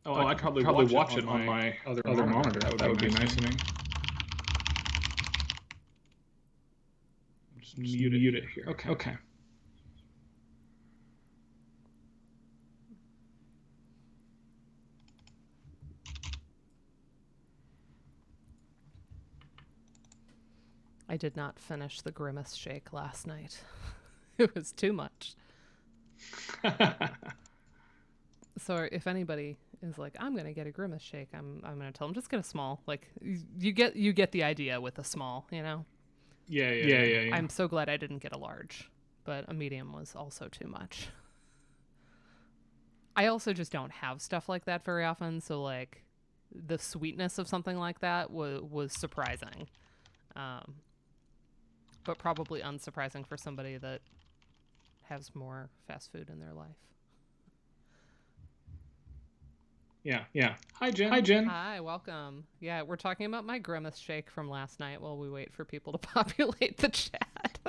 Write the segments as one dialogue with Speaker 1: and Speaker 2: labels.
Speaker 1: Oh, I could probably watch it on my other monitor. That would be nice of me. Just mute it here. Okay.
Speaker 2: I did not finish the Grimace shake last night. It was too much. So if anybody is like, I'm gonna get a Grimace shake, I'm gonna tell them just get a small. Like you get the idea with a small, you know.
Speaker 1: Yeah.
Speaker 2: I'm so glad I didn't get a large, but a medium was also too much. I also just don't have stuff like that very often, so like the sweetness of something like that was surprising, but probably unsurprising for somebody that has more fast food in their life.
Speaker 1: Yeah. Hi, Jen.
Speaker 2: Hi, welcome. Yeah, we're talking about my Grimace shake from last night while we wait for people to populate the chat.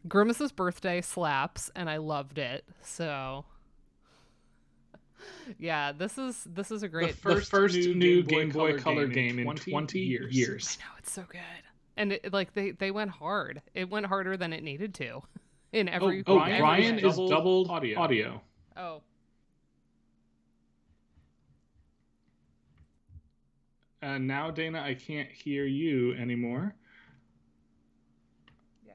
Speaker 2: Grimace's birthday slaps, and I loved it. So, yeah, this is a great
Speaker 1: the first new Game Boy Color game in 20 years.
Speaker 2: I know, it's so good, and they went hard. It went harder than it needed to. In every
Speaker 1: Ryan is doubled audio.
Speaker 2: Oh.
Speaker 1: Now, Dana, I can't hear you anymore.
Speaker 2: Yeah.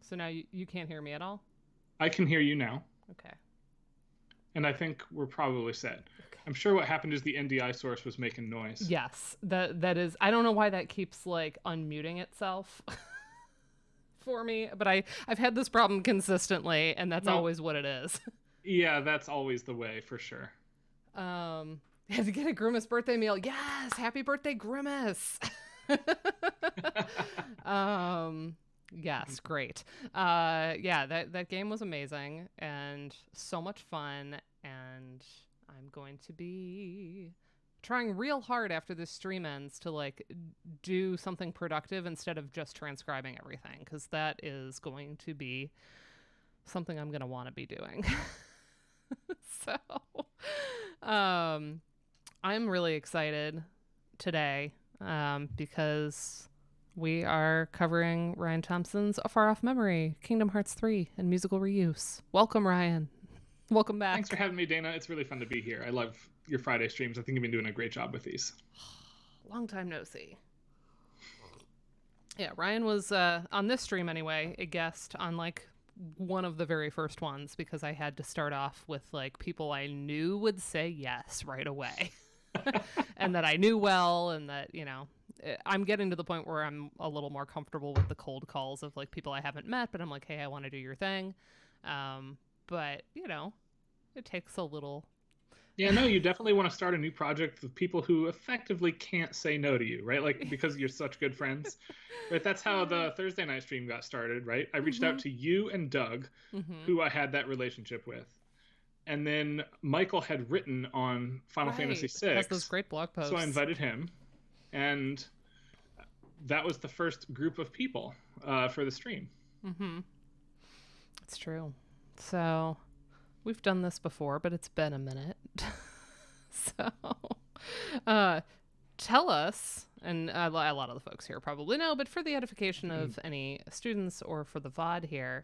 Speaker 2: So now you can't hear me at all?
Speaker 1: I can hear you now.
Speaker 2: Okay.
Speaker 1: And I think we're probably set. Okay. I'm sure what happened is the NDI source was making noise.
Speaker 2: Yes, that is. I don't know why that keeps like unmuting itself. For me, but I've had this problem consistently, and that's always what it is.
Speaker 1: Yeah, that's always the way for sure.
Speaker 2: Had to get a Grimace birthday meal. Yes, happy birthday, Grimace. Yes, great. Yeah, that game was amazing and so much fun, and I'm going to be trying real hard after this stream ends to like do something productive instead of just transcribing everything, because that is going to be something I'm going to want to be doing. So I'm really excited today because we are covering Ryan Thompson's A Far Off Memory, Kingdom Hearts 3, and musical reuse. Welcome, Ryan. Welcome back.
Speaker 1: Thanks for having me, Dana. It's really fun to be here. I love your Friday streams. I think you've been doing a great job with these.
Speaker 2: Long time no see. Yeah, Ryan was, on this stream anyway, a guest on like one of the very first ones, because I had to start off with like people I knew would say yes right away. And that I knew well, and that, you know, I'm getting to the point where I'm a little more comfortable with the cold calls of like people I haven't met, but I'm like, hey, I want to do your thing. But, you know, it takes a little...
Speaker 1: Yeah, no, you definitely want to start a new project with people who effectively can't say no to you, right? Like, because you're such good friends. Right? That's how the Thursday night stream got started, right? I reached out to you and Doug, who I had that relationship with. And then Michael had written on Final Fantasy VI.
Speaker 2: Has those great blog posts.
Speaker 1: So I invited him. And that was the first group of people for the stream.
Speaker 2: It's true. So we've done this before, but it's been a minute. So tell us, and a lot of the folks here probably know, but for the edification of any students or for the VOD here,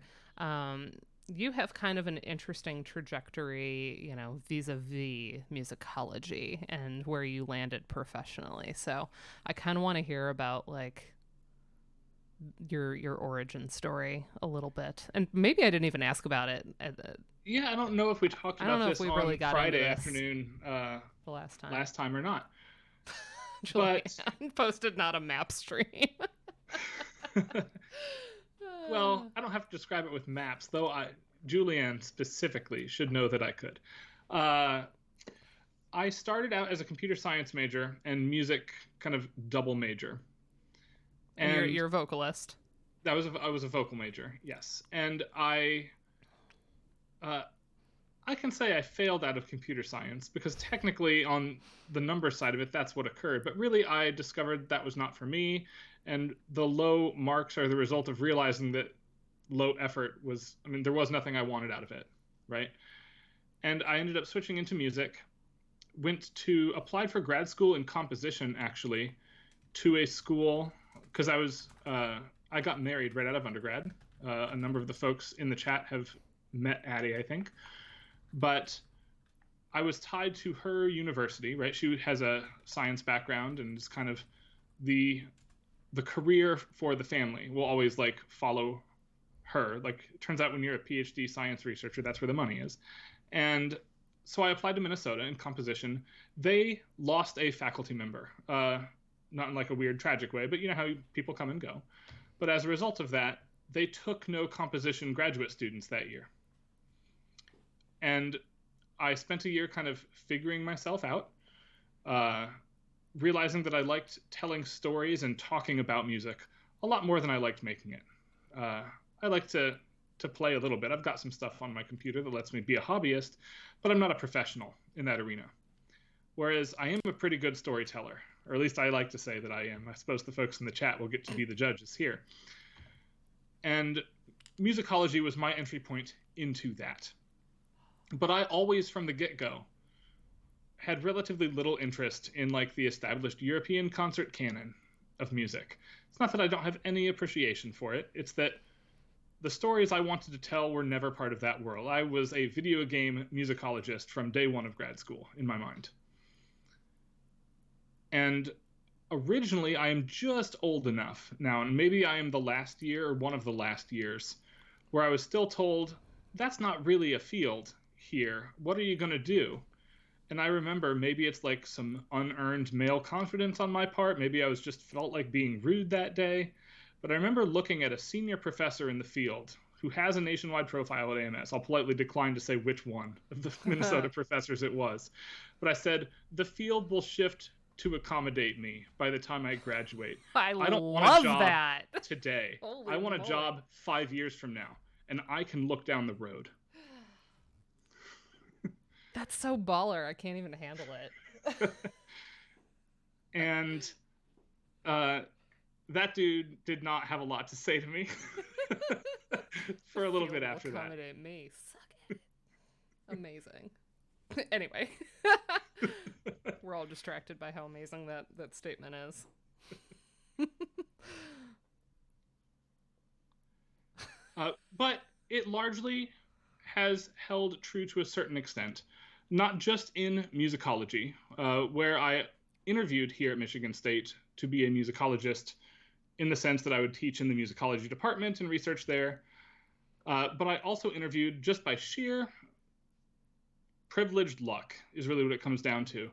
Speaker 2: you have kind of an interesting trajectory, you know, vis-a-vis musicology and where you landed professionally. So I kind of want to hear about like your origin story a little bit, and maybe I didn't even ask about it.
Speaker 1: Yeah, I don't know if we talked about this on
Speaker 2: really
Speaker 1: Friday afternoon
Speaker 2: the last time
Speaker 1: or not.
Speaker 2: Julianne posted not a map stream.
Speaker 1: Well, I don't have to describe it with maps, though. Julianne specifically should know that I could. I started out as a computer science major and music kind of double major.
Speaker 2: And you're a vocalist.
Speaker 1: I was a vocal major, yes. And I can say I failed out of computer science because technically on the number side of it, that's what occurred. But really, I discovered that was not for me. And the low marks are the result of realizing that low effort was, there was nothing I wanted out of it, right? And I ended up switching into music, applied for grad school in composition, actually, to a school, because I got married right out of undergrad. A number of the folks in the chat have met Addie, I think. But I was tied to her university, right? She has a science background, and it's kind of the career for the family will always like follow her. Like, it turns out when you're a PhD science researcher, that's where the money is. And so I applied to Minnesota in composition. They lost a faculty member, not in like a weird tragic way, but you know how people come and go. But as a result of that, they took no composition graduate students that year. And I spent a year kind of figuring myself out, realizing that I liked telling stories and talking about music a lot more than I liked making it. I like to play a little bit. I've got some stuff on my computer that lets me be a hobbyist, but I'm not a professional in that arena. Whereas I am a pretty good storyteller, or at least I like to say that I am. I suppose the folks in the chat will get to be the judges here. And musicology was my entry point into that. But I always, from the get-go, had relatively little interest in like the established European concert canon of music. It's not that I don't have any appreciation for it. It's that the stories I wanted to tell were never part of that world. I was a video game musicologist from day one of grad school in my mind. And originally, I am just old enough now, and maybe I am the last year or one of the last years, where I was still told, that's not really a field here. What are you going to do? And I remember maybe it's like some unearned male confidence on my part. Maybe I was just felt like being rude that day. But I remember looking at a senior professor in the field who has a nationwide profile at AMS. I'll politely decline to say which one of the Minnesota professors it was. But I said, the field will shift to accommodate me by the time I graduate.
Speaker 2: I don't
Speaker 1: want a job today. I want a job 5 years from now, and I can look down the road.
Speaker 2: That's so baller. I can't even handle it.
Speaker 1: And that dude did not have a lot to say to me for a little bit after that.
Speaker 2: Accommodate me. Suck it. Amazing. Anyway, we're all distracted by how amazing that statement is.
Speaker 1: But it largely has held true to a certain extent, not just in musicology, where I interviewed here at Michigan State to be a musicologist in the sense that I would teach in the musicology department and research there. But I also interviewed just by sheer privileged luck is really what it comes down to.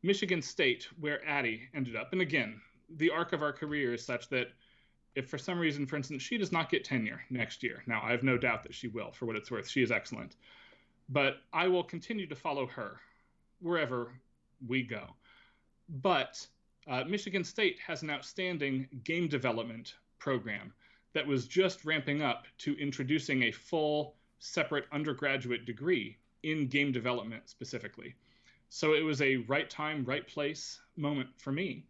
Speaker 1: Michigan State, where Addie ended up. And again, the arc of our career is such that if for some reason, for instance, she does not get tenure next year, now I have no doubt that she will, for what it's worth. She is excellent. But I will continue to follow her wherever we go. But Michigan State has an outstanding game development program that was just ramping up to introducing a full, separate undergraduate degree in game development specifically. So it was a right time, right place moment for me,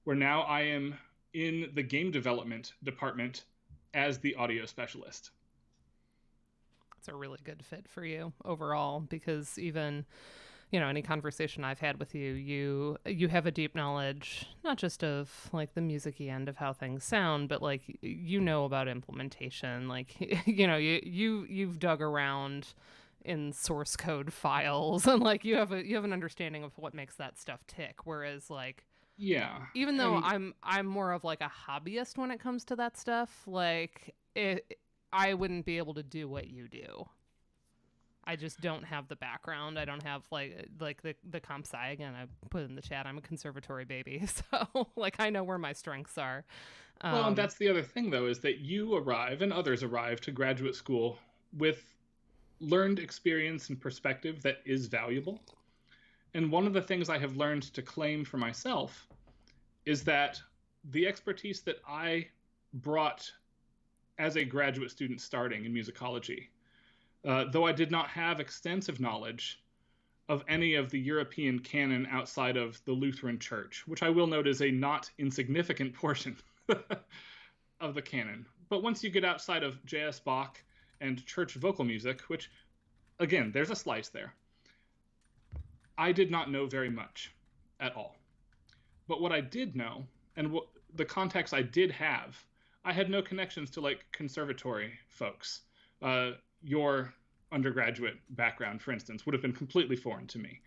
Speaker 1: where now I am in the game development department as the audio specialist.
Speaker 2: It's a really good fit for you overall, because even, any conversation I've had with you, you have a deep knowledge, not just of like the music-y end of how things sound, but like, about implementation, like, you've dug around in source code files, and like you have an understanding of what makes that stuff tick. Whereas like,
Speaker 1: yeah,
Speaker 2: even though I'm more of like a hobbyist when it comes to that stuff, like I wouldn't be able to do what you do. I just don't have the background. I don't have like the comp sci. Again, I put in the chat, I'm a conservatory baby, so like I know where my strengths are.
Speaker 1: Well, and that's the other thing though, is that you arrive and others arrive to graduate school with learned experience and perspective that is valuable. And one of the things I have learned to claim for myself is that the expertise that I brought as a graduate student starting in musicology, though I did not have extensive knowledge of any of the European canon outside of the Lutheran Church, which I will note is a not insignificant portion of the canon. But once you get outside of J.S. Bach and church vocal music, which, again, there's a slice there, I did not know very much at all. But what I did know, and the context I did have, I had no connections to like conservatory folks. Your undergraduate background, for instance, would have been completely foreign to me.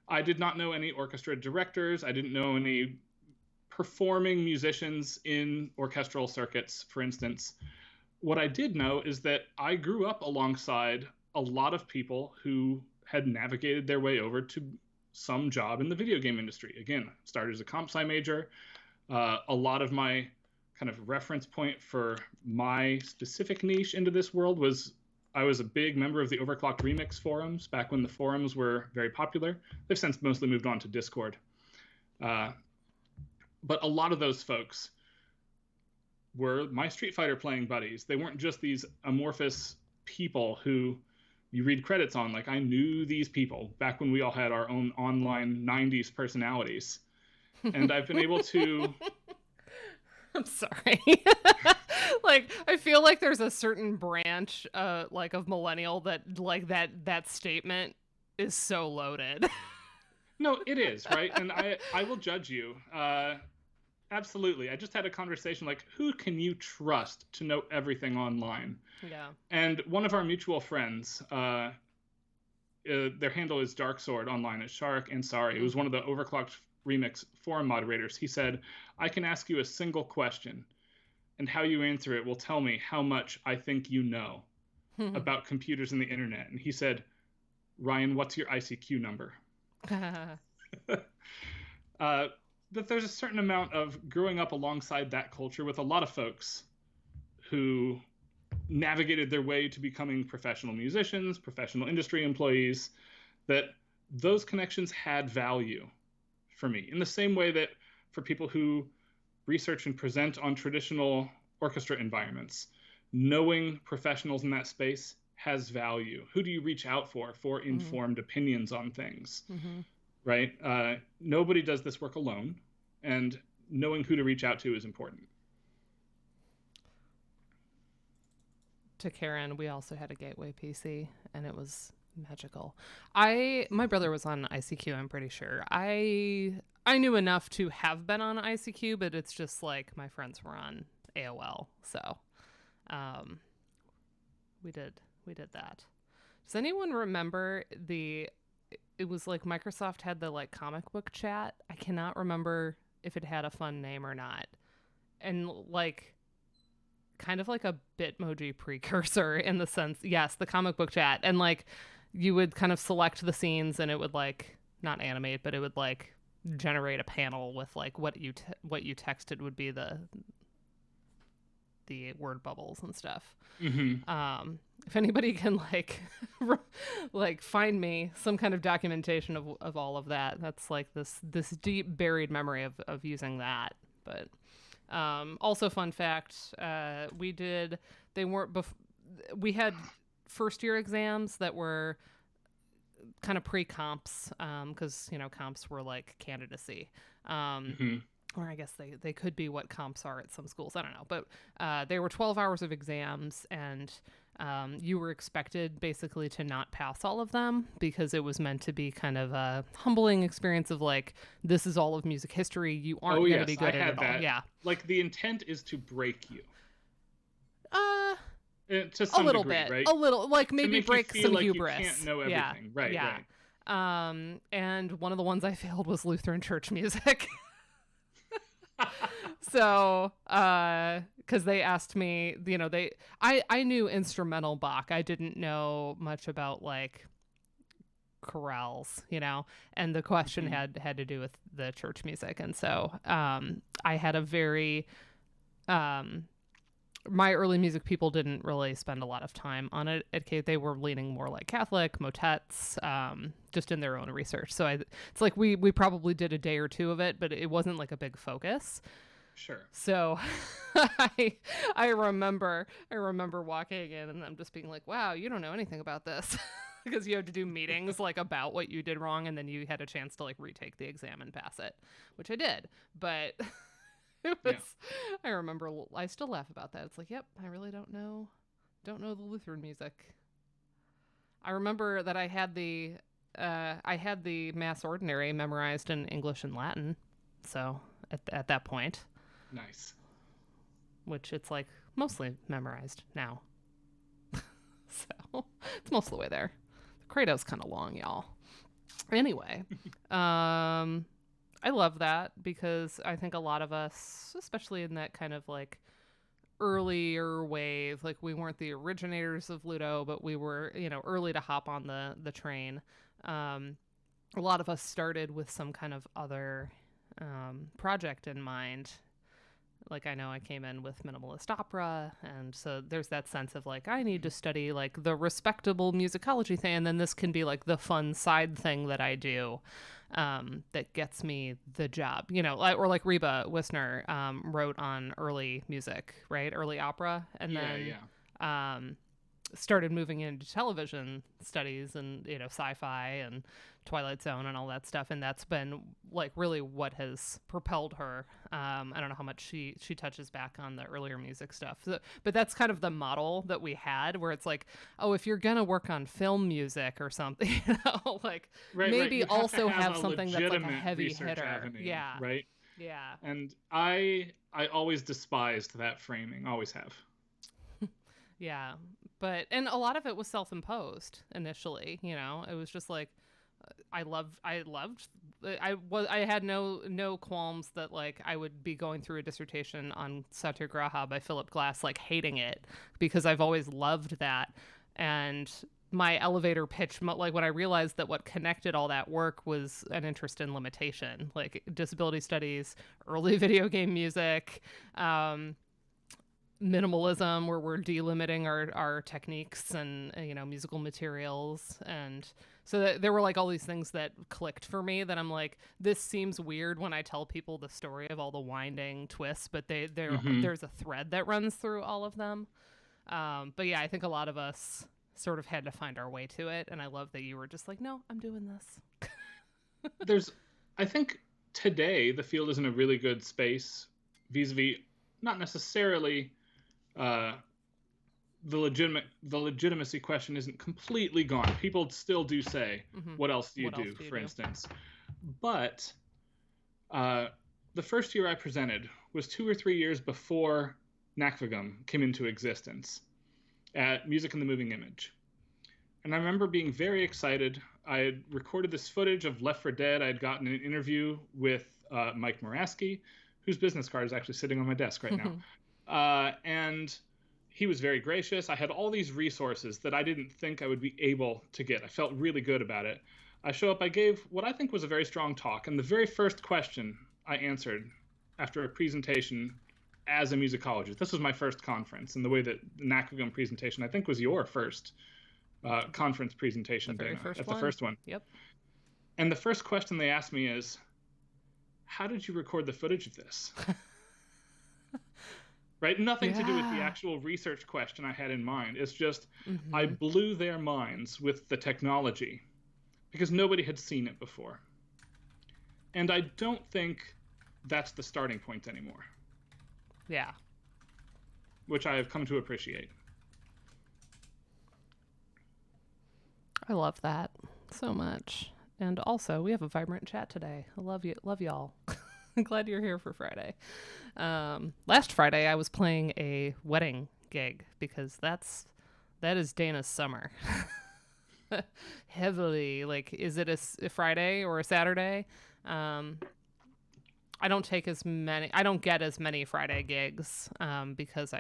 Speaker 1: I did not know any orchestra directors. I didn't know any performing musicians in orchestral circuits, for instance. What I did know is that I grew up alongside a lot of people who had navigated their way over to some job in the video game industry. Again, started as a comp sci major. A lot of my kind of reference point for my specific niche into this world was I was a big member of the Overclocked Remix forums back when the forums were very popular. They've since mostly moved on to Discord. But a lot of those folks were my Street Fighter playing buddies. They weren't just these amorphous people who you read credits on. Like, I knew these people back when we all had our own online 90s personalities. And I've been able to...
Speaker 2: I'm sorry. Like, I feel like there's a certain branch like of millennial that like that statement is so loaded.
Speaker 1: No, it is, right? And I will judge you. Absolutely. I just had a conversation like, who can you trust to know everything online?
Speaker 2: Yeah.
Speaker 1: And one of our mutual friends, their handle is Dark Sword online at Shark Ansari, who's one of the Overclocked Remix forum moderators. He said, I can ask you a single question, and how you answer it will tell me how much I think you know about computers and the internet. And he said, Ryan, what's your ICQ number? That there's a certain amount of growing up alongside that culture with a lot of folks who navigated their way to becoming professional musicians, professional industry employees, that those connections had value for me. In the same way that for people who research and present on traditional orchestra environments, knowing professionals in that space has value. Who do you reach out for informed opinions on things? Right? Nobody does this work alone, and knowing who to reach out to is important.
Speaker 2: To Karen, we also had a gateway PC, and it was magical. My brother was on ICQ, I'm pretty sure. I knew enough to have been on ICQ, but it's just like my friends were on AOL, so we did that. Does anyone remember it was like Microsoft had the like comic book chat? I cannot remember if it had a fun name or not. And like kind of like a Bitmoji precursor in the sense, yes, the comic book chat. And like you would kind of select the scenes and it would like not animate, but it would like generate a panel with like what you texted would be the word bubbles and stuff. If anybody can like like find me some kind of documentation of all of that, that's like this deep buried memory of using that. But also fun fact, we had first year exams that were kind of pre-comps, because comps were like candidacy, or I guess they could be what comps are at some schools, I don't know, but they were 12 hours of exams, and you were expected basically to not pass all of them because it was meant to be kind of a humbling experience of like, this is all of music history, you aren't going to be good at it all. Yeah,
Speaker 1: like the intent is to break you. To
Speaker 2: a
Speaker 1: some
Speaker 2: little
Speaker 1: degree,
Speaker 2: bit,
Speaker 1: right?
Speaker 2: a little, like maybe break some
Speaker 1: like
Speaker 2: hubris.
Speaker 1: You can't know everything,
Speaker 2: yeah.
Speaker 1: Right.
Speaker 2: And one of the ones I failed was Lutheran church music. So, because they asked me, I knew instrumental Bach. I didn't know much about like chorales, and the question had to do with the church music. And so, I had a very, my early music people didn't really spend a lot of time on it at K. They were leaning more like Catholic, motets, just in their own research. So it's like we probably did a day or two of it, but it wasn't like a big focus.
Speaker 1: Sure.
Speaker 2: So I remember walking in and them just being like, wow, you don't know anything about this. Because you had to do meetings like about what you did wrong, and then you had a chance to like retake the exam and pass it, which I did. But It was.
Speaker 1: Yeah.
Speaker 2: I remember. I still laugh about that. It's like, yep, I really don't know the Lutheran music. I remember that I had the Mass Ordinary memorized in English and Latin. So at that point,
Speaker 1: Nice.
Speaker 2: which it's like mostly memorized now. So it's most of the way there. The credo's kind of long, y'all. Anyway, I love that because I think a lot of us, especially in that kind of like earlier wave, like we weren't the originators of Ludo, but we were, early to hop on the train. A lot of us started with some kind of other project in mind. Like I know I came in with minimalist opera, and so there's that sense of like I need to study like the respectable musicology thing, and then this can be like the fun side thing that I do that gets me the job, or like Reba Wisner wrote on early music, right, early opera, and then started moving into television studies and sci-fi and Twilight Zone and all that stuff, and that's been like really what has propelled her. I don't know how much she touches back on the earlier music stuff, but that's kind of the model that we had, where it's like, oh, if you're gonna work on film music or something, like maybe also have something that's like a heavy hitter.
Speaker 1: Avenue,
Speaker 2: yeah,
Speaker 1: right.
Speaker 2: Yeah.
Speaker 1: And I always despised that framing, always have.
Speaker 2: Yeah. And a lot of it was self-imposed initially, it was just like, I had no qualms that like I would be going through a dissertation on Satyagraha by Philip Glass, like hating it, because I've always loved that. And my elevator pitch, like when I realized that what connected all that work was an interest in limitation, like disability studies, early video game music, minimalism, where we're delimiting our techniques and musical materials, and so there were like all these things that clicked for me that I'm like, this seems weird when I tell people the story of all the winding twists, but there's a thread that runs through all of them. But yeah, I think a lot of us sort of had to find our way to it, and I love that you were just like, no, I'm doing this.
Speaker 1: I think today the field is in a really good space vis-a-vis not necessarily the legitimacy question isn't completely gone. People still do say, what else do you do, for instance. But the first year I presented was 2 or 3 years before Nakvagum came into existence at Music and the Moving Image. And I remember being very excited. I had recorded this footage of Left 4 Dead. I had gotten an interview with Mike Moraski, whose business card is actually sitting on my desk right now. And he was very gracious. I had all these resources that I didn't think I would be able to get. I felt really good about it. I show up, I gave what I think was a very strong talk. And the very first question I answered after a presentation as a musicologist, this was my first conference, and the way that the Nakvagum presentation, I think, was your first conference presentation,
Speaker 2: the
Speaker 1: first one.
Speaker 2: Yep.
Speaker 1: And the first question they asked me is, how did you record the footage of this? Right? Nothing to do with the actual research question I had in mind. It's just, I blew their minds with the technology because nobody had seen it before. And I don't think that's the starting point anymore.
Speaker 2: Yeah.
Speaker 1: Which I have come to appreciate.
Speaker 2: I love that so much. And also, we have a vibrant chat today. I love y'all. I'm glad you're here for Friday. Last Friday, I was playing a wedding gig because that is Dana's summer. Heavily, like, is it a Friday or a Saturday? I don't get as many Friday gigs because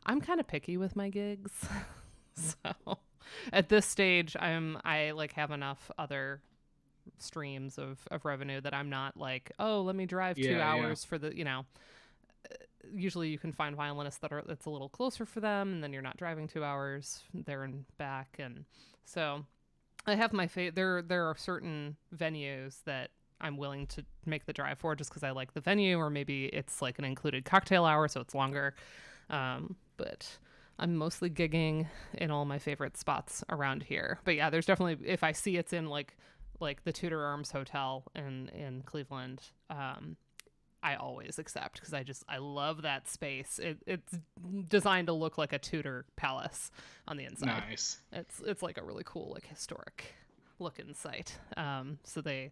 Speaker 2: I'm kind of picky with my gigs. So at this stage, I like have enough other streams of revenue that I'm not like, oh, let me drive 2 hours for the, usually you can find violinists that's a little closer for them, and then you're not driving 2 hours there and back. And so I have my there are certain venues that I'm willing to make the drive for just because I like the venue, or maybe it's like an included cocktail hour, so it's longer. But I'm mostly gigging in all my favorite spots around here. But yeah, there's definitely, if I see it's in like the Tudor Arms Hotel in Cleveland, I always accept because I love that space. It's designed to look like a Tudor palace on the inside.
Speaker 1: Nice.
Speaker 2: It's like a really cool, like, historic looking site. So they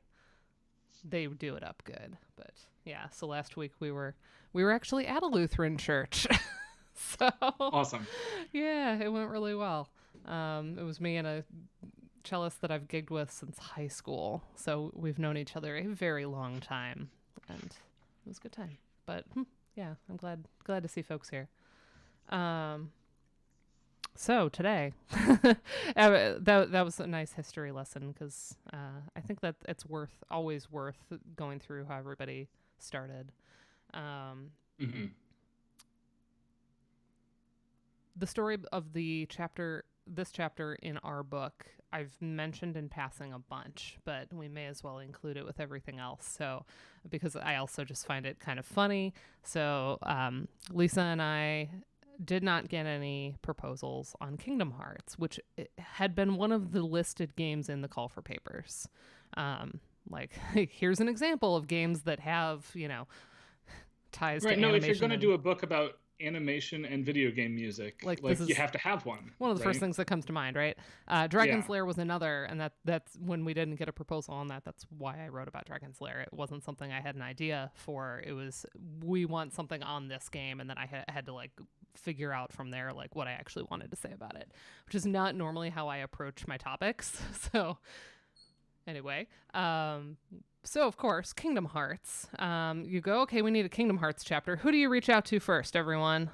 Speaker 2: do it up good. But yeah, so last week we were actually at a Lutheran church. So
Speaker 1: Awesome.
Speaker 2: Yeah, it went really well. It was me and a cellist that I've gigged with since high school. So we've known each other a very long time, and it was a good time. But yeah, I'm glad to see folks here. So today, that was a nice history lesson because I think that it's always worth going through how everybody started. The story of this chapter in our book, I've mentioned in passing a bunch, but we may as well include it with everything else. So, because I also just find it kind of funny. So, Lisa and I did not get any proposals on Kingdom Hearts, which had been one of the listed games in the call for papers. Like, here's an example of games that have, ties to animation.
Speaker 1: Right, no, if you're going to do a book about animation and video game music, like you have to have one.
Speaker 2: One of the first things that comes to mind, right? Dragon's Lair was another, and that's when we didn't get a proposal on that. That's why I wrote about Dragon's Lair. It wasn't something I had an idea for. It was, we want something on this game, and then I had to like figure out from there like what I actually wanted to say about it, which is not normally how I approach my topics. So anyway, so, of course, Kingdom Hearts. You go, okay, we need a Kingdom Hearts chapter. Who do you reach out to first, everyone?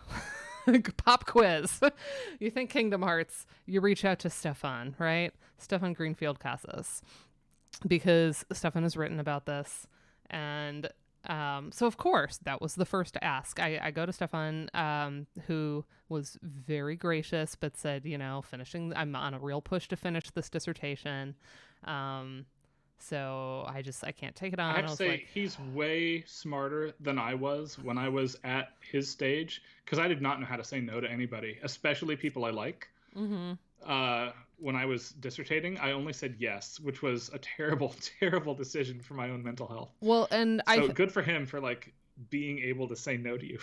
Speaker 2: Pop quiz. You think Kingdom Hearts, you reach out to Stefan, right? Stefan Greenfield Casas. Because Stefan has written about this. And so, of course, that was the first to ask. I go to Stefan, who was very gracious, but said, I'm on a real push to finish this dissertation. So I can't take it on.
Speaker 1: I have to say, he's way smarter than I was when I was at his stage, because I did not know how to say no to anybody, especially people I like. When I was dissertating, I only said yes, which was a terrible, terrible decision for my own mental health.
Speaker 2: Well, and
Speaker 1: good for him for like being able to say no to you.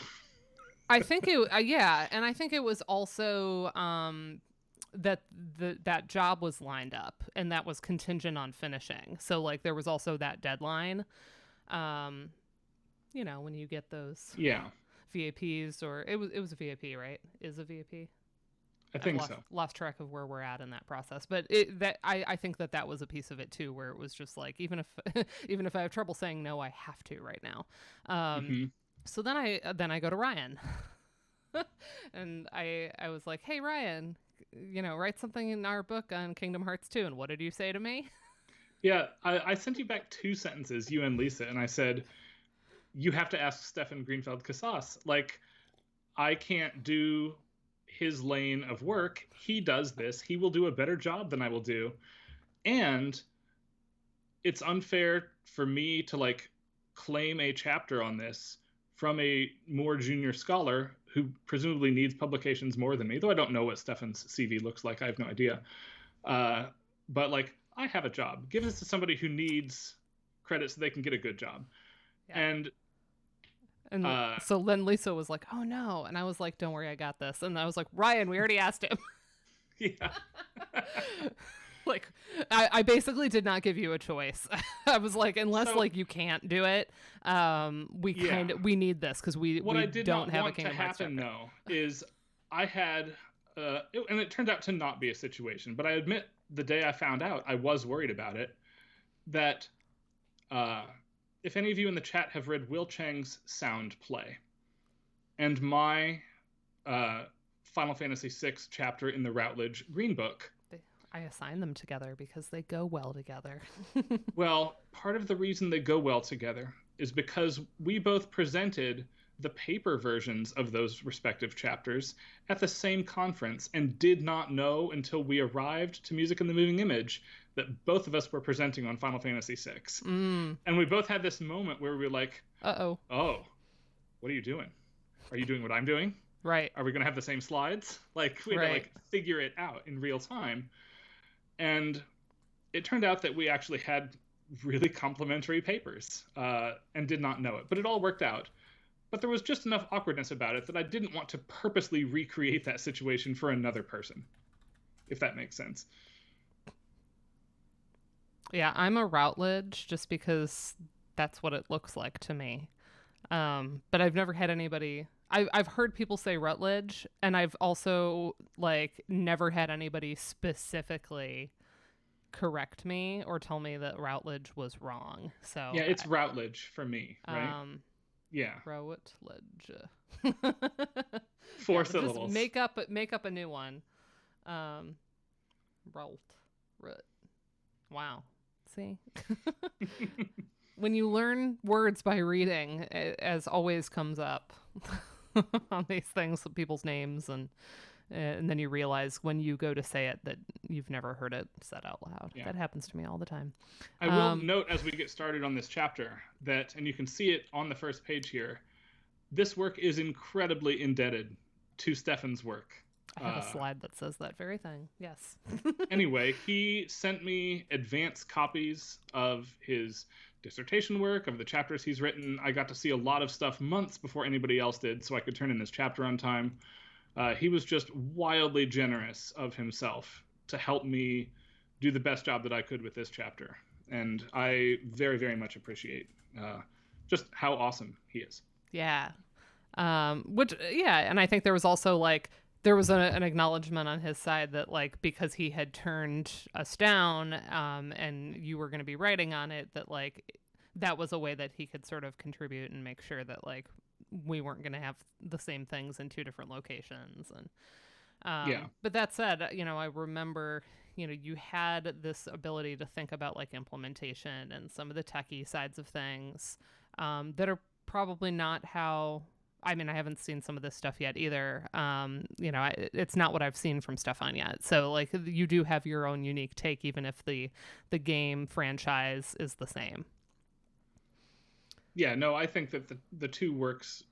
Speaker 2: I think it, and I think it was also that job was lined up and that was contingent on finishing. So like there was also that deadline. When you get those VAPs, or it was a VAP, right? Is a VAP?
Speaker 1: I think so.
Speaker 2: Lost track of where we're at in that process, but I think that was a piece of it too, where it was just like even if I have trouble saying no, I have to right now. So then I go to Ryan, and I was like, hey Ryan, write something in our book on Kingdom Hearts 2. And what did you say to me?
Speaker 1: Yeah, I sent you back 2 sentences, you and Lisa, and I said, you have to ask Stefan Greenfield Casas. Like, I can't do his lane of work. He does this. He will do a better job than I will do. And it's unfair for me to, like, claim a chapter on this from a more junior scholar who presumably needs publications more than me, though I don't know what Stefan's CV looks like. I have no idea. But like, I have a job. Give this to somebody who needs credit so they can get a good job. Yeah. And
Speaker 2: so then Lisa was like, oh no. And I was like, don't worry, I got this. And I was like, Ryan, we already asked him.
Speaker 1: Yeah.
Speaker 2: Like, I basically did not give you a choice. I was like, unless like you can't do it, we need this because we don't have a Kingdom Hearts chapter.
Speaker 1: No, is I had and it turned out to not be a situation, but I admit the day I found out, I was worried about it. That if any of you in the chat have read Will Chang's Sound Play, and my Final Fantasy VI chapter in the Routledge Green Book.
Speaker 2: I assign them together because they go well together.
Speaker 1: Well, part of the reason they go well together is because we both presented the paper versions of those respective chapters at the same conference and did not know until we arrived to Music in the Moving Image that both of us were presenting on Final Fantasy VI. And we both had this moment where we were like, oh, what are you doing? Are you doing what I'm doing?
Speaker 2: Right.
Speaker 1: Are we going to have the same slides? Like, we had to like figure it out in real time. And it turned out that we actually had really complimentary papers and did not know it. But it all worked out. But there was just enough awkwardness about it that I didn't want to purposely recreate that situation for another person, if that makes sense.
Speaker 2: Yeah, I'm a Routledge just because that's what it looks like to me. But I've never had anybody. I've heard people say Rutledge, and I've also like never had anybody specifically correct me or tell me that Routledge was wrong. So
Speaker 1: Yeah, it's Routledge for me, right? Yeah.
Speaker 2: Routledge.
Speaker 1: Four
Speaker 2: Yeah, just
Speaker 1: syllables.
Speaker 2: make up a new one. Rout. Wow. See? When you learn words by reading, as always comes up on these things, people's names, and then you realize when you go to say it that you've never heard it said out loud. Yeah. That happens to me all the time.
Speaker 1: I will note as we get started on this chapter that, and you can see it on the first page here, this work is incredibly indebted to Stefan's work.
Speaker 2: I have a slide that says that very thing. Yes.
Speaker 1: Anyway, he sent me advanced copies of his dissertation work, of the chapters he's written. I got to see a lot of stuff months before anybody else did, so I could turn in this chapter on time. He was just wildly generous of himself to help me do the best job that I could with this chapter. And I very, very much appreciate just how awesome he is.
Speaker 2: Yeah. And I think there was also like, there was an acknowledgement on his side that like, because he had turned us down and you were going to be writing on it, that like, that was a way that he could sort of contribute and make sure that like, we weren't going to have the same things in two different locations. And but that said, I remember, you had this ability to think about like implementation and some of the techie sides of things that are probably not how, I haven't seen some of this stuff yet either. It's not what I've seen from Stefan yet. So like you do have your own unique take, even if the game franchise is the same.
Speaker 1: Yeah, no, I think that the two works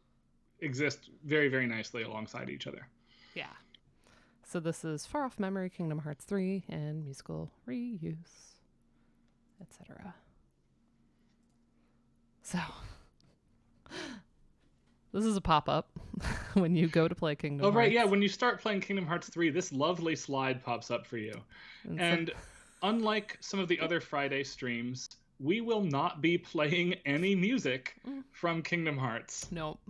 Speaker 1: exist very, very nicely alongside each other.
Speaker 2: Yeah. So this is Far Off Memory, Kingdom Hearts 3, and musical reuse, etc. So this is a pop-up when you go to play Kingdom Hearts.
Speaker 1: Oh, right, yeah. When you start playing Kingdom Hearts 3, this lovely slide pops up for you. And unlike some of the other Friday streams, we will not be playing any music from Kingdom Hearts.
Speaker 2: Nope.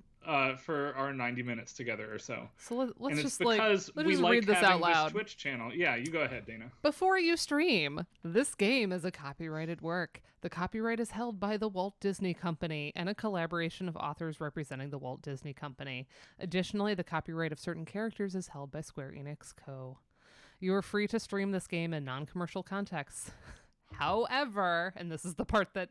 Speaker 1: For our 90 minutes together or so.
Speaker 2: So let's
Speaker 1: just
Speaker 2: let's
Speaker 1: we
Speaker 2: just
Speaker 1: like
Speaker 2: read this
Speaker 1: having
Speaker 2: out loud.
Speaker 1: This Twitch channel. Yeah, you go ahead, Dana.
Speaker 2: Before you stream, this game is a copyrighted work. The copyright is held by the Walt Disney Company and a collaboration of authors representing the Walt Disney Company. Additionally, the copyright of certain characters is held by Square Enix Co. You are free to stream this game in non-commercial contexts. However, and this is the part that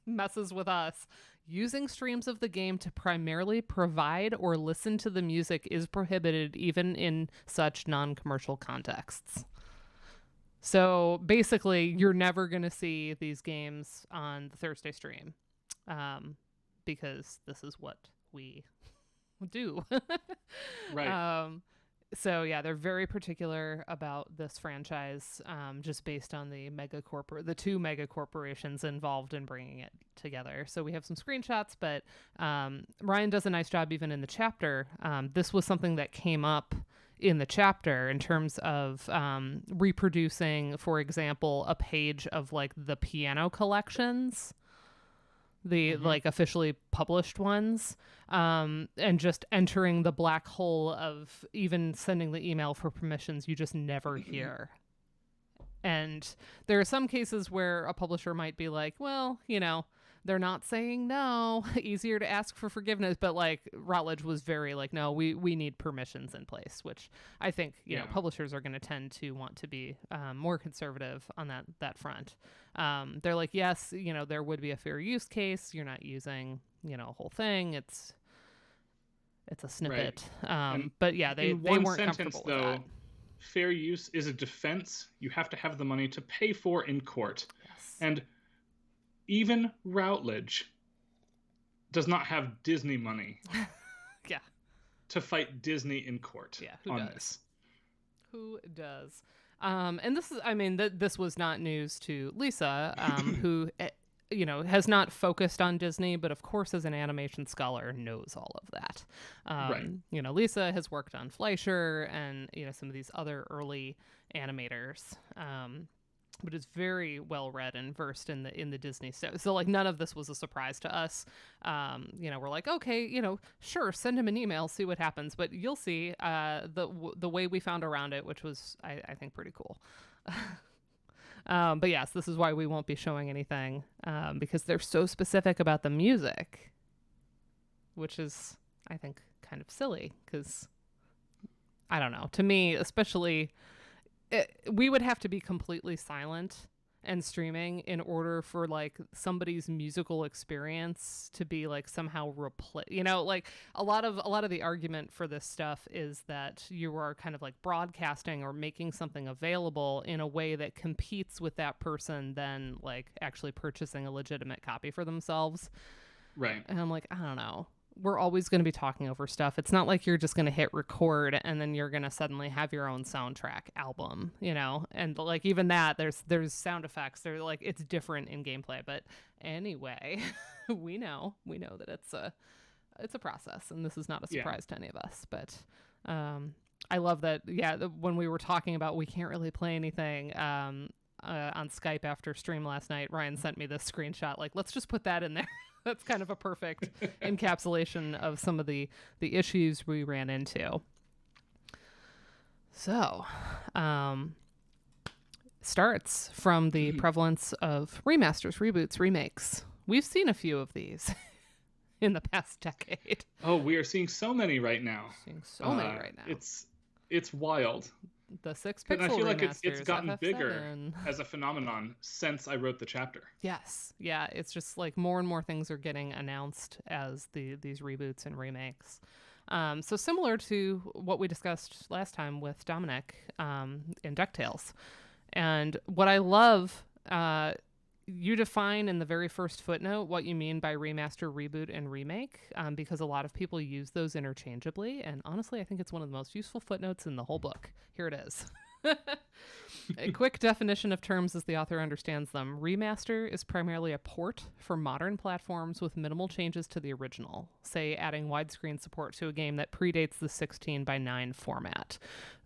Speaker 2: messes with us, using streams of the game to primarily provide or listen to the music is prohibited even in such non-commercial contexts. So basically, you're never going to see these games on the Thursday stream because this is what we do.
Speaker 1: Right.
Speaker 2: So yeah, they're very particular about this franchise, just based on the two mega corporations involved in bringing it together. So we have some screenshots, but Ryan does a nice job even in the chapter. This was something that came up in the chapter in terms of reproducing, for example, a page of like the piano collections, the like officially published ones, and just entering the black hole of even sending the email for permissions you just never hear. And there are some cases where a publisher might be like, well, they're not saying no, easier to ask for forgiveness. But like Routledge was very like, no, we need permissions in place, which I think, you know, publishers are going to tend to want to be more conservative on that front. They're like, yes, there would be a fair use case. You're not using, a whole thing. It's a snippet. Right. But yeah, they weren't comfortable with that.
Speaker 1: Fair use is a defense you have to have the money to pay for in court.
Speaker 2: Yes.
Speaker 1: And even Routledge does not have Disney money to fight Disney in court on this.
Speaker 2: Who does? And this is, I mean, this was not news to Lisa, who, has not focused on Disney, but of course, as an animation scholar, knows all of that.
Speaker 1: Right.
Speaker 2: Lisa has worked on Fleischer and, some of these other early animators. But is very well read and versed in the Disney stuff. So like none of this was a surprise to us. We're like, okay, sure, send him an email, see what happens. But you'll see the way we found around it, which was I think pretty cool. But yes, this is why we won't be showing anything because they're so specific about the music, which is I think kind of silly because I don't know. To me, especially. We would have to be completely silent and streaming in order for like somebody's musical experience to be like somehow replaced. Like a lot of the argument for this stuff is that you are kind of like broadcasting or making something available in a way that competes with that person then like actually purchasing a legitimate copy for themselves.
Speaker 1: Right.
Speaker 2: And I'm like, I don't know. We're always going to be talking over stuff. It's not like you're just going to hit record and then you're going to suddenly have your own soundtrack album, and like even that there's sound effects. They're like, it's different in gameplay, but anyway, we know that it's a process and this is not a surprise to any of us, but I love that. Yeah. When we were talking about, we can't really play anything, on Skype after stream last night, Ryan sent me this screenshot. Like, let's just put that in there. That's kind of a perfect encapsulation of some of the issues we ran into. So, starts from the prevalence of remasters, reboots, remakes. We've seen a few of these in the past decade.
Speaker 1: Oh, we are seeing so many right now.
Speaker 2: Many right now.
Speaker 1: It's wild.
Speaker 2: The 6 pixel
Speaker 1: and I feel like
Speaker 2: remasters,
Speaker 1: it's gotten
Speaker 2: FF7.
Speaker 1: bigger as a phenomenon since I wrote the chapter.
Speaker 2: Yes. Yeah, it's just like more and more things are getting announced as these reboots and remakes. So similar to what we discussed last time with Dominic in DuckTales. And what I love, you define in the very first footnote what you mean by remaster, reboot, and remake, because a lot of people use those interchangeably. And honestly, I think it's one of the most useful footnotes in the whole book. Here it is. A quick definition of terms as the author understands them. Remaster is primarily a port for modern platforms with minimal changes to the original, say adding widescreen support to a game that predates the 16:9 format.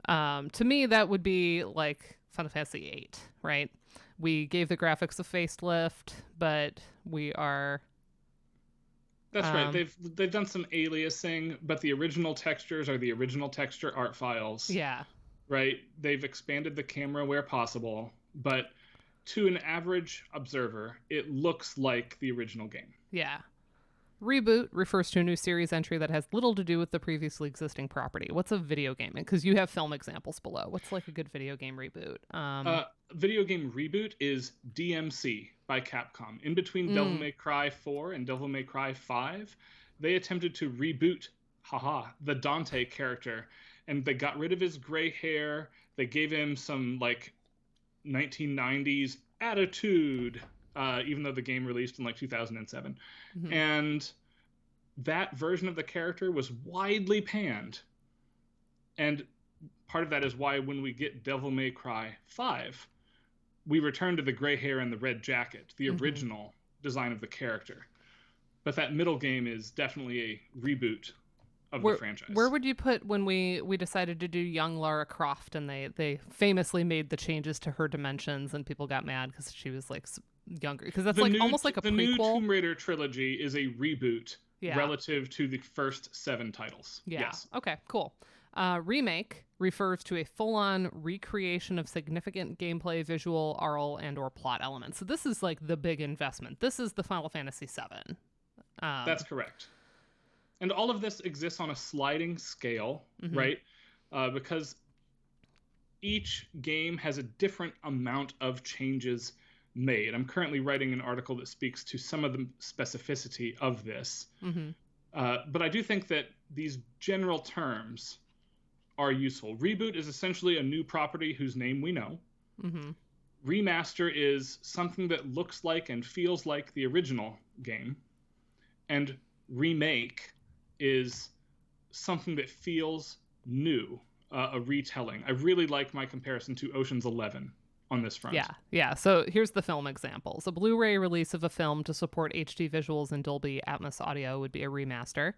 Speaker 2: To me, that would be like Final Fantasy VIII, right? We gave the graphics a facelift, but we are...
Speaker 1: That's right. They've done some aliasing, but the original textures are the original texture art files.
Speaker 2: Yeah.
Speaker 1: Right? They've expanded the camera where possible, but to an average observer, it looks like the original game.
Speaker 2: Yeah. Reboot refers to a new series entry that has little to do with the previously existing property. What's a video game? Because you have film examples below. What's like a good video game reboot?
Speaker 1: Video game reboot is DMC by Capcom. In between Devil May Cry 4 and Devil May Cry 5, they attempted to reboot, the Dante character, and they got rid of his gray hair. They gave him some like 1990s attitude. Even though the game released in like 2007. Mm-hmm. And that version of the character was widely panned. And part of that is why when we get Devil May Cry 5, we return to the gray hair and the red jacket, the original design of the character. But that middle game is definitely a reboot of the franchise.
Speaker 2: Where would you put when we decided to do young Lara Croft and they famously made the changes to her dimensions and people got mad because she was like younger, because that's like almost like a prequel.
Speaker 1: The new Tomb Raider trilogy is a reboot relative to the first 7 titles.
Speaker 2: Yeah.
Speaker 1: Yes.
Speaker 2: Okay, cool. Remake refers to a full-on recreation of significant gameplay, visual, aural, and or plot elements. So this is like the big investment. This is the Final Fantasy VII.
Speaker 1: That's correct. And all of this exists on a sliding scale, right? Because each game has a different amount of changes made. I'm currently writing an article that speaks to some of the specificity of this. But I do think that these general terms are useful. Reboot is essentially a new property whose name we know. Remaster is something that looks like and feels like the original game. And remake is something that feels new. a retelling. I really like my comparison to Ocean's 11 on this front.
Speaker 2: Yeah. So here's the film examples. A Blu-ray release of a film to support HD visuals and Dolby Atmos audio would be a remaster.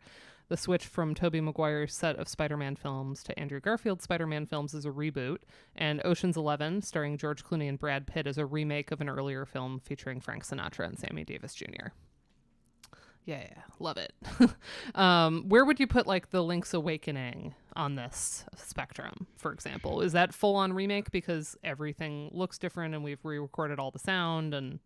Speaker 2: The switch from Tobey Maguire's set of Spider-Man films to Andrew Garfield's Spider-Man films is a reboot. And Ocean's 11, starring George Clooney and Brad Pitt, is a remake of an earlier film featuring Frank Sinatra and Sammy Davis Jr. Yeah, love it. Where would you put like the Link's Awakening on this spectrum, for example? Is that full on remake because everything looks different and we've re-recorded all the sound? And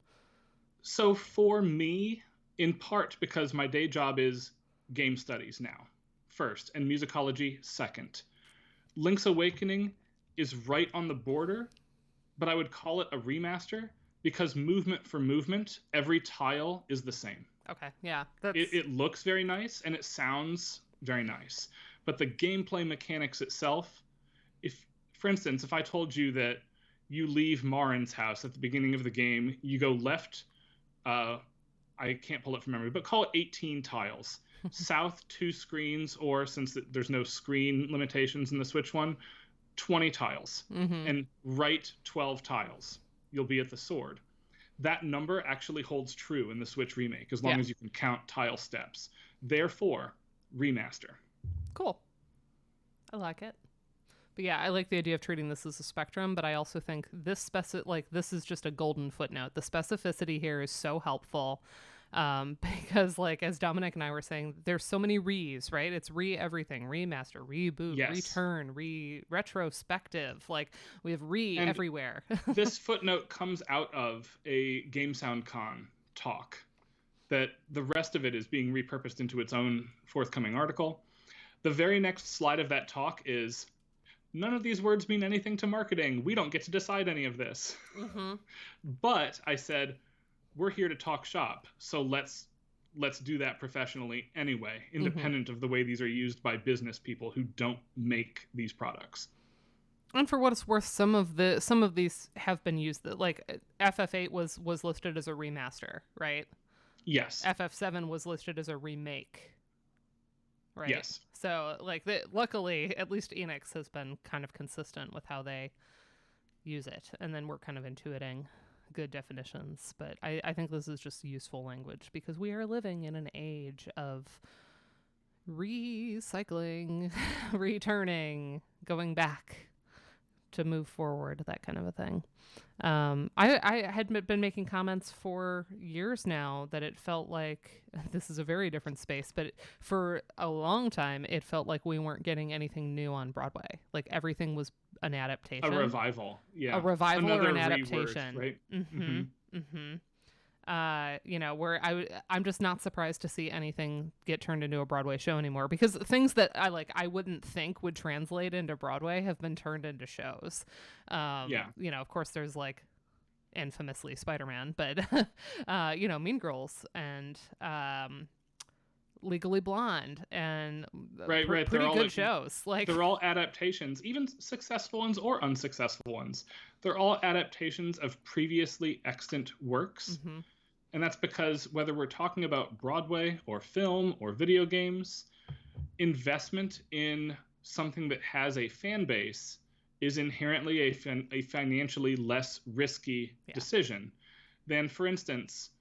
Speaker 1: so for me, in part because my day job is game studies now, first, and musicology second. Link's Awakening is right on the border, but I would call it a remaster because movement for movement, every tile is the same.
Speaker 2: Okay, yeah.
Speaker 1: It looks very nice and it sounds very nice. But the gameplay mechanics itself, for instance, if I told you that you leave Marin's house at the beginning of the game, you go left, I can't pull it from memory, but call it 18 tiles. South, 2 screens, or since there's no screen limitations in the Switch one, 20 tiles.
Speaker 2: Mm-hmm.
Speaker 1: And right, 12 tiles. You'll be at the sword. That number actually holds true in the Switch remake, as long as you can count tile steps. Therefore, remaster.
Speaker 2: Cool. I like it. But yeah, I like the idea of treating this as a spectrum, but I also think this is just a golden footnote. The specificity here is so helpful. Because like as Dominic and I were saying, there's so many re's, right? It's everything, remaster, reboot, return, retrospective. Like we have everywhere.
Speaker 1: This footnote comes out of a Game Sound Con talk that the rest of it is being repurposed into its own forthcoming article. The very next slide of that talk is, none of these words mean anything to marketing. We don't get to decide any of this.
Speaker 2: Mm-hmm.
Speaker 1: But I said, we're here to talk shop, so let's do that professionally anyway, independent of the way these are used by business people who don't make these products.
Speaker 2: And for what it's worth, some of these have been used. Like FF8 was listed as a remaster, right?
Speaker 1: Yes.
Speaker 2: FF7 was listed as a remake, right?
Speaker 1: Yes.
Speaker 2: So like, luckily, at least Enix has been kind of consistent with how they use it, and then we're kind of intuiting good definitions. But I think this is just useful language because we are living in an age of recycling, returning, going back to move forward, that kind of a thing. I had been making comments for years now that it felt like, this is a very different space, but for a long time it felt like we weren't getting anything new on Broadway. Like everything was an adaptation,
Speaker 1: a revival,
Speaker 2: or an adaptation,
Speaker 1: right?
Speaker 2: Where I'm just not surprised to see anything get turned into a Broadway show anymore, because things that I wouldn't think would translate into Broadway have been turned into shows. Of course there's like infamously Spider-Man, but Mean Girls and Legally Blonde and pretty good shows. Like
Speaker 1: they're all adaptations, even successful ones or unsuccessful ones. They're all adaptations of previously extant works.
Speaker 2: Mm-hmm.
Speaker 1: And that's because whether we're talking about Broadway or film or video games, investment in something that has a fan base is inherently a financially less risky decision than, for instance,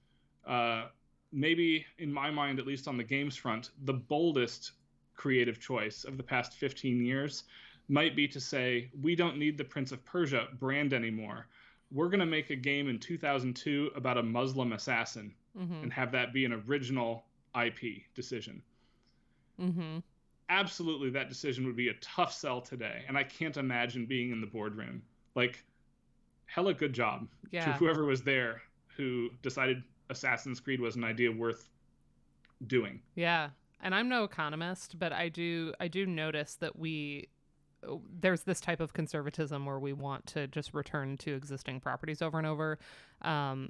Speaker 1: maybe in my mind, at least on the games front, the boldest creative choice of the past 15 years might be to say, we don't need the Prince of Persia brand anymore. We're going to make a game in 2002 about a Muslim assassin and have that be an original IP decision.
Speaker 2: Mm-hmm.
Speaker 1: Absolutely, that decision would be a tough sell today. And I can't imagine being in the boardroom. Like, hella good job to whoever was there who decided Assassin's Creed was an idea worth doing.
Speaker 2: Yeah. And I'm no economist, but I do notice that there's this type of conservatism where we want to just return to existing properties over and over,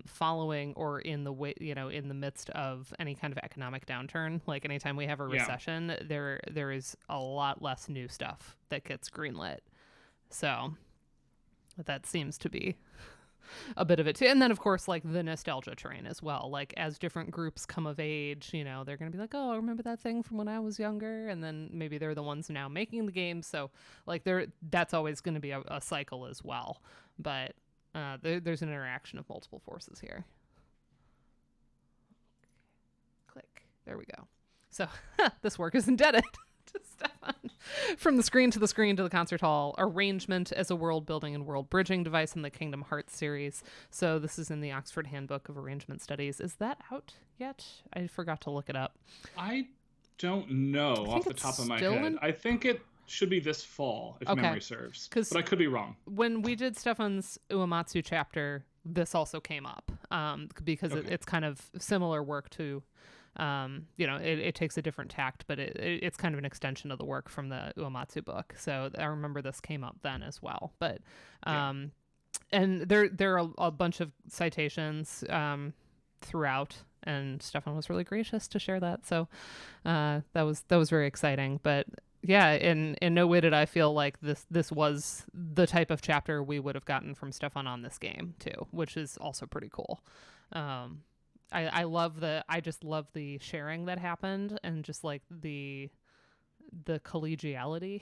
Speaker 2: following or in the midst of any kind of economic downturn. Like anytime we have a recession, there is a lot less new stuff that gets greenlit. So that seems to be a bit of it too. And then of course like the nostalgia train as well. Like as different groups come of age, you know, they're going to be like, "Oh, I remember that thing from when I was younger." And then maybe they're the ones now making the game. So like that's always going to be a cycle as well. But there's an interaction of multiple forces here. Click. There we go. So this work is indebted to Stefan. From the screen to the concert hall, arrangement as a world building and world bridging device in the Kingdom Hearts series. So this is in the Oxford Handbook of Arrangement Studies. Is that out yet? I forgot to look it up.
Speaker 1: I don't know off the top of my head. I think it should be this fall, if memory serves. But I could be wrong.
Speaker 2: When we did Stefan's Uematsu chapter, this also came up because it's kind of similar work to... you know, it takes a different tact, but it's kind of an extension of the work from the Uematsu book. So I remember this came up then as well. But and there are a bunch of citations throughout, and Stefan was really gracious to share that. So that was very exciting. But yeah, in no way did I feel like this was the type of chapter we would have gotten from Stefan on this game too, which is also pretty cool. I just love the sharing that happened, and just like the collegiality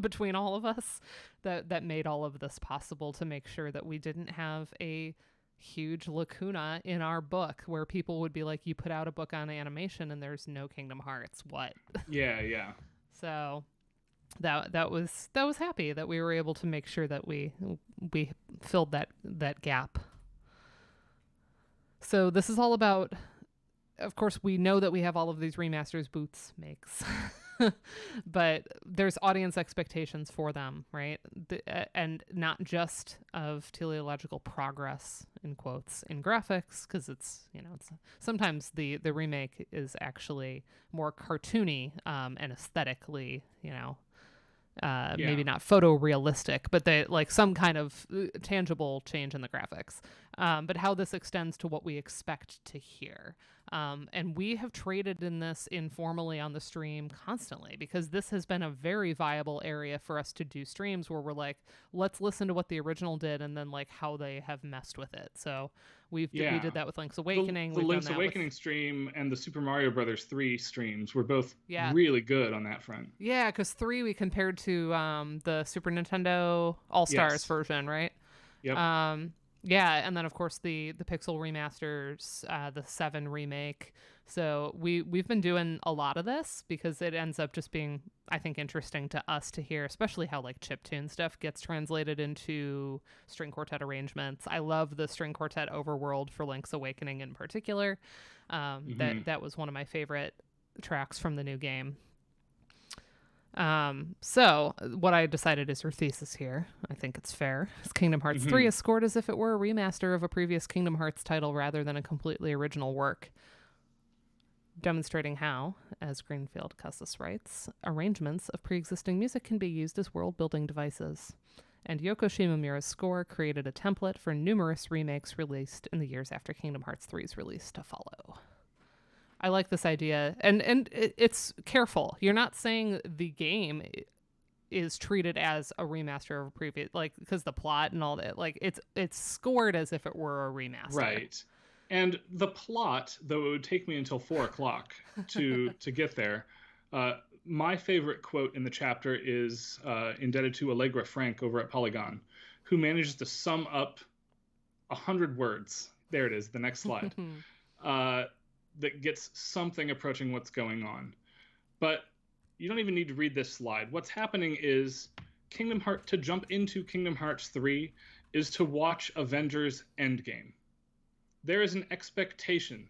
Speaker 2: between all of us that made all of this possible, to make sure that we didn't have a huge lacuna in our book where people would be like, you put out a book on animation and there's no Kingdom Hearts. What?
Speaker 1: Yeah.
Speaker 2: So that was happy that we were able to make sure that we filled that gap. So this is all about, of course, we know that we have all of these remasters Boots makes, but there's audience expectations for them, right? And not just of teleological progress, in quotes, in graphics, because it's sometimes the remake is actually more cartoony and aesthetically, maybe not photorealistic, but they like some kind of tangible change in the graphics. But how this extends to what we expect to hear. And we have traded in this informally on the stream constantly, because this has been a very viable area for us to do streams where we're like, let's listen to what the original did and then like how they have messed with it. So we did that with Link's Awakening.
Speaker 1: The Link's Awakening stream and the Super Mario Brothers 3 streams were both really good on that front.
Speaker 2: Yeah, because 3 we compared to the Super Nintendo All-Stars version, right?
Speaker 1: Yep.
Speaker 2: Yeah, and then of course the Pixel remasters, the 7 remake. So we've been doing a lot of this because it ends up just being, I think, interesting to us to hear, especially how like chiptune stuff gets translated into string quartet arrangements. I love the string quartet overworld for Link's Awakening in particular. That was one of my favorite tracks from the new game. So what I decided is your thesis here. I think it's fair. Kingdom Hearts 3 is scored as if it were a remaster of a previous Kingdom Hearts title rather than a completely original work. Demonstrating how, as Greenfield Custis writes, arrangements of pre-existing music can be used as world-building devices. And Yoko Shimomura's score created a template for numerous remakes released in the years after Kingdom Hearts 3's release to follow. I like this idea, and it's careful. You're not saying the game is treated as a remaster of a previous, like, because the plot and all that, like it's scored as if it were a remaster.
Speaker 1: Right. And the plot, though it would take me until 4:00 to get there, my favorite quote in the chapter is indebted to Allegra Frank over at Polygon, who manages to sum up 100 words. There it is, the next slide. That gets something approaching what's going on. But you don't even need to read this slide. What's happening is to jump into Kingdom Hearts 3 is to watch Avengers Endgame. There is an expectation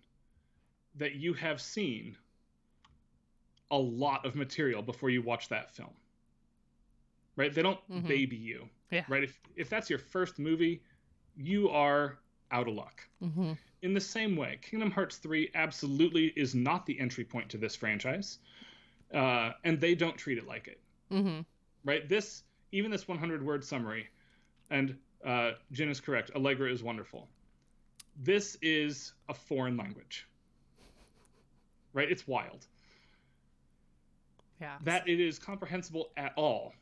Speaker 1: that you have seen a lot of material before you watch that film. Right? They don't baby you.
Speaker 2: Yeah.
Speaker 1: Right? If that's your first movie, you are out of luck. In the same way, Kingdom Hearts 3 absolutely is not the entry point to this franchise, and they don't treat it like it. Right? Even this 100-word summary, and Jin is correct, Allegra is wonderful. This is a foreign language. Right? It's wild.
Speaker 2: Yeah.
Speaker 1: That it is comprehensible at all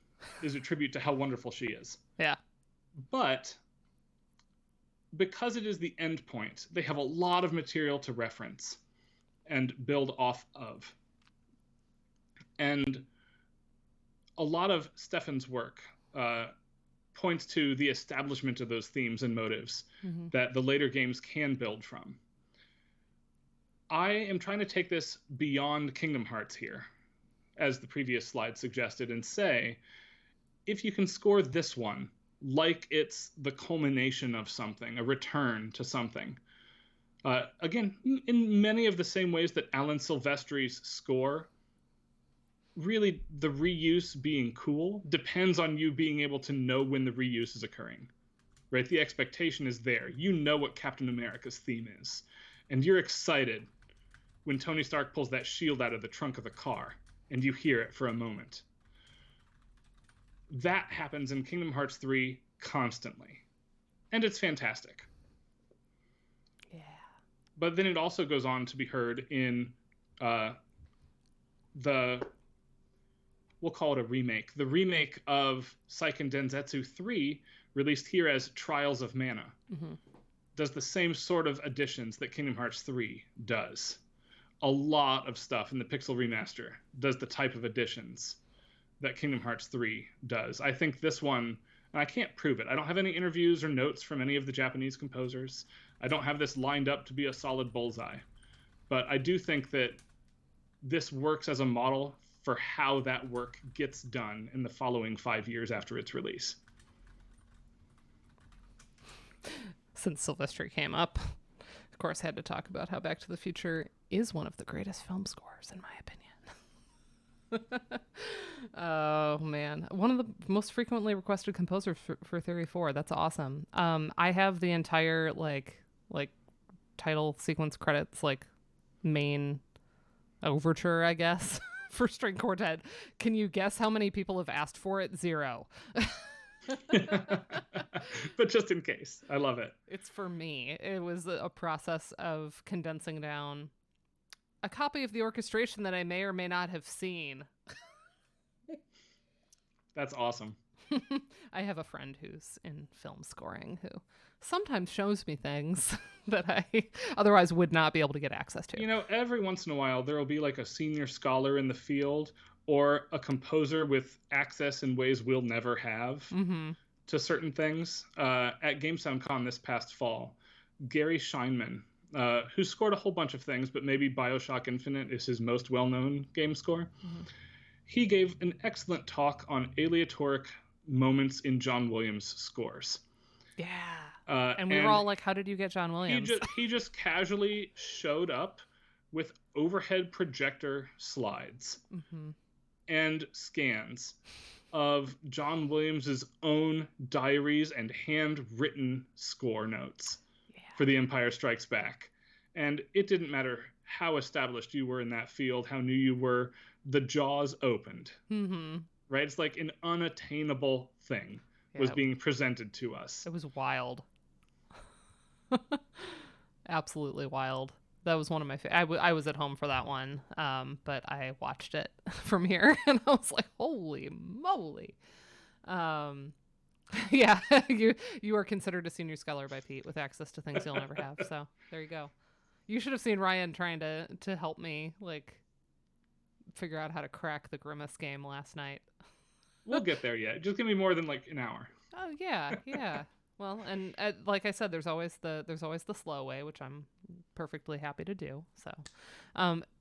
Speaker 1: is a tribute to how wonderful she is.
Speaker 2: Yeah.
Speaker 1: But because it is the end point, they have a lot of material to reference and build off of. And a lot of Stefan's work points to the establishment of those themes and motives that the later games can build from. I am trying to take this beyond Kingdom Hearts here, as the previous slide suggested, and say, if you can score this one like it's the culmination of something, a return to something, again, in many of the same ways that Alan Silvestri's score, really the reuse being cool depends on you being able to know when the reuse is occurring, right? The expectation is there. You know what Captain America's theme is, and you're excited when Tony Stark pulls that shield out of the trunk of the car and you hear it for a moment. That happens in Kingdom Hearts 3 constantly, and it's fantastic.
Speaker 2: Yeah.
Speaker 1: But then it also goes on to be heard in we'll call it a remake. The remake of Seiken Densetsu 3, released here as Trials of Mana, does the same sort of additions that Kingdom Hearts 3 does. A lot of stuff in the Pixel Remaster does the type of additions that Kingdom Hearts 3 does. I think this one, and I can't prove it, I don't have any interviews or notes from any of the Japanese composers. I don't have this lined up to be a solid bullseye. But I do think that this works as a model for how that work gets done in the following 5 years after its release.
Speaker 2: Since Silvestri came up, of course, I had to talk about how Back to the Future is one of the greatest film scores, in my opinion. Oh, man. One of the most frequently requested composers for Theory 4. That's awesome. I have the entire, like title sequence credits, like, main overture, I guess, for string quartet. Can you guess how many people have asked for it? 0.
Speaker 1: But just in case, I love it.
Speaker 2: It's for me. It was a process of condensing down a copy of the orchestration that I may or may not have seen.
Speaker 1: That's awesome.
Speaker 2: I have a friend who's in film scoring who sometimes shows me things that I otherwise would not be able to get access to.
Speaker 1: You know, every once in a while, there will be like a senior scholar in the field or a composer with access in ways we'll never have to certain things. At GameSoundCon this past fall, Gary Scheinman, who scored a whole bunch of things, but maybe BioShock Infinite is his most well-known game score. He gave an excellent talk on aleatoric moments in John Williams scores.
Speaker 2: Yeah. And we were all like, how did you get John Williams?
Speaker 1: He just casually showed up with overhead projector slides and scans of John Williams's own diaries and handwritten score notes for The Empire Strikes Back. And it didn't matter how established you were in that field, how new you were, the jaws opened. Right? It's like an unattainable thing was being presented to us.
Speaker 2: It was wild. Absolutely wild. That was one of my I was at home for that one, but I watched it from here, and I was like, holy moly. Yeah, you are considered a senior scholar by Pete with access to things you'll never have, so there you go. You should have seen Ryan trying to help me, like, figure out how to crack the Grimace game last night.
Speaker 1: We'll get there yet. Just give me more than like an hour.
Speaker 2: Oh yeah. Well, and like I said, there's always the slow way, which I'm perfectly happy to do. So,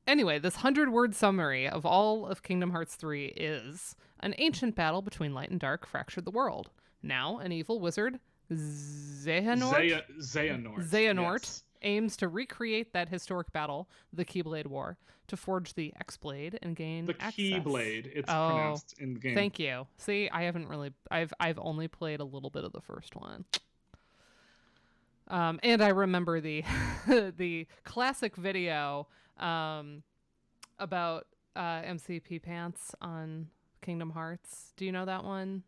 Speaker 2: anyway, this 100-word summary of all of Kingdom Hearts 3 is: an ancient battle between light and dark fractured the world. Now, an evil wizard, Xehanort,
Speaker 1: yes,
Speaker 2: aims to recreate that historic battle, the Keyblade War, to forge the X-Blade and gain access.
Speaker 1: The Keyblade, it's pronounced in the game.
Speaker 2: Thank you. See, I haven't really... I've only played a little bit of the first one. And I remember the the classic video about MCP Pants on Kingdom Hearts. Do you know that one?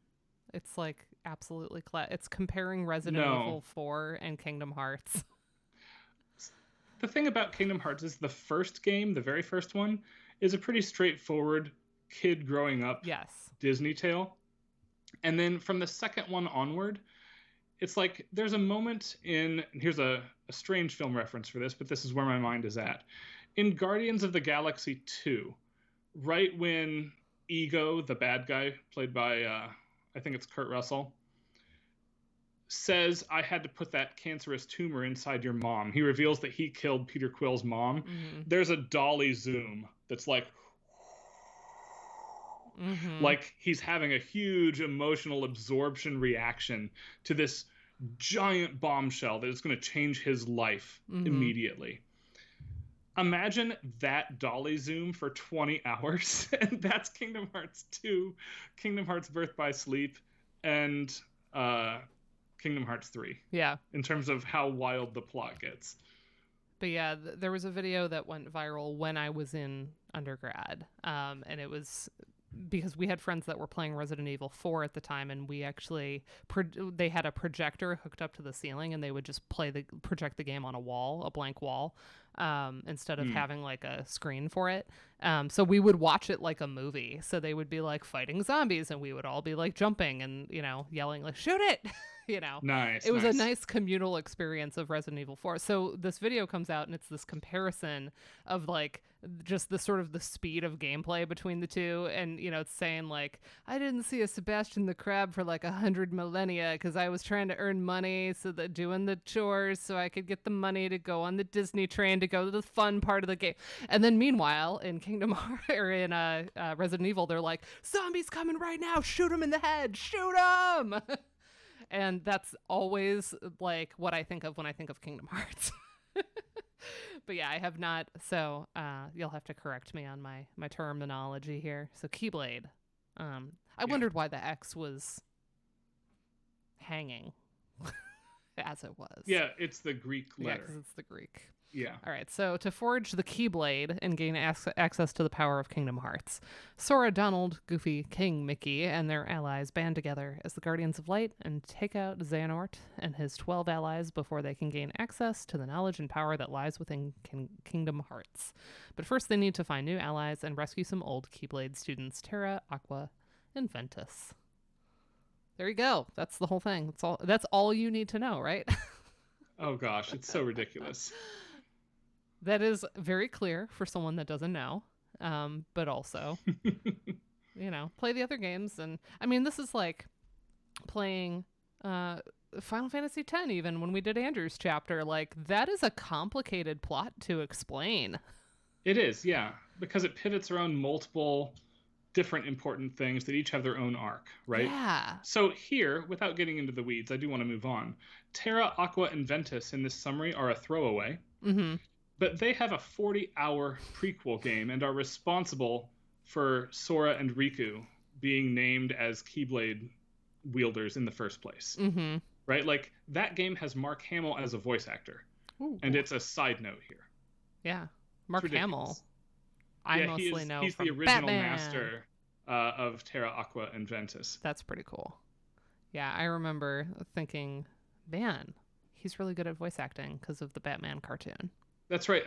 Speaker 2: It's like absolutely... It's comparing Resident Evil 4 and Kingdom Hearts.
Speaker 1: The thing about Kingdom Hearts is the first game, the very first one, is a pretty straightforward kid growing up Disney tale. And then from the second one onward, it's like there's a moment in, here's a strange film reference for this, but this is where my mind is at. In Guardians of the Galaxy 2, right when Ego, the bad guy, played by, I think it's Kurt Russell, says, I had to put that cancerous tumor inside your mom. He reveals that he killed Peter Quill's mom.
Speaker 2: Mm-hmm.
Speaker 1: There's a dolly zoom that's like, like he's having a huge emotional absorption reaction to this giant bombshell that is going to change his life immediately. Imagine that dolly zoom for 20 hours, and that's Kingdom Hearts 2, Kingdom Hearts Birth by Sleep, and Kingdom Hearts 3.
Speaker 2: Yeah.
Speaker 1: In terms of how wild the plot gets.
Speaker 2: But yeah, there was a video that went viral when I was in undergrad, and it was because we had friends that were playing Resident Evil 4 at the time, and we actually they had a projector hooked up to the ceiling, and they would just project the game on a wall, a blank wall, instead of having like a screen for it. So we would watch it like a movie. So they would be like fighting zombies, and we would all be like jumping and, you know, yelling like, shoot it. You know,
Speaker 1: nice.
Speaker 2: It was a nice communal experience of Resident Evil 4. So this video comes out, and it's this comparison of like just the sort of the speed of gameplay between the two. And, you know, it's saying like, I didn't see a Sebastian the Crab for like 100 millennia because I was trying to earn money, so that doing the chores so I could get the money to go on the Disney train to go to the fun part of the game. And then meanwhile, in Kingdom Hearts or in Resident Evil, they're like, zombies coming right now, shoot them in the head, shoot them. And that's always like what I think of when I think of Kingdom Hearts. But yeah, I have not. So you'll have to correct me on my terminology here. So Keyblade. I wondered why the X was hanging as it was.
Speaker 1: Yeah, it's the Greek letter.
Speaker 2: Yeah, because it's the Greek.
Speaker 1: Yeah.
Speaker 2: All right, so to forge the Keyblade and gain access to the power of Kingdom Hearts, Sora, Donald, Goofy, King, Mickey, and their allies band together as the Guardians of Light and take out Xehanort and his 12 allies before they can gain access to the knowledge and power that lies within Kingdom Hearts. But first they need to find new allies and rescue some old Keyblade students, Terra, Aqua, and Ventus. There you go. That's the whole thing. That's all you need to know, right?
Speaker 1: Oh gosh, it's so ridiculous.
Speaker 2: That is very clear for someone that doesn't know, but also, you know, play the other games. And I mean, this is like playing Final Fantasy X, even when we did Andrew's chapter. Like, that is a complicated plot to explain.
Speaker 1: It is, yeah, because it pivots around multiple different important things that each have their own arc, right?
Speaker 2: Yeah.
Speaker 1: So here, without getting into the weeds, I do want to move on. Terra, Aqua, and Ventus in this summary are a throwaway.
Speaker 2: Mm-hmm.
Speaker 1: But they have a 40-hour prequel game and are responsible for Sora and Riku being named as Keyblade wielders in the first place.
Speaker 2: Mm-hmm.
Speaker 1: Right? Like, that game has Mark Hamill as a voice actor.
Speaker 2: Ooh.
Speaker 1: And it's a side note here.
Speaker 2: Yeah. Mark Hamill. Mostly know
Speaker 1: he's
Speaker 2: from
Speaker 1: the original
Speaker 2: Batman.
Speaker 1: master of Terra, Aqua, and Ventus.
Speaker 2: That's pretty cool. Yeah, I remember thinking, man, he's really good at voice acting because of the Batman cartoon.
Speaker 1: That's right.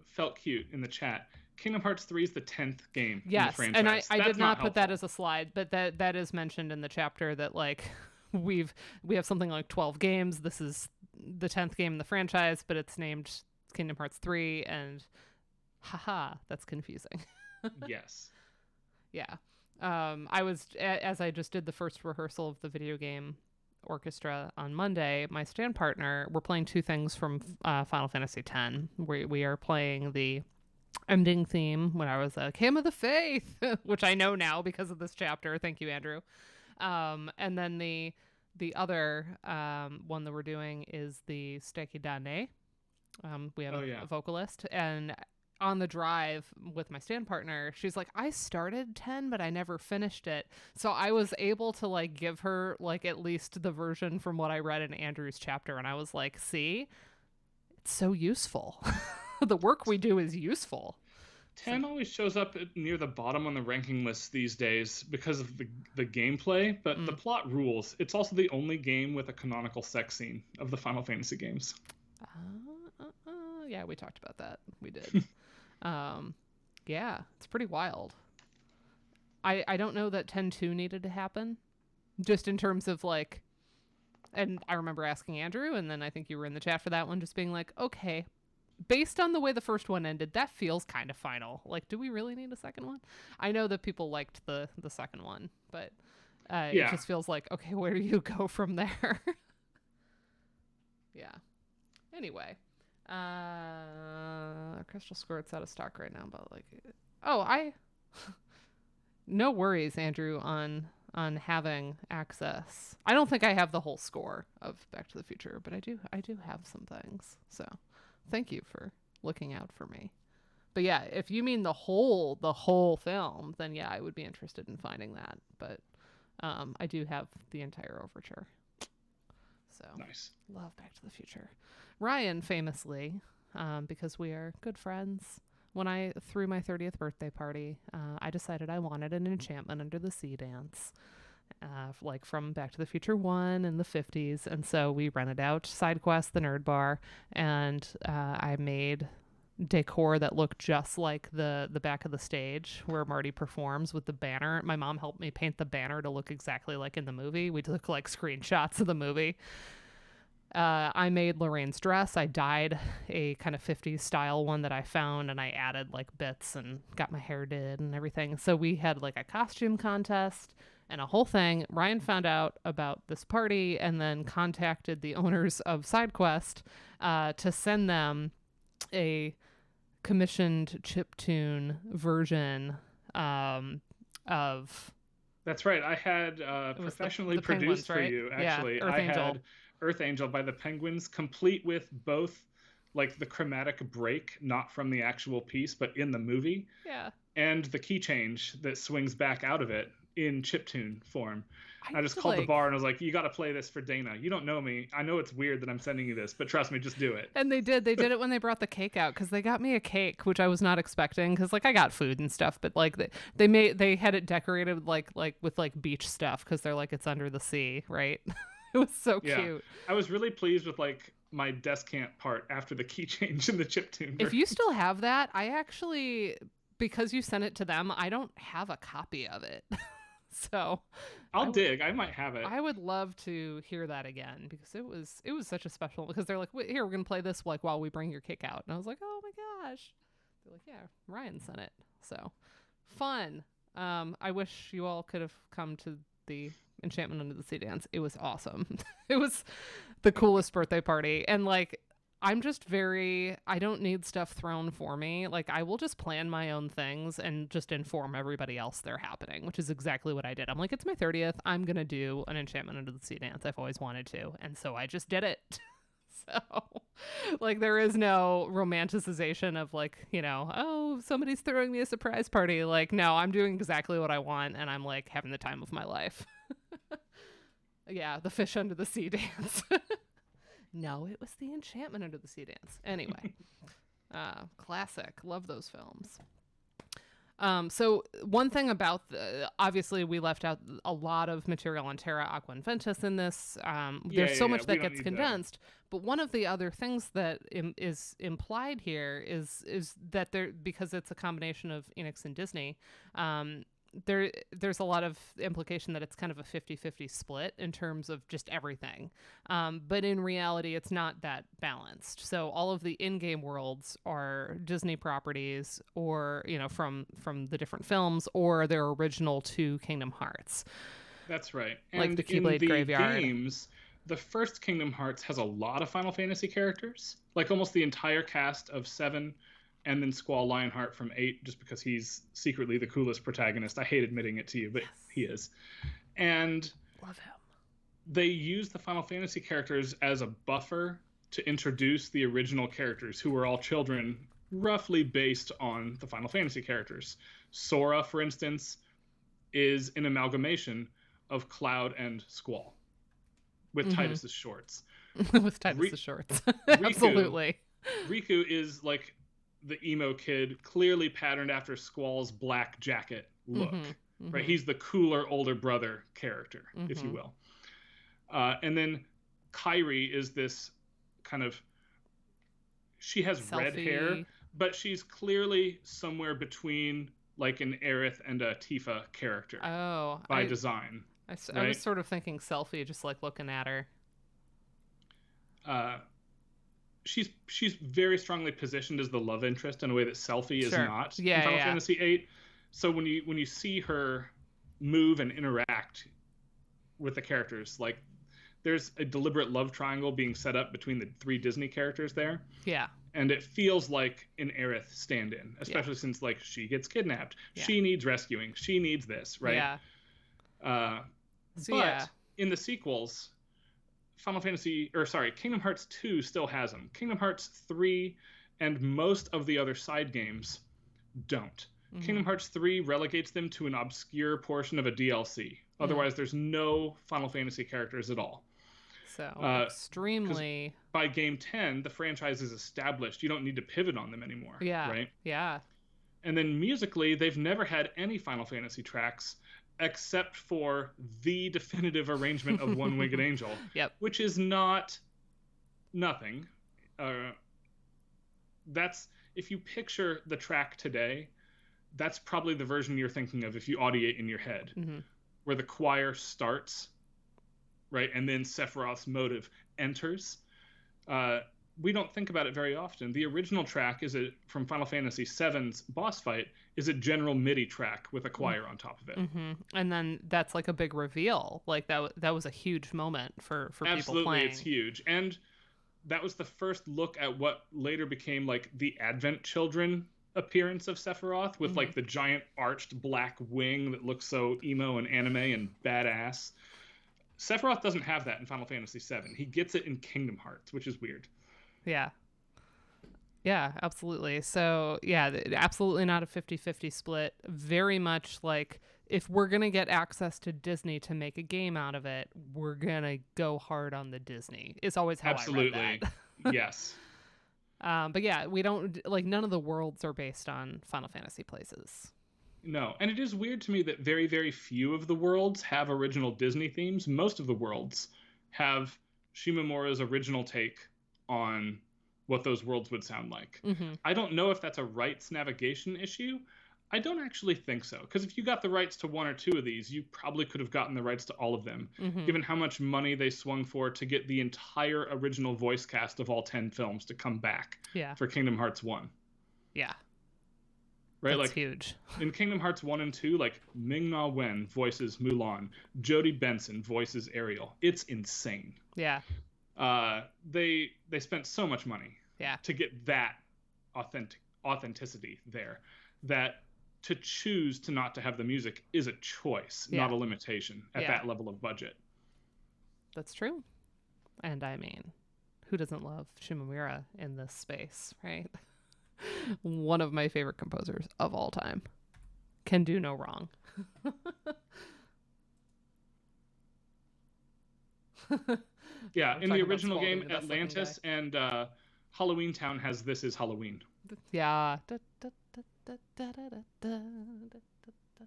Speaker 1: Felt cute in the chat. Kingdom Hearts 3 is the 10th game in the franchise.
Speaker 2: And I did not put that
Speaker 1: helpful.
Speaker 2: as a slide, but that is mentioned in the chapter that like we have something like 12 games. This is the 10th game in the franchise, but it's named Kingdom Hearts 3, and haha, that's confusing.
Speaker 1: Yes.
Speaker 2: Yeah. I was, as I just did the first rehearsal of the video game orchestra on Monday, my stand partner, we're playing two things from Final Fantasy X. We are playing the ending theme when I was like, Hymn of the Faith, which I know now because of this chapter. Thank you, Andrew. And then the other one that we're doing is the Steki Dane. We have a vocalist, and on the drive with my stand partner, she's like, I started 10, but I never finished it. So I was able to like give her like at least the version from what I read in Andrew's chapter. And I was like, see, it's so useful. The work we do is useful.
Speaker 1: 10 always shows up near the bottom on the ranking list these days because of the gameplay, but the plot rules. It's also the only game with a canonical sex scene of the Final Fantasy games.
Speaker 2: Yeah, we talked about that. We did. Yeah, it's pretty wild. I don't know that 10-2 needed to happen, just in terms of like And I remember asking Andrew, and then I think you were in the chat for that one, just being like, okay, based on the way the first one ended, that feels kind of final. Like, do we really need a second one? I know that people liked the second one, but it
Speaker 1: Yeah.
Speaker 2: just feels like, okay, where do you go from there? Yeah. Anyway, Crystal Squirt's out of stock right now, but like, no worries, Andrew, on having access. I don't think I have the whole score of Back to the Future, but I do have some things. So, thank you for looking out for me. But yeah, if you mean the whole film, then yeah, I would be interested in finding that. But I do have the entire overture. So
Speaker 1: Nice.
Speaker 2: Love Back to the Future. Ryan famously, because we are good friends, when I threw my 30th birthday party, I decided I wanted an Enchantment Under the Sea dance, like from Back to the Future 1 in the 50s. And so we rented out SideQuest, the Nerd Bar, and I made decor that looked just like the back of the stage where Marty performs with the banner. My mom helped me paint the banner to look exactly like in the movie. We took like screenshots of the movie. I made Lorraine's dress. I dyed a kind of 50s style one that I found, and I added like bits and got my hair did and everything. So we had like a costume contest and a whole thing. Ryan found out about this party and then contacted the owners of SideQuest to send them a commissioned chiptune version of.
Speaker 1: That's right. I had professionally
Speaker 2: the
Speaker 1: produced
Speaker 2: Penguins,
Speaker 1: for
Speaker 2: right?
Speaker 1: you. Actually,
Speaker 2: yeah, Earth
Speaker 1: I
Speaker 2: Angel.
Speaker 1: had Earth Angel by the Penguins, complete with both like the chromatic break, not from the actual piece, but in the movie.
Speaker 2: Yeah.
Speaker 1: And the key change that swings back out of it in chiptune form. I just called
Speaker 2: the
Speaker 1: bar and I was like, you got to play this for Dana. You don't know me. I know it's weird that I'm sending you this, but trust me, just do it.
Speaker 2: And they did. They did it when they brought the cake out, because they got me a cake, which I was not expecting, because like I got food and stuff, but like they had it decorated like with like beach stuff, because they're like, it's under the sea, right? It was so cute.
Speaker 1: I was really pleased with like my descant part after the key change in the chiptune.
Speaker 2: If you still have that, I actually, because you sent it to them, I don't have a copy of it. So
Speaker 1: I'll dig. I might have it.
Speaker 2: I would love to hear that again, because it was such a special, because they're like, here, we're gonna play this like while we bring your cake out, and I was like, oh my gosh. They're like, yeah, Ryan sent it. So fun. I wish you all could have come to the Enchantment Under the Sea dance. It was awesome. It was the coolest birthday party, and like, I'm just I don't need stuff thrown for me. Like, I will just plan my own things and just inform everybody else they're happening, which is exactly what I did. I'm like, it's my 30th. I'm going to do an Enchantment Under the Sea dance. I've always wanted to. And so I just did it. So, like, there is no romanticization of, like, you know, oh, somebody's throwing me a surprise party. Like, no, I'm doing exactly what I want, and I'm, like, having the time of my life. Yeah, the fish under the sea dance. No, it was the Enchantment Under the Sea dance. Anyway, classic. Love those films. So one thing about obviously we left out a lot of material on Terra Aqua and Ventus in this. There's so much that gets condensed. But one of the other things that is implied here is that because it's a combination of Enix and Disney, there's a lot of implication that it's kind of a 50-50 split in terms of just everything. But in reality, it's not that balanced. So all of the in-game worlds are Disney properties, or, you know, from the different films, or their original to Kingdom Hearts.
Speaker 1: That's right.
Speaker 2: Like
Speaker 1: and
Speaker 2: the Keyblade Graveyard.
Speaker 1: Games, the first Kingdom Hearts has a lot of Final Fantasy characters. Like almost the entire cast of 7, and then Squall Lionheart from 8, just because he's secretly the coolest protagonist. I hate admitting it to you, but yes, he is. And
Speaker 2: love him.
Speaker 1: They use the Final Fantasy characters as a buffer to introduce the original characters, who were all children, roughly based on the Final Fantasy characters. Sora, for instance, is an amalgamation of Cloud and Squall, with Titus's shorts.
Speaker 2: With Titus's shorts. Absolutely.
Speaker 1: Riku is like the emo kid, clearly patterned after Squall's black jacket look. Right? He's the cooler older brother character, if you will. And then Kairi is this kind of, she has red hair, but she's clearly somewhere between like an Aerith and a Tifa character.
Speaker 2: Oh,
Speaker 1: by design.
Speaker 2: I was sort of thinking Selfie, just like looking at her.
Speaker 1: uh, she's very strongly positioned as the love interest in a way that Selphie is
Speaker 2: Sure.
Speaker 1: not in
Speaker 2: Yeah,
Speaker 1: Final
Speaker 2: yeah.
Speaker 1: Fantasy VIII. So when you see her move and interact with the characters, like there's a deliberate love triangle being set up between the three Disney characters there.
Speaker 2: Yeah.
Speaker 1: And it feels like an Aerith stand-in, especially
Speaker 2: Yeah.
Speaker 1: since like she gets kidnapped,
Speaker 2: Yeah.
Speaker 1: she needs rescuing, she needs this, right?
Speaker 2: Yeah. So,
Speaker 1: But
Speaker 2: yeah.
Speaker 1: in the sequels, Kingdom Hearts 2 still has them. Kingdom Hearts 3 and most of the other side games don't.
Speaker 2: Mm-hmm.
Speaker 1: Kingdom Hearts 3 relegates them to an obscure portion of a DLC. Otherwise, there's no Final Fantasy characters at all.
Speaker 2: So, extremely...
Speaker 1: By game 10, the franchise is established. You don't need to pivot on them anymore.
Speaker 2: Yeah.
Speaker 1: Right?
Speaker 2: Yeah.
Speaker 1: And then musically, they've never had any Final Fantasy tracks except for the definitive arrangement of One Winged Angel.
Speaker 2: Yep.
Speaker 1: Which is not nothing. That's, if you picture the track today, that's probably the version you're thinking of if you audiate in your head, where the choir starts, right, and then Sephiroth's motive enters. We don't think about it very often. The original track from Final Fantasy VII's boss fight is a general MIDI track with a choir on top of it.
Speaker 2: And then that's like a big reveal. Like that was a huge moment for people playing.
Speaker 1: Absolutely, it's huge. And that was the first look at what later became like the Advent Children appearance of Sephiroth with like the giant arched black wing that looks so emo and anime and badass. Sephiroth doesn't have that in Final Fantasy VII. He gets it in Kingdom Hearts, which is weird.
Speaker 2: Yeah. Yeah, absolutely. So, yeah, absolutely not a 50-50 split. Very much like if we're going to get access to Disney to make a game out of it, we're going to go hard on the Disney. It's always how I read that.
Speaker 1: Yes.
Speaker 2: But yeah, we don't, like, none of the worlds are based on Final Fantasy places.
Speaker 1: No, and it is weird to me that very, very few of the worlds have original Disney themes. Most of the worlds have Shimomura's original take on what those worlds would sound like. I don't know if that's a rights navigation issue. I don't actually think so, because if you got the rights to one or two of these, you probably could have gotten the rights to all of them, given how much money they swung for to get the entire original voice cast of all 10 films to come back for Kingdom Hearts 1.
Speaker 2: Yeah.
Speaker 1: Right,
Speaker 2: that's
Speaker 1: like
Speaker 2: huge.
Speaker 1: In Kingdom Hearts 1 and 2, like Ming-Na Wen voices Mulan, Jodie Benson voices Ariel. It's insane.
Speaker 2: Yeah.
Speaker 1: They spent so much money to get that authenticity there, that to choose to not to have the music is a choice, not a limitation at that level of budget.
Speaker 2: That's true. And I mean, who doesn't love Shimomura in this space, right? One of my favorite composers of all time. Can do no wrong.
Speaker 1: Yeah, in the original game, Atlantis and Halloween Town has This Is Halloween.
Speaker 2: Yeah.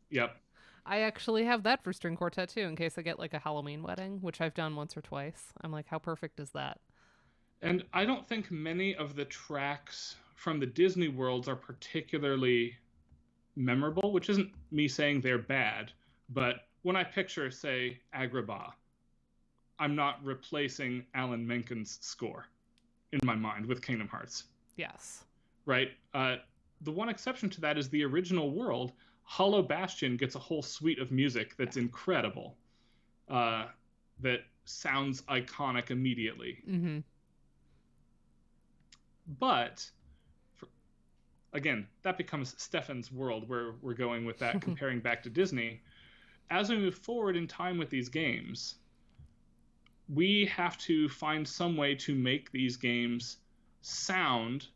Speaker 1: Yep.
Speaker 2: I actually have that for string quartet too, in case I get like a Halloween wedding, which I've done once or twice. I'm like, how perfect is that?
Speaker 1: And I don't think many of the tracks from the Disney worlds are particularly memorable, which isn't me saying they're bad, but when I picture, say, Agrabah, I'm not replacing Alan Menken's score in my mind with Kingdom Hearts.
Speaker 2: Yes.
Speaker 1: Right? The one exception to that is the original world. Hollow Bastion gets a whole suite of music that's incredible, that sounds iconic immediately. But, again, that becomes Stefan's world, where we're going with that, comparing back to Disney. As we move forward in time with these games, we have to find some way to make these games sound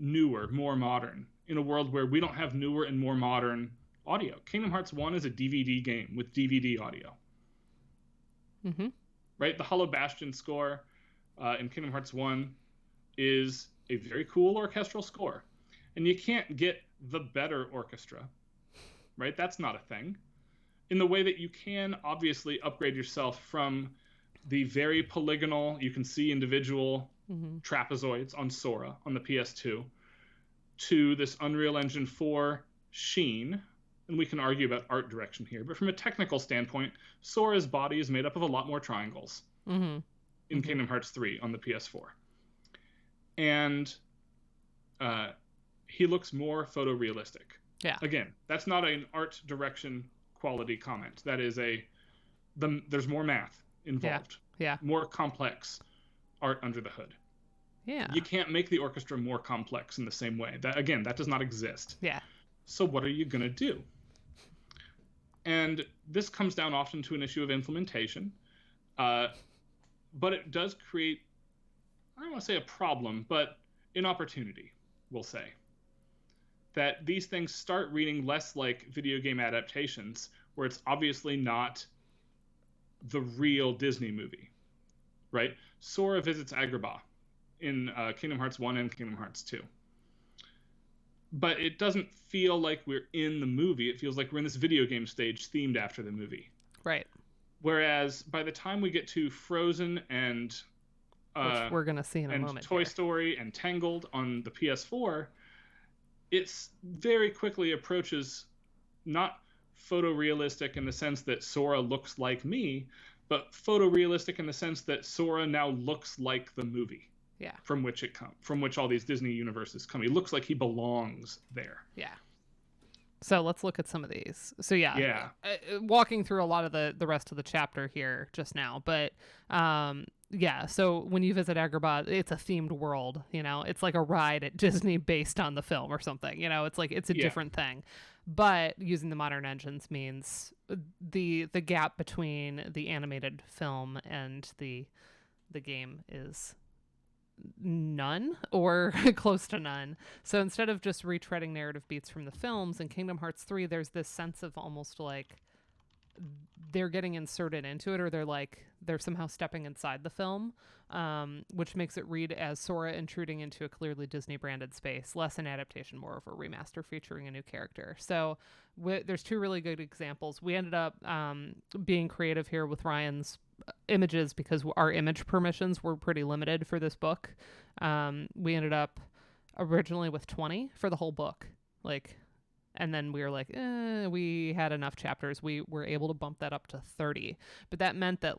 Speaker 1: newer, more modern, in a world where we don't have newer and more modern audio. Kingdom Hearts 1 is a DVD game with DVD audio. Right? The Hollow Bastion score in Kingdom Hearts 1 is a very cool orchestral score. And you can't get the better orchestra, right? That's not a thing. In the way that you can obviously upgrade yourself from the very polygonal, you can see individual trapezoids on Sora on the PS2, to this Unreal Engine 4 sheen. And we can argue about art direction here, but from a technical standpoint, Sora's body is made up of a lot more triangles. in Kingdom Hearts 3 on the PS4. And he looks more photorealistic.
Speaker 2: Yeah.
Speaker 1: Again, that's not an art direction quality comment. That is there's more math involved.
Speaker 2: Yeah.
Speaker 1: More complex art under the hood.
Speaker 2: Yeah.
Speaker 1: You can't make the orchestra more complex in the same way. That does not exist.
Speaker 2: Yeah.
Speaker 1: So what are you going to do? And this comes down often to an issue of implementation. But it does create, I don't want to say a problem, but an opportunity, we'll say. That these things start reading less like video game adaptations, where it's obviously not the real Disney movie, right? Sora visits Agrabah in Kingdom Hearts 1 and Kingdom Hearts 2. But it doesn't feel like we're in the movie. It feels like we're in this video game stage themed after the movie.
Speaker 2: Right.
Speaker 1: Whereas by the time we get to Frozen and
Speaker 2: which we're going to see in a moment,
Speaker 1: Toy Story and Tangled on the PS4, it's very quickly approaches not photorealistic in the sense that Sora looks like me, but photorealistic in the sense that Sora now looks like the movie.
Speaker 2: Yeah.
Speaker 1: From which all these Disney universes come. He looks like he belongs there.
Speaker 2: Yeah. So let's look at some of these. So
Speaker 1: yeah.
Speaker 2: Walking through a lot of the rest of the chapter here just now, but so when you visit Agrabah, it's a themed world, it's like a ride at Disney based on the film or something, it's like it's a different thing. But using the modern engines means the gap between the animated film and the game is none or close to none. So instead of just retreading narrative beats from the films, in Kingdom Hearts 3 there's this sense of almost like they're getting inserted into it, or they're somehow stepping inside the film, which makes it read as Sora intruding into a clearly Disney branded space, less an adaptation, more of a remaster featuring a new character. So there's two really good examples. We ended up being creative here with Ryan's images because our image permissions were pretty limited for this book. We ended up originally with 20 for the whole book, and then we were like, we had enough chapters. We were able to bump that up to 30, but that meant that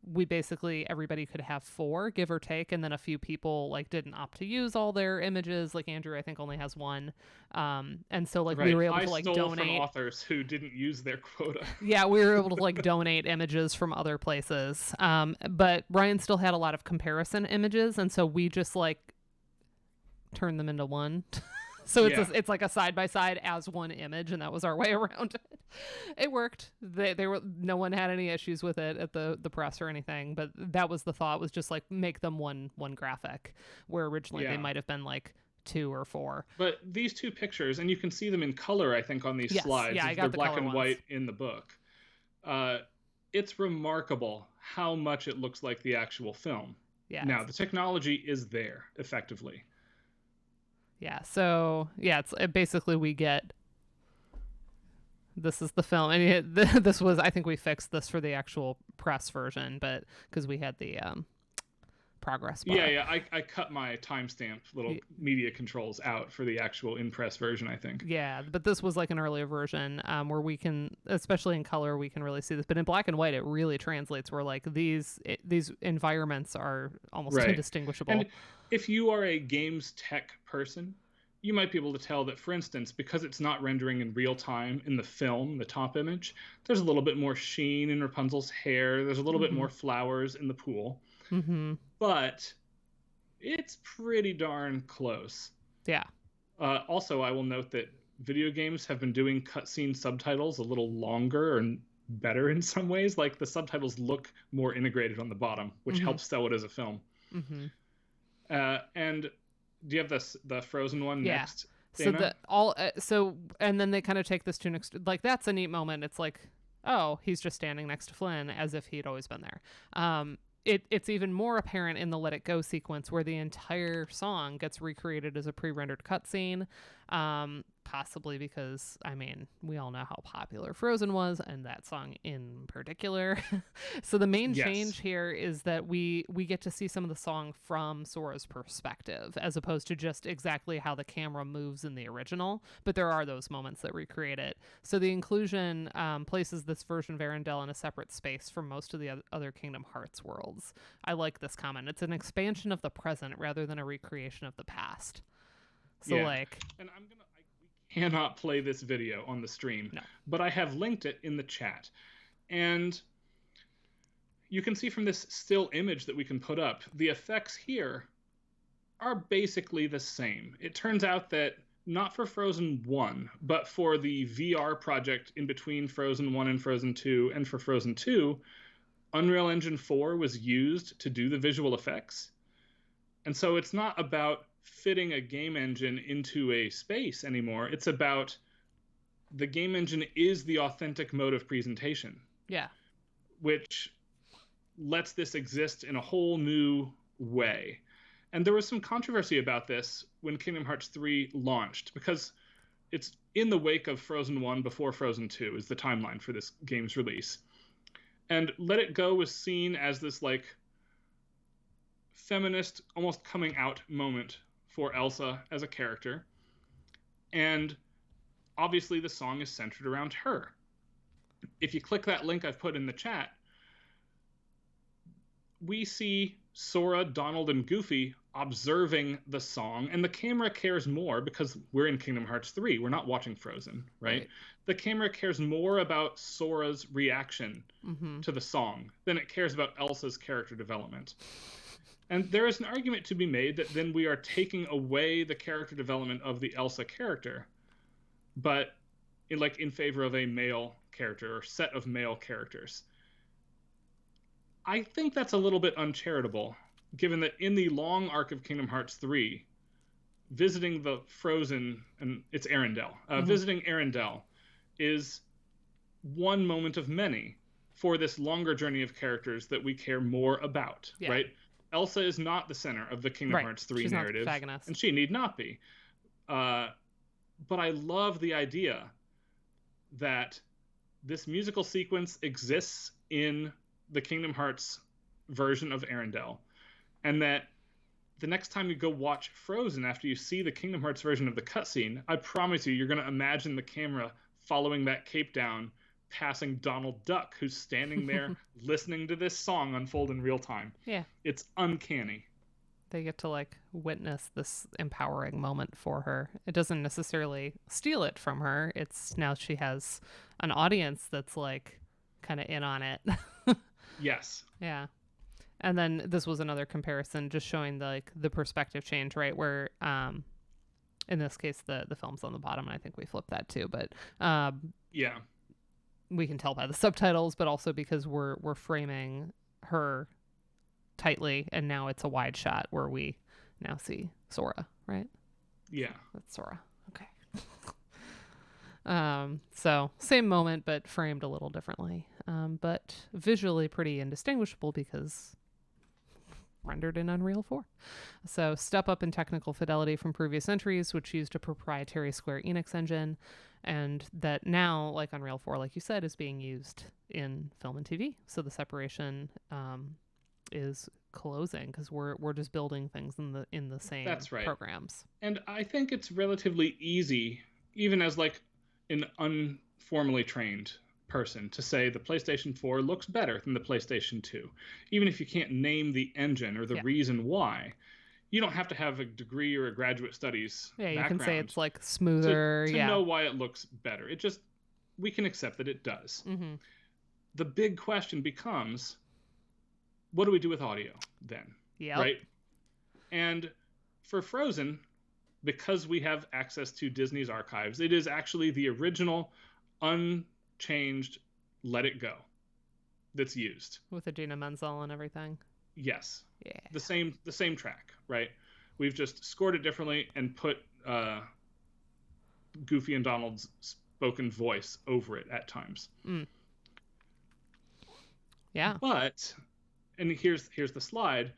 Speaker 2: we basically, everybody could have 4, give or take, and then a few people didn't opt to use all their images. Andrew, I think, only has 1, and so
Speaker 1: right.
Speaker 2: we were able to
Speaker 1: stole
Speaker 2: donate
Speaker 1: from authors who didn't use their quota.
Speaker 2: Yeah, we were able to donate images from other places, but Ryan still had a lot of comparison images, and so we just turned them into one. So it's like a side by side as one image, and that was our way around it. It worked. No one had any issues with it at the press or anything, but that was the thought, was just make them one graphic, where originally they might have been 2 or 4.
Speaker 1: But these two pictures, and you can see them in color, I think, on these slides.
Speaker 2: Yeah, I got the
Speaker 1: black
Speaker 2: color
Speaker 1: and
Speaker 2: ones.
Speaker 1: white in the book. It's remarkable how much it looks like the actual film.
Speaker 2: Yeah.
Speaker 1: Now, the technology is there, effectively.
Speaker 2: Yeah, so it's basically we get, this is the film, and this was, I think we fixed this for the actual press version, but because we had the progress bar.
Speaker 1: Yeah, I cut my timestamp little media controls out for the actual in-press version, I think.
Speaker 2: Yeah, but this was an earlier version where we can, especially in color, we can really see this, but in black and white it really translates, where these environments are almost indistinguishable.
Speaker 1: And if you are a games tech person, you might be able to tell that, for instance, because it's not rendering in real time in the film, the top image, there's a little bit more sheen in Rapunzel's hair, there's a little bit more flowers in the pool.
Speaker 2: Mm-hmm.
Speaker 1: But it's pretty darn close.
Speaker 2: Yeah.
Speaker 1: Also, I will note that video games have been doing cutscene subtitles a little longer and better in some ways. The subtitles look more integrated on the bottom, which helps sell it as a film. Mm-hmm. And do you have the Frozen one next, Dana?
Speaker 2: And then they kind of take this to next. That's a neat moment. It's oh, he's just standing next to Flynn as if he'd always been there. It's even more apparent in the Let It Go sequence, where the entire song gets recreated as a pre-rendered cutscene. possibly because, I mean, we all know how popular Frozen was, and that song in particular. So the main change here is that we get to see some of the song from Sora's perspective, as opposed to just exactly how the camera moves in the original. But there are those moments that recreate it. So the inclusion places this version of Arendelle in a separate space from most of the other Kingdom Hearts worlds. I like this comment. It's an expansion of the present rather than a recreation of the past. So like,
Speaker 1: and we cannot play this video on the stream, but I have linked it in the chat, and you can see from this still image that we can put up, the effects here are basically the same. It turns out that not for Frozen 1, but for the VR project in between Frozen 1 and Frozen 2, and for Frozen 2, Unreal Engine 4 was used to do the visual effects. And so it's not about fitting a game engine into a space anymore. It's about the game engine is the authentic mode of presentation.
Speaker 2: Yeah.
Speaker 1: Which lets this exist in a whole new way. And there was some controversy about this when Kingdom Hearts 3 launched, because it's in the wake of Frozen 1 before Frozen 2 is the timeline for this game's release. And Let It Go was seen as this like feminist, almost coming out moment for Elsa as a character. And obviously the song is centered around her. If you click that link I've put in the chat, we see Sora, Donald, and Goofy observing the song, and the camera cares more because we're in Kingdom Hearts 3. We're not watching Frozen, right? The camera cares more about Sora's reaction to the song than it cares about Elsa's character development. And there is an argument to be made that then we are taking away the character development of the Elsa character, but in favor of a male character or set of male characters. I think that's a little bit uncharitable, given that in the long arc of Kingdom Hearts 3, visiting the Frozen, and it's Arendelle, visiting Arendelle is one moment of many for this longer journey of characters that we care more about, right? Elsa is not the center of the Kingdom Hearts 3 narrative, and she need not be. But I love the idea that this musical sequence exists in the Kingdom Hearts version of Arendelle, and that the next time you go watch Frozen after you see the Kingdom Hearts version of the cutscene, I promise you're going to imagine the camera following that cape down, passing Donald Duck, who's standing there listening to this song unfold in real time. Yeah. It's uncanny.
Speaker 2: They get to like witness this empowering moment for her. It doesn't necessarily steal it from her. It's now she has an audience that's like kind of in on it.
Speaker 1: Yes.
Speaker 2: Yeah. And then this was another comparison just showing the perspective change, right? Where in this case the film's on the bottom, and I think we flipped that too, but
Speaker 1: yeah.
Speaker 2: We can tell by the subtitles, but also because we're framing her tightly, and now it's a wide shot where we now see Sora, right?
Speaker 1: Yeah.
Speaker 2: That's Sora. Okay. So same moment, but framed a little differently. But visually pretty indistinguishable because rendered in Unreal 4. So step up in technical fidelity from previous entries, which used a proprietary Square Enix engine, and that now, like Unreal 4, like you said, is being used in film and TV. So the separation is closing because we're just building things in the same programs.
Speaker 1: And I think it's relatively easy, even as like an unformally trained person, to say the PlayStation 4 looks better than the PlayStation 2, even if you can't name the engine or the reason why. You don't have to have a degree or a graduate studies background.
Speaker 2: You can say it's like smoother.
Speaker 1: To know why it looks better. It just, we can accept that it does.
Speaker 2: Mm-hmm.
Speaker 1: The big question becomes, what do we do with audio then?
Speaker 2: Yeah.
Speaker 1: Right? And for Frozen, because we have access to Disney's archives, it is actually the original unchanged Let It Go that's used.
Speaker 2: With Idina Menzel and everything.
Speaker 1: Yes.
Speaker 2: Yeah.
Speaker 1: The same track, right? We've just scored it differently and put Goofy and Donald's spoken voice over it at times.
Speaker 2: Mm. Yeah.
Speaker 1: But, and here's the slide,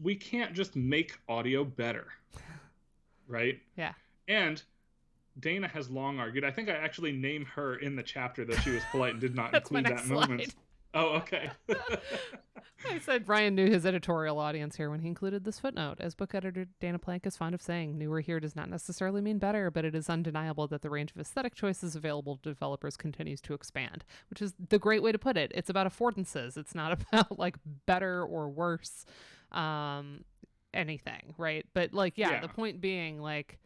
Speaker 1: we can't just make audio better, right?
Speaker 2: Yeah.
Speaker 1: And Dana has long argued. I think I actually name her in the chapter, though she was polite and did not
Speaker 2: That's my
Speaker 1: include
Speaker 2: next
Speaker 1: that moment.
Speaker 2: slide.
Speaker 1: Oh, okay.
Speaker 2: I said Brian knew his editorial audience here when he included this footnote. As book editor Dana Plank is fond of saying, newer here does not necessarily mean better, but it is undeniable that the range of aesthetic choices available to developers continues to expand, which is the great way to put it. It's about affordances. It's not about like better or worse anything, right? But like, yeah, the point being like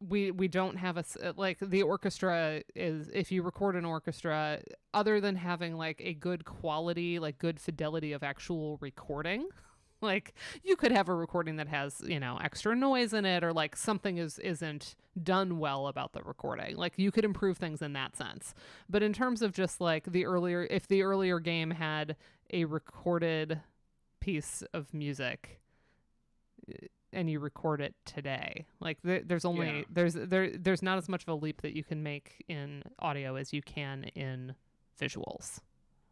Speaker 2: we don't have like the orchestra is, if you record an orchestra, other than having like a good quality, like good fidelity of actual recording, like you could have a recording that has, extra noise in it, or like something isn't done well about the recording. Like you could improve things in that sense. But in terms of just like if the earlier game had a recorded piece of music and you record it today, like there's not as much of a leap that you can make in audio as you can in visuals,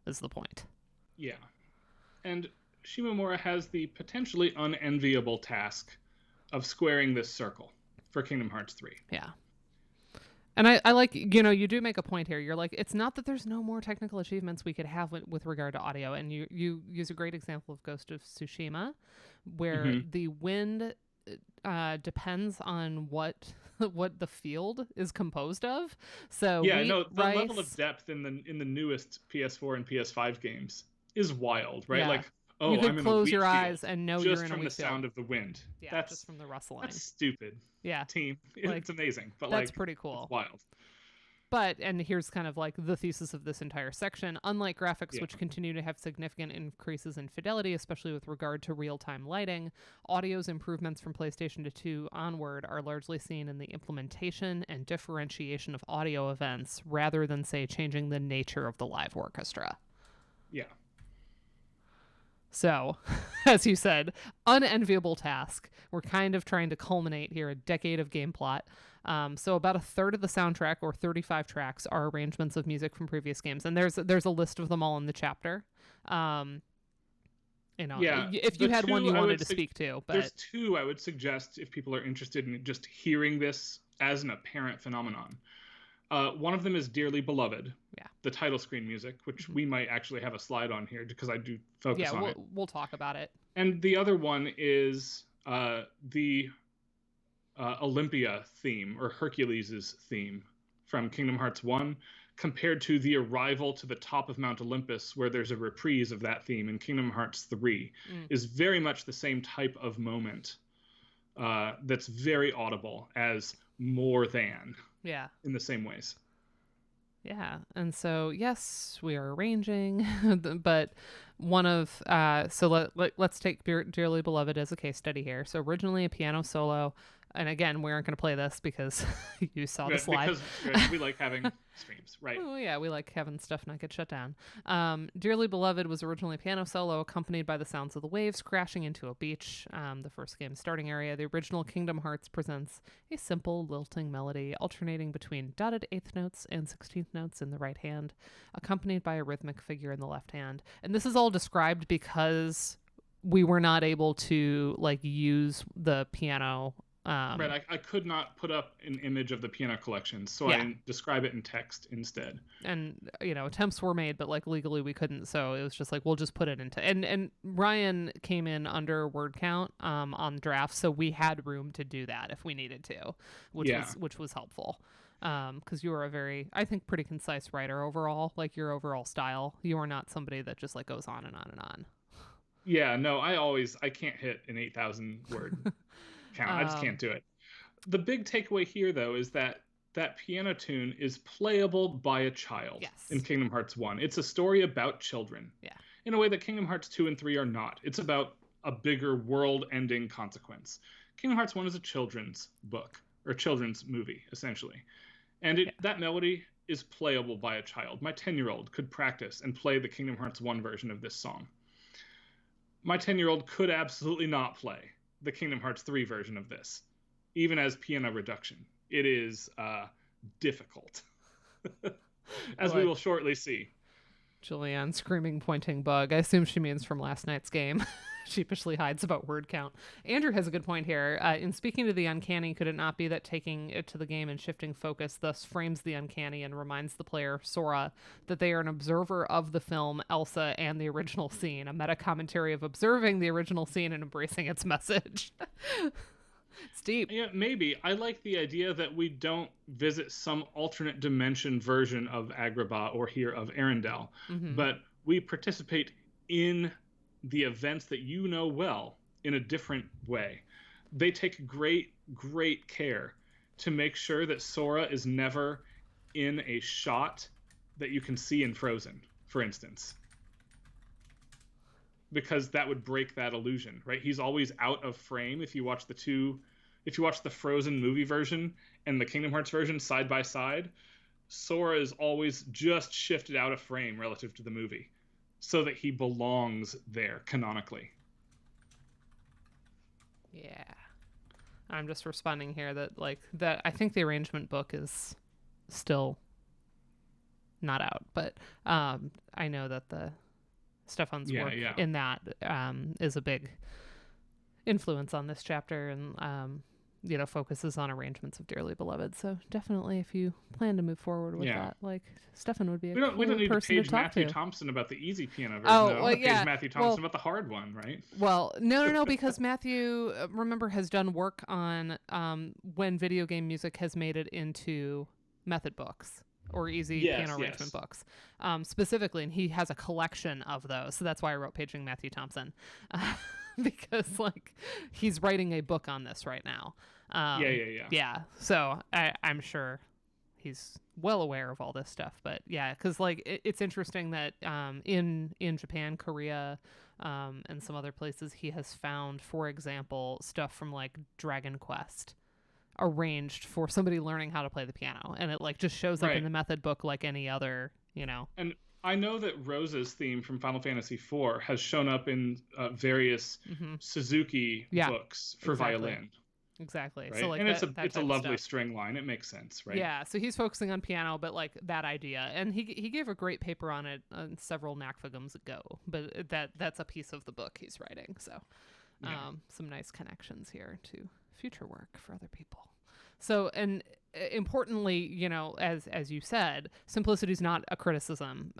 Speaker 2: is the point.
Speaker 1: Yeah. And Shimomura has the potentially unenviable task of squaring this circle for Kingdom Hearts 3.
Speaker 2: Yeah. And I like, you do make a point here. You're like, it's not that there's no more technical achievements we could have with regard to audio. And you use a great example of Ghost of Tsushima, where the wind depends on what the field is composed of. So
Speaker 1: the level of depth in the newest PS4 and PS5 games is wild, right?
Speaker 2: Yeah.
Speaker 1: Like,
Speaker 2: you could close your eyes and know you're in a wheat field.
Speaker 1: Just from the sound of the wind.
Speaker 2: Yeah,
Speaker 1: that's
Speaker 2: just from the rustling.
Speaker 1: That's stupid.
Speaker 2: Yeah.
Speaker 1: Team. It's amazing. But
Speaker 2: that's pretty cool.
Speaker 1: It's wild.
Speaker 2: But, and here's kind of like the thesis of this entire section, unlike graphics, which continue to have significant increases in fidelity, especially with regard to real-time lighting, audio's improvements from PlayStation 2 onward are largely seen in the implementation and differentiation of audio events, rather than, say, changing the nature of the live orchestra.
Speaker 1: Yeah.
Speaker 2: So, as you said, unenviable task. We're kind of trying to culminate here a decade of game plot. So about a third of the soundtrack, or 35 tracks, are arrangements of music from previous games. And there's a list of them all in the chapter. If you had one you wanted to speak to. But
Speaker 1: there's two I would suggest if people are interested in just hearing this as an apparent phenomenon. One of them is Dearly Beloved, the title screen music, which we might actually have a slide on here because I do focus on it.
Speaker 2: We'll talk about it.
Speaker 1: And the other one is the Olympia theme, or Hercules' theme from Kingdom Hearts 1, compared to the arrival to the top of Mount Olympus, where there's a reprise of that theme in Kingdom Hearts 3, is very much the same type of moment that's very audible as More Than.
Speaker 2: Yeah.
Speaker 1: In the same ways.
Speaker 2: Yeah. And so, yes, we are arranging, but one of, let's take Dearly Beloved as a case study here. So originally a piano solo, and again, we aren't going to play this because you saw the slide.
Speaker 1: Because we like having streams, right?
Speaker 2: Oh, yeah, we like having stuff not get shut down. Dearly Beloved was originally a piano solo accompanied by the sounds of the waves crashing into a beach, the first game's starting area. The original Kingdom Hearts presents a simple, lilting melody alternating between dotted eighth notes and 16th notes in the right hand, accompanied by a rhythmic figure in the left hand. And this is all described because we were not able to use the piano.
Speaker 1: Right, I could not put up an image of the piano collection, so I describe it in text instead.
Speaker 2: And attempts were made, but legally we couldn't, so it was just we'll just put it into. And Ryan came in under word count on the draft, so we had room to do that if we needed to, which was helpful. Because you are a very, I think, pretty concise writer overall. Your overall style, you are not somebody that just goes on and on and on.
Speaker 1: Yeah, no, I can't hit an 8,000 word count. I just can't do it. The big takeaway here, though, is that piano tune is playable by a child in Kingdom Hearts 1. It's a story about children in a way that Kingdom Hearts 2 and 3 are not. It's about a bigger world-ending consequence. Kingdom Hearts 1 is a children's book, or children's movie, essentially. And that melody is playable by a child. My 10-year-old could practice and play the Kingdom Hearts 1 version of this song. My 10-year-old could absolutely not play the Kingdom Hearts 3 version of this, even as piano reduction. It is difficult, as we will shortly see.
Speaker 2: Julianne screaming, pointing bug. I assume she means from last night's game. Sheepishly hides about word count. Andrew has a good point here. In speaking to the uncanny, could it not be that taking it to the game and shifting focus thus frames the uncanny and reminds the player, Sora, that they are an observer of the film, Elsa, and the original scene, a meta commentary of observing the original scene and embracing its message? It's deep.
Speaker 1: Yeah, maybe. I like the idea that we don't visit some alternate dimension version of Agrabah or here of Arendelle, but we participate in the events that you know well in a different way. They take great, great care to make sure that Sora is never in a shot that you can see in Frozen, for instance. Because that would break that illusion, right? He's always out of frame. If you watch the Frozen movie version and the Kingdom Hearts version side by side, Sora is always just shifted out of frame relative to the movie, so that he belongs there canonically.
Speaker 2: Yeah. I'm just responding here that I think the arrangement book is still not out, but I know that Stefan's work in that is a big influence on this chapter, and focuses on arrangements of Dearly Beloved. So definitely, if you plan to move forward with that, Stefan would be
Speaker 1: we don't need to page Matthew Thompson about the easy piano version. Page Matthew Thompson about the hard one, right?
Speaker 2: Well, no, because Matthew, remember, has done work on when video game music has made it into method books or easy piano arrangement books, specifically, and he has a collection of those. So that's why I wrote paging Matthew Thompson. Because he's writing a book on this right now. Yeah. So I'm sure he's well aware of all this stuff, but yeah, because it's interesting that in Japan, Korea, and some other places, he has found, for example, stuff from Dragon Quest arranged for somebody learning how to play the piano, and it just shows up in the method book like any other,
Speaker 1: And I know that Rose's theme from Final Fantasy IV has shown up in various Suzuki books for violin.
Speaker 2: Exactly.
Speaker 1: Right?
Speaker 2: So
Speaker 1: and it's a lovely string line. It makes sense, right?
Speaker 2: Yeah. So he's focusing on piano, but that idea, and he gave a great paper on it several NACFAGMs ago. But that's a piece of the book he's writing. So some nice connections here to future work for other people. So, and importantly, as you said, simplicity is not a criticism.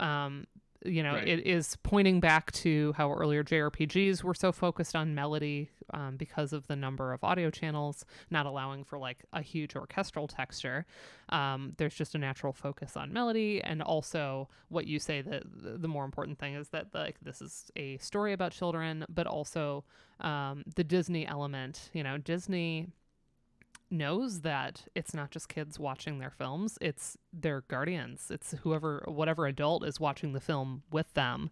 Speaker 2: It is pointing back to how earlier JRPGs were so focused on melody because of the number of audio channels, not allowing for a huge orchestral texture. There's just a natural focus on melody, and also what you say that the more important thing is that this is a story about children, but also the Disney element. Disney knows that it's not just kids watching their films, it's their guardians, it's whatever adult is watching the film with them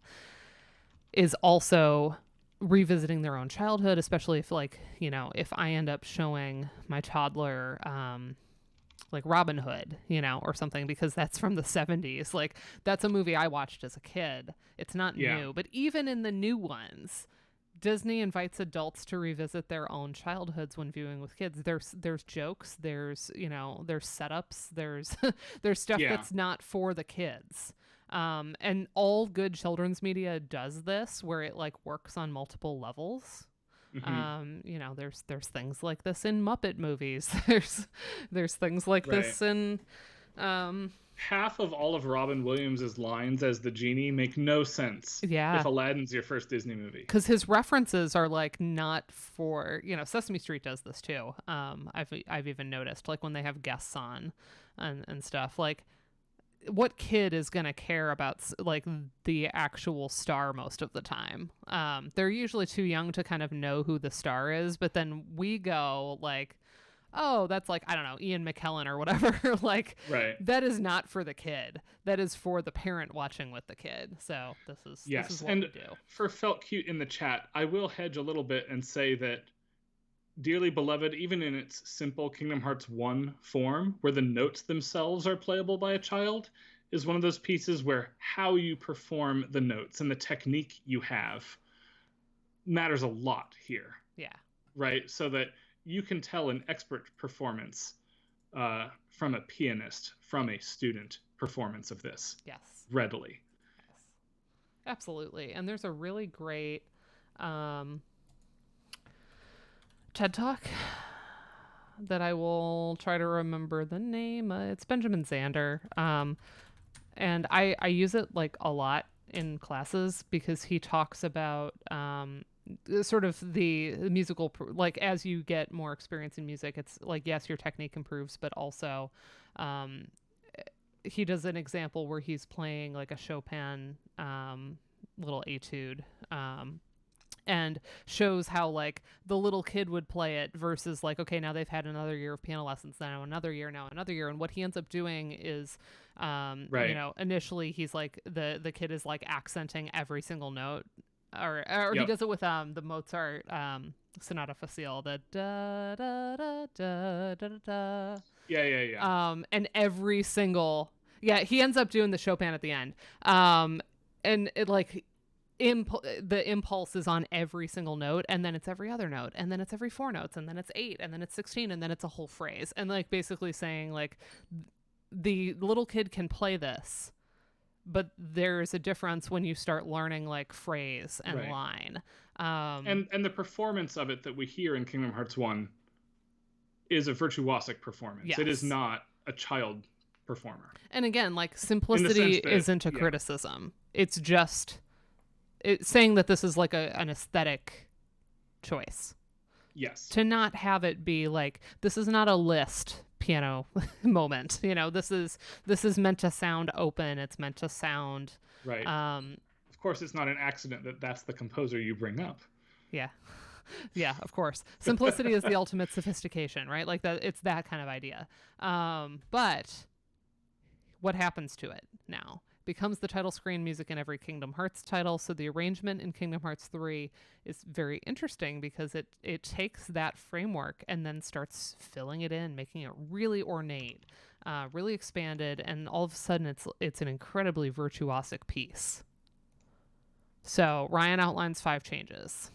Speaker 2: is also revisiting their own childhood, especially if if I end up showing my toddler Robin Hood, or something, because that's from the 70s. That's a movie I watched as a kid. It's not new, but even in the new ones, Disney invites adults to revisit their own childhoods when viewing with kids. There's jokes, there's setups, there's stuff that's not for the kids. And all good children's media does this, where it works on multiple levels. There's things like this in Muppet movies. There's things like this in
Speaker 1: half of all of Robin Williams' lines as the genie make no sense if Aladdin's your first Disney movie.
Speaker 2: Because his references are not for, Sesame Street does this too. I've even noticed when they have guests on and stuff, what kid is going to care about the actual star most of the time? They're usually too young to kind of know who the star is, but then we go oh, that's I don't know, Ian McKellen or whatever. That is not for the kid. That is for the parent watching with the kid. So this is what we do.
Speaker 1: For Felt Cute in the chat, I will hedge a little bit and say that Dearly Beloved, even in its simple Kingdom Hearts 1 form, where the notes themselves are playable by a child, is one of those pieces where how you perform the notes and the technique you have matters a lot here.
Speaker 2: Yeah.
Speaker 1: Right? So that you can tell an expert performance from a pianist, from a student performance of this.
Speaker 2: Yes.
Speaker 1: Readily.
Speaker 2: Yes. Absolutely. And there's a really great TED Talk that I will try to remember the name. It's Benjamin Zander. And I use it like a lot in classes because he talks about sort of the musical, like as you get more experience in music, it's like, yes, your technique improves, but also he does an example where he's playing like a Chopin little etude. And shows how like the little kid would play it versus like, okay, now they've had another year of piano lessons, now another year, and what he ends up doing is
Speaker 1: Right.
Speaker 2: you know, initially he's like the kid is like accenting every single note, or he
Speaker 1: Yep.
Speaker 2: does it with the Mozart sonata facile, the da da da da da da.
Speaker 1: Yeah.
Speaker 2: And every single, yeah, he ends up doing the Chopin at the end. And it like the impulse is on every single note, and then it's every other note, and then it's every 4 notes, and then it's 8, and then it's 16, and then it's a whole phrase, and like basically saying like the little kid can play this, but there's a difference when you start learning like phrase and
Speaker 1: Right.
Speaker 2: line.
Speaker 1: And the performance of it that we hear in Kingdom Hearts 1 is a virtuosic performance.
Speaker 2: Yes.
Speaker 1: It is not a child performer.
Speaker 2: And again, like simplicity isn't a criticism. It's just saying that this is like an aesthetic choice.
Speaker 1: Yes.
Speaker 2: To not have it be like, this is not a Liszt piano moment. You know, this is meant to sound open. It's meant to sound
Speaker 1: right. Of course, it's not an accident that that's the composer you bring up.
Speaker 2: Yeah. Yeah, of course. Simplicity is the ultimate sophistication, right? Like that, it's that kind of idea. But what happens to it now? Becomes the title screen music in every Kingdom Hearts title. So the arrangement in Kingdom Hearts 3 is very interesting because it takes that framework and then starts filling it in, making it really ornate, really expanded, and all of a sudden it's an incredibly virtuosic piece. So Ryan outlines 5 changes.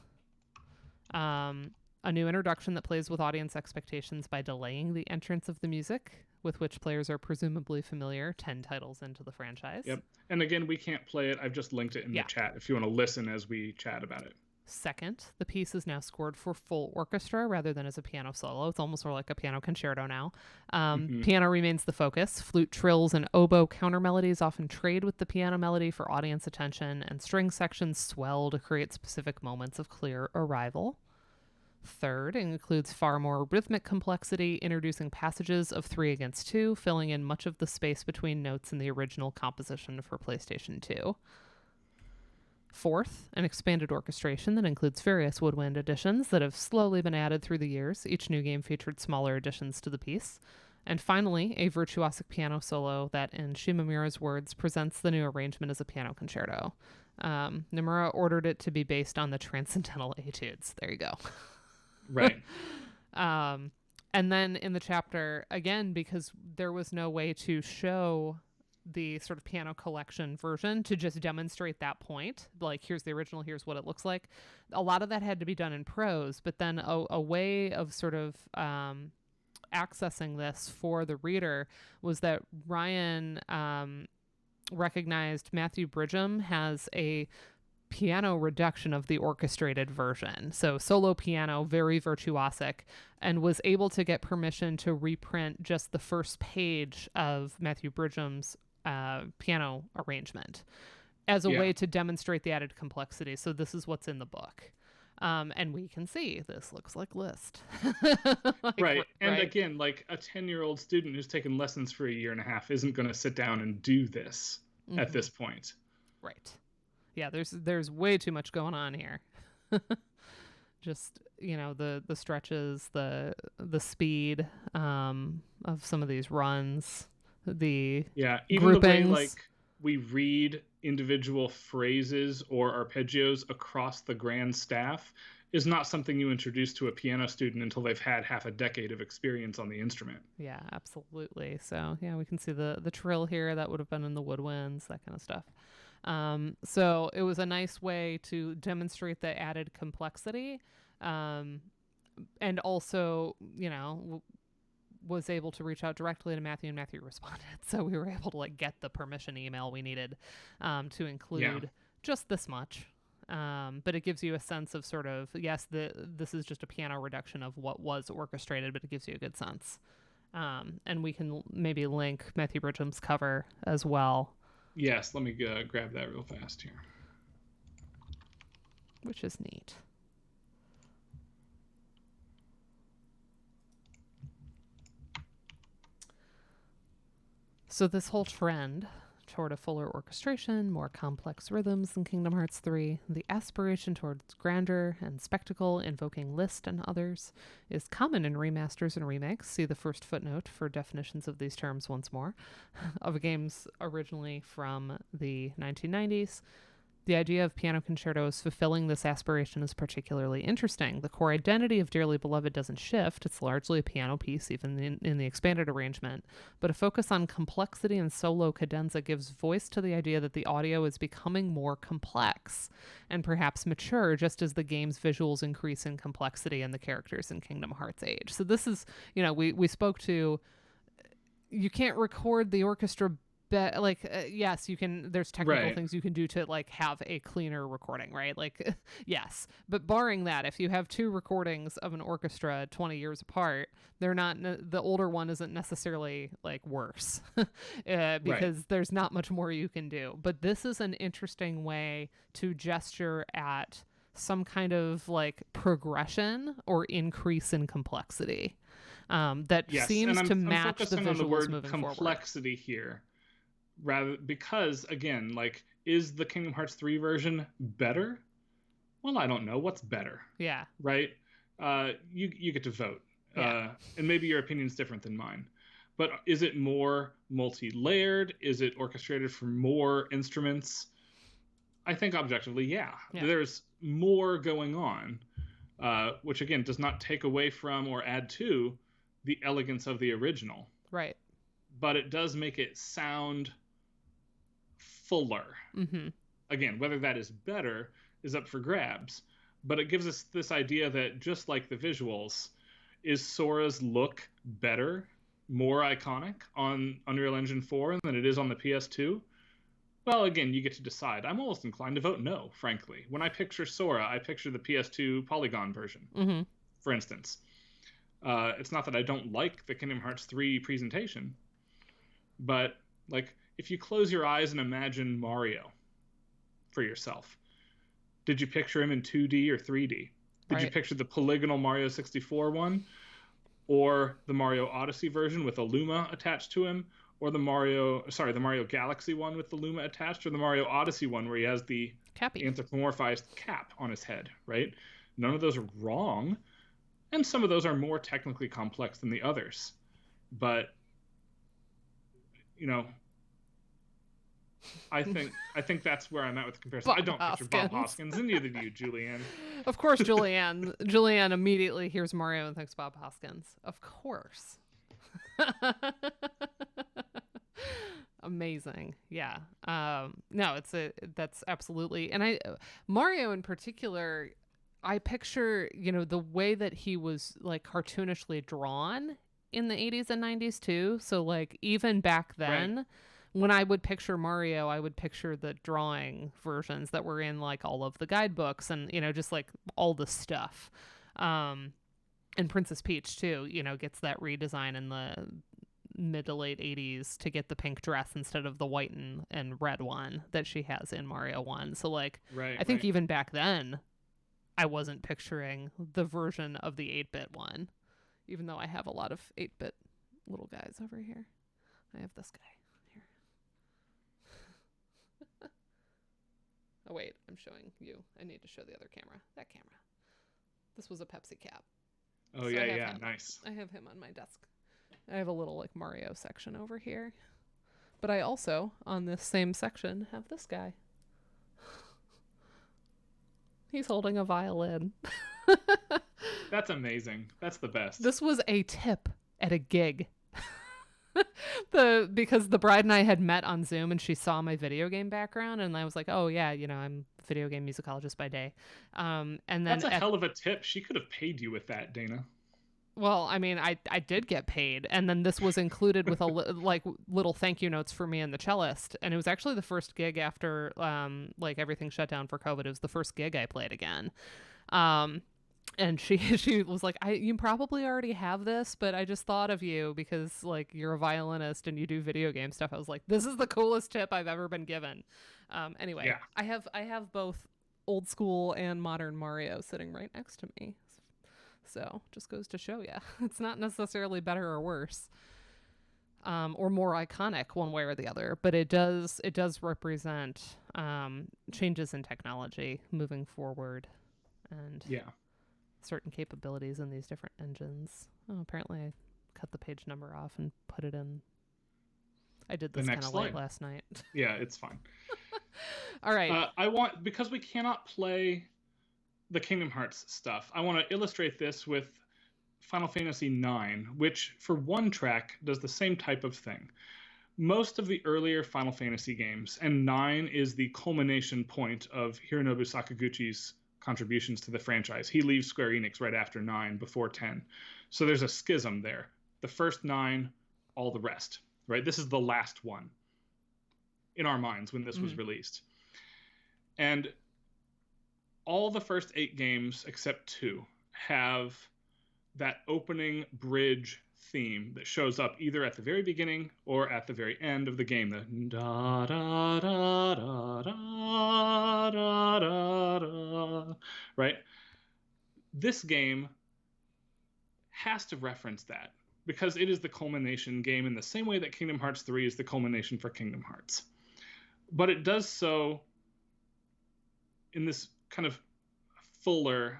Speaker 2: A new introduction that plays with audience expectations by delaying the entrance of the music, with which players are presumably familiar 10 titles into the franchise.
Speaker 1: Yep. And again, we can't play it. I've just linked it in the chat if you want to listen as we chat about it.
Speaker 2: Second, the piece is now scored for full orchestra rather than as a piano solo. It's almost more like a piano concerto now. Piano remains the focus. Flute trills and oboe counter melodies often trade with the piano melody for audience attention, and string sections swell to create specific moments of clear arrival. Third, it includes far more rhythmic complexity, introducing passages of 3 against 2, filling in much of the space between notes in the original composition for PlayStation 2. Fourth, an expanded orchestration that includes various woodwind additions that have slowly been added through the years. Each new game featured smaller additions to the piece. And finally, a virtuosic piano solo that, in Shimomura's words, presents the new arrangement as a piano concerto. Nomura ordered it to be based on the Transcendental Etudes. There you go.
Speaker 1: Right.
Speaker 2: And then in the chapter, again, because there was no way to show the sort of piano collection version to just demonstrate that point, like here's the original, here's what it looks like, a lot of that had to be done in prose, but then a way of sort of accessing this for the reader was that Ryan recognized Matthew Bridgham has a piano reduction of the orchestrated version. So solo piano, very virtuosic, and was able to get permission to reprint just the first page of Matthew Bridgham's piano arrangement as a way to demonstrate the added complexity. So this is what's in the book. And we can see this looks like Liszt.
Speaker 1: Right. And again, like a 10-year-old student who's taken lessons for a year and a half isn't going to sit down and do this at this point.
Speaker 2: Right. Yeah, there's way too much going on here. Just, you know, the stretches, the speed of some of these runs, the
Speaker 1: even
Speaker 2: groupings.
Speaker 1: The way like we read individual phrases or arpeggios across the grand staff is not something you introduce to a piano student until they've had half a decade of experience on the instrument.
Speaker 2: Yeah, absolutely. So yeah, we can see the trill here that would have been in the woodwinds, that kind of stuff. So it was a nice way to demonstrate the added complexity, and also, you know, was able to reach out directly to Matthew, and Matthew responded. So we were able to like get the permission email we needed to include just this much. But it gives you a sense of sort of, yes, this is just a piano reduction of what was orchestrated, but it gives you a good sense. And we can maybe link Matthew Bridgham's cover as well.
Speaker 1: Yes, let me grab that real fast here.
Speaker 2: Which is neat. So this whole trend toward a fuller orchestration, more complex rhythms in Kingdom Hearts 3, the aspiration towards grandeur and spectacle, invoking Liszt and others, is common in remasters and remakes. See the first footnote for definitions of these terms once more, of games originally from the 1990s. The idea of piano concertos fulfilling this aspiration is particularly interesting. The core identity of Dearly Beloved doesn't shift. It's largely a piano piece, even in the expanded arrangement. But a focus on complexity and solo cadenza gives voice to the idea that the audio is becoming more complex and perhaps mature, just as the game's visuals increase in complexity and the characters in Kingdom Hearts age. So this is, we spoke to, you can't record the orchestra yes, you can, there's technical things you can do to like have a cleaner recording, right? Like, yes, but barring that, if you have two recordings of an orchestra 20 years apart, they're not, the older one isn't necessarily like worse because there's not much more you can do. But this is an interesting way to gesture at some kind of like progression or increase in complexity that seems to match the visuals
Speaker 1: on the word
Speaker 2: moving
Speaker 1: complexity
Speaker 2: forward.
Speaker 1: Here. Rather, because again, like, is the Kingdom Hearts 3 version better? Well, I don't know. What's better?
Speaker 2: Yeah.
Speaker 1: Right? You get to vote.
Speaker 2: Yeah.
Speaker 1: And maybe your opinion's different than mine. But is it more multi-layered? Is it orchestrated for more instruments? I think objectively, yeah. There's more going on, which again does not take away from or add to the elegance of the original.
Speaker 2: Right.
Speaker 1: But it does make it sound fuller.
Speaker 2: Mm-hmm.
Speaker 1: Again, whether that is better is up for grabs, but it gives us this idea that just like the visuals, is Sora's look better, more iconic on Unreal Engine 4 than it is on the PS2? Well, again, you get to decide. I'm almost inclined to vote no, frankly. When I picture Sora, I picture the PS2 polygon version, for instance. It's not that I don't like the Kingdom Hearts 3 presentation, but like, if you close your eyes and imagine Mario for yourself, did you picture him in 2D or 3D? Did you picture the polygonal Mario 64 one, or the Mario Odyssey version with a Luma attached to him, or the Mario Galaxy one with the Luma attached, or the Mario Odyssey one where he has the anthropomorphized cap on his head, right? None of those are wrong, and some of those are more technically complex than the others. But I think that's where I'm at with the comparison. I don't picture Bob Hoskins, and neither do you, Julianne.
Speaker 2: Of course, Julianne. Julianne immediately hears Mario and thinks Bob Hoskins. Of course. Amazing. Yeah. No, that's absolutely. And Mario in particular, I picture, the way that he was like cartoonishly drawn in the 80s and 90s too. So like even back then, when I would picture Mario, I would picture the drawing versions that were in like all of the guidebooks and, just like all the stuff. And Princess Peach too, gets that redesign in the mid to late 80s to get the pink dress instead of the white and red one that she has in Mario 1. So like, I think even back then, I wasn't picturing the version of the 8-bit one, even though I have a lot of 8-bit little guys over here. I have this guy. Oh, wait, I'm showing you. I need to show the other camera. That camera. This was a Pepsi cap.
Speaker 1: Oh, so yeah, nice.
Speaker 2: I have him on my desk. I have a little, like, Mario section over here. But I also, on this same section, have this guy. He's holding a violin.
Speaker 1: That's amazing. That's the best.
Speaker 2: This was a tip at a gig. Because the bride and I had met on Zoom and she saw my video game background and I was like, oh yeah, I'm a video game musicologist by day. And then
Speaker 1: that's a hell of a tip. She could have paid you with that, Dana.
Speaker 2: Well, I mean, I did get paid, and then this was included with like little thank you notes for me and the cellist, and it was actually the first gig after like everything shut down for COVID. It was the first gig I played again. And she was like, you probably already have this, but I just thought of you because like you're a violinist and you do video game stuff. I was like, this is the coolest tip I've ever been given. Anyway,
Speaker 1: Yeah.
Speaker 2: I have both old school and modern Mario sitting right next to me. So just goes to show you, it's not necessarily better or worse, or more iconic one way or the other, but it does represent changes in technology moving forward, and certain capabilities in these different engines. Oh, apparently I cut the page number off and put it in. I did this kind of late last night.
Speaker 1: Yeah, it's fine.
Speaker 2: All right.
Speaker 1: Because we cannot play the Kingdom Hearts stuff, I want to illustrate this with Final Fantasy IX, which for one track does the same type of thing. Most of the earlier Final Fantasy games, and 9 is the culmination point of Hironobu Sakaguchi's contributions to the franchise. He leaves Square Enix right after 9, before 10. So there's a schism there. The first 9, all the rest, right? This is the last one in our minds when this was released. And all the first 8 games, except 2, have that opening bridge theme that shows up either at the very beginning or at the very end of the game. The da da da da da da da da, right? This game has to reference that because it is the culmination game in the same way that Kingdom Hearts 3 is the culmination for Kingdom Hearts. But it does so in this kind of fuller,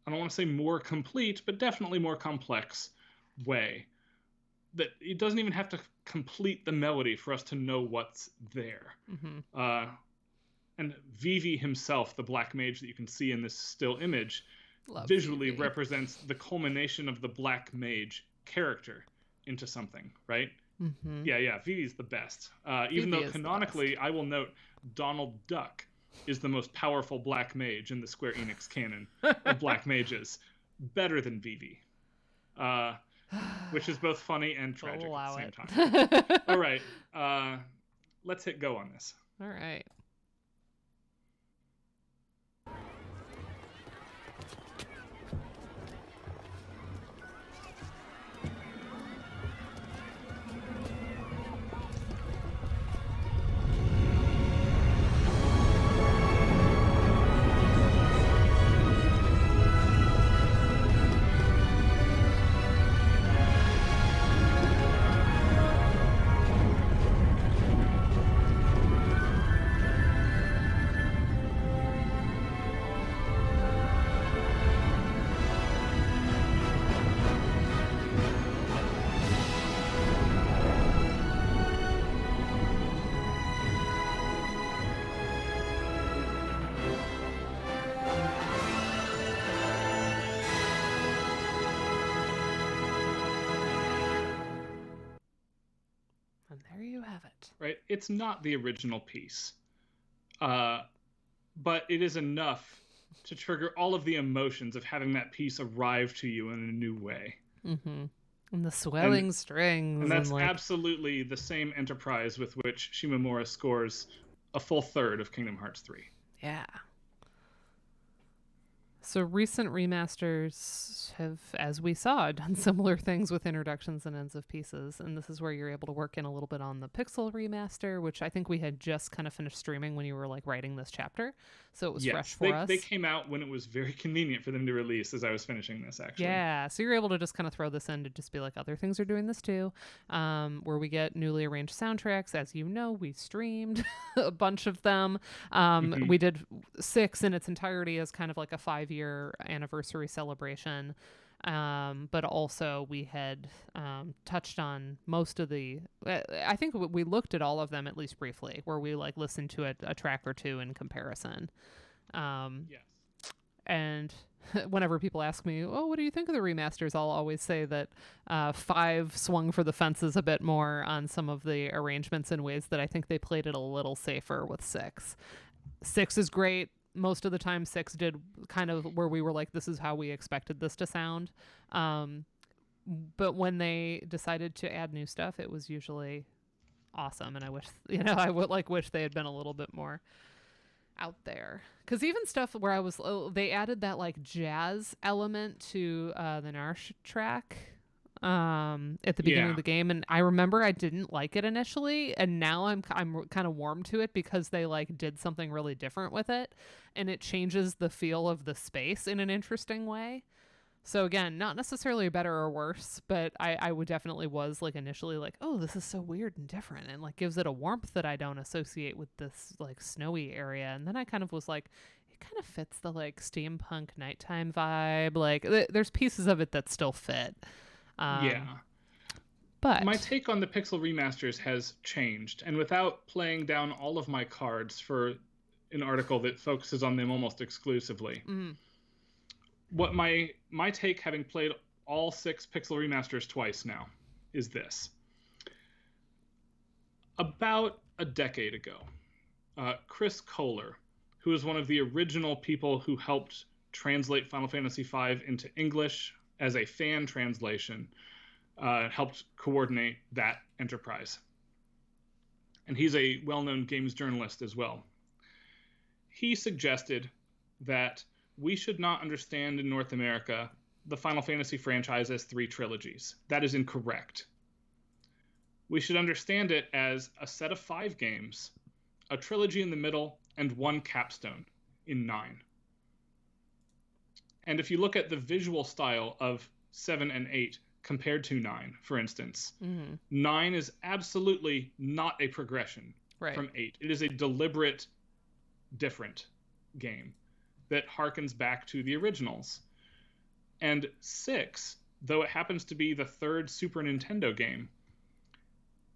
Speaker 1: I don't want to say more complete, but definitely more complex way, that it doesn't even have to complete the melody for us to know what's there. And Vivi himself, the black mage that you can see in this still image, visually represents the culmination of the black mage character into something, right? Yeah, Vivi's the best. Even though canonically, I will note, Donald Duck is the most powerful black mage in the Square Enix canon of black mages. Better than Vivi. Which is both funny and tragic at the same time. All right. Let's hit go on this.
Speaker 2: All right.
Speaker 1: Right? It's not the original piece, but it is enough to trigger all of the emotions of having that piece arrive to you in a new way.
Speaker 2: And the swelling strings.
Speaker 1: And that's absolutely the same enterprise with which Shimomura scores a full third of Kingdom Hearts 3.
Speaker 2: Yeah. So recent remasters have, as we saw, done similar things with introductions and ends of pieces. And this is where you're able to work in a little bit on the Pixel remaster, which I think we had just kind of finished streaming when you were like writing this chapter. So it was fresh for us.
Speaker 1: They came out when it was very convenient for them to release as I was finishing this, actually.
Speaker 2: Yeah. So you're able to just kind of throw this in to just be like, other things are doing this too. Where we get newly arranged soundtracks. As you know, we streamed a bunch of them. We did 6 in its entirety as kind of like a 5-year anniversary celebration. But also we had touched on most of the, I think we looked at all of them at least briefly, where we like listened to a track or two in comparison.
Speaker 1: Yes.
Speaker 2: And whenever people ask me, oh, what do you think of the remasters? I'll always say that 5 swung for the fences a bit more on some of the arrangements in ways that I think they played it a little safer with 6. 6 is great. Most of the time 6 did kind of where we were like, this is how we expected this to sound. But when they decided to add new stuff, it was usually awesome. And I wish, I would wish they had been a little bit more out there. Because even stuff where they added that like jazz element to the Narsh track at the beginning of the game, and I remember I didn't like it initially, and now I'm kind of warm to it because they like did something really different with it, and it changes the feel of the space in an interesting way. So again, not necessarily better or worse, but I would definitely was like initially like, oh, this is so weird and different, and like gives it a warmth that I don't associate with this like snowy area. And then I kind of was like, it kind of fits the like steampunk nighttime vibe. Like there's pieces of it that still fit. But
Speaker 1: my take on the Pixel remasters has changed, and without playing down all of my cards for an article that focuses on them almost exclusively, what my take, having played all 6 Pixel remasters twice now, is this. About a decade ago, Chris Kohler, who is one of the original people who helped translate Final Fantasy V into English as a fan translation, helped coordinate that enterprise. And he's a well-known games journalist as well. He suggested that we should not understand in North America the Final Fantasy franchise as 3 trilogies. That is incorrect. We should understand it as a set of 5 games, a trilogy in the middle, and 1 capstone in 9. And if you look at the visual style of 7 and 8 compared to 9, for instance, 9 is absolutely not a progression from 8. It is a deliberate, different game that harkens back to the originals. And 6, though it happens to be the 3rd Super Nintendo game,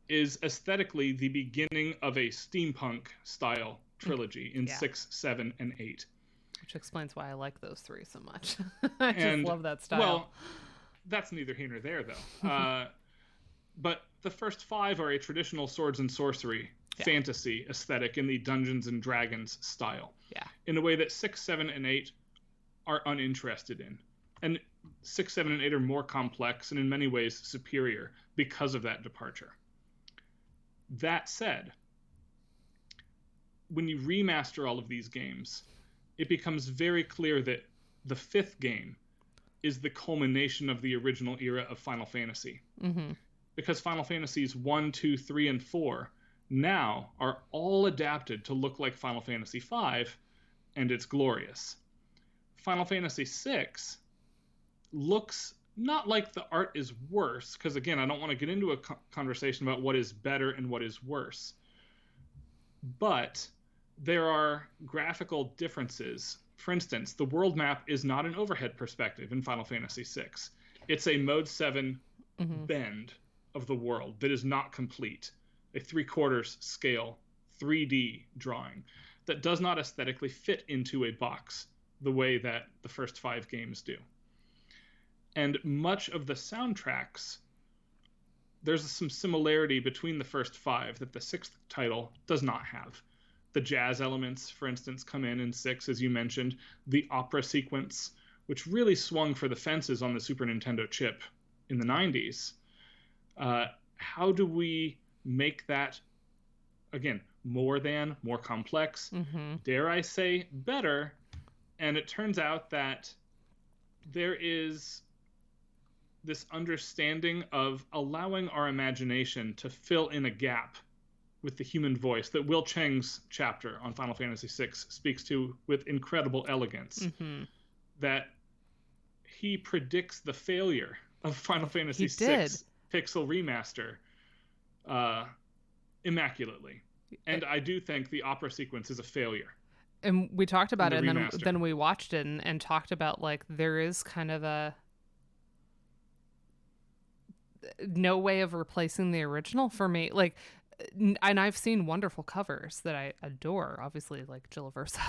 Speaker 1: is aesthetically the beginning of a steampunk style trilogy in 6, 7, and 8.
Speaker 2: Which explains why I like those 3 so much. I just love that style.
Speaker 1: Well, that's neither here nor there, though. But the first 5 are a traditional swords and sorcery fantasy aesthetic in the Dungeons and Dragons style.
Speaker 2: Yeah.
Speaker 1: In a way that 6, 7, and 8 are uninterested in. And 6, 7, and 8 are more complex and in many ways superior because of that departure. That said, when you remaster all of these games, it becomes very clear that the 5th game is the culmination of the original era of Final Fantasy. Because Final Fantasies 1, 2, 3, and 4 now are all adapted to look like Final Fantasy V, and it's glorious. Final Fantasy VI looks not like the art is worse, because again, I don't want to get into a conversation about what is better and what is worse. But there are graphical differences. For instance, the world map is not an overhead perspective in Final Fantasy VI. It's a Mode 7 bend of the world that is not complete. A 3/4 scale 3D drawing that does not aesthetically fit into a box the way that the first 5 games do. And much of the soundtracks, there's some similarity between the first 5 that the 6th title does not have. The jazz elements, for instance, come in 6, as you mentioned. The opera sequence, which really swung for the fences on the Super Nintendo chip in the 90s. How do we make that, again, more complex, dare I say, better? And it turns out that there is this understanding of allowing our imagination to fill in a gap with the human voice that Will Cheng's chapter on Final Fantasy VI speaks to with incredible elegance. That he predicts the failure of Final Fantasy VI Pixel Remaster immaculately. And I do think the opera sequence is a failure.
Speaker 2: And we talked about it, and then we watched it and talked about, like, there is kind of a no way of replacing the original for me. And I've seen wonderful covers that I adore, obviously, like Jill Versa,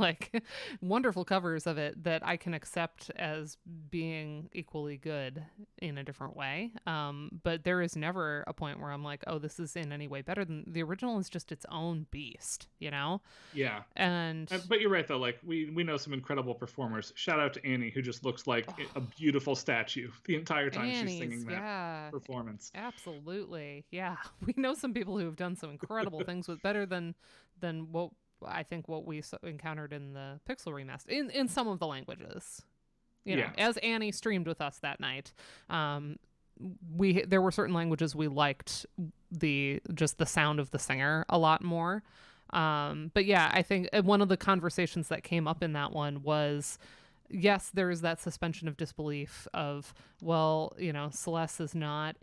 Speaker 2: like wonderful covers of it that I can accept as being equally good in a different way. But there is never a point where I'm like, oh, this is in any way better than the original. Is just its own beast, you know?
Speaker 1: Yeah.
Speaker 2: And
Speaker 1: but you're right though. Like we know some incredible performers. Shout out to Annie, who just looks like a beautiful statue the entire time she's singing that performance.
Speaker 2: Absolutely. Yeah. We know some people who have done some incredible things with better than what I think what we encountered in the Pixel remaster in some of the languages. You know, as Annie streamed with us that night, there were certain languages we liked the sound of the singer a lot more. But yeah, I think one of the conversations that came up in that one was, yes, there is that suspension of disbelief of, well, you know, Celeste is not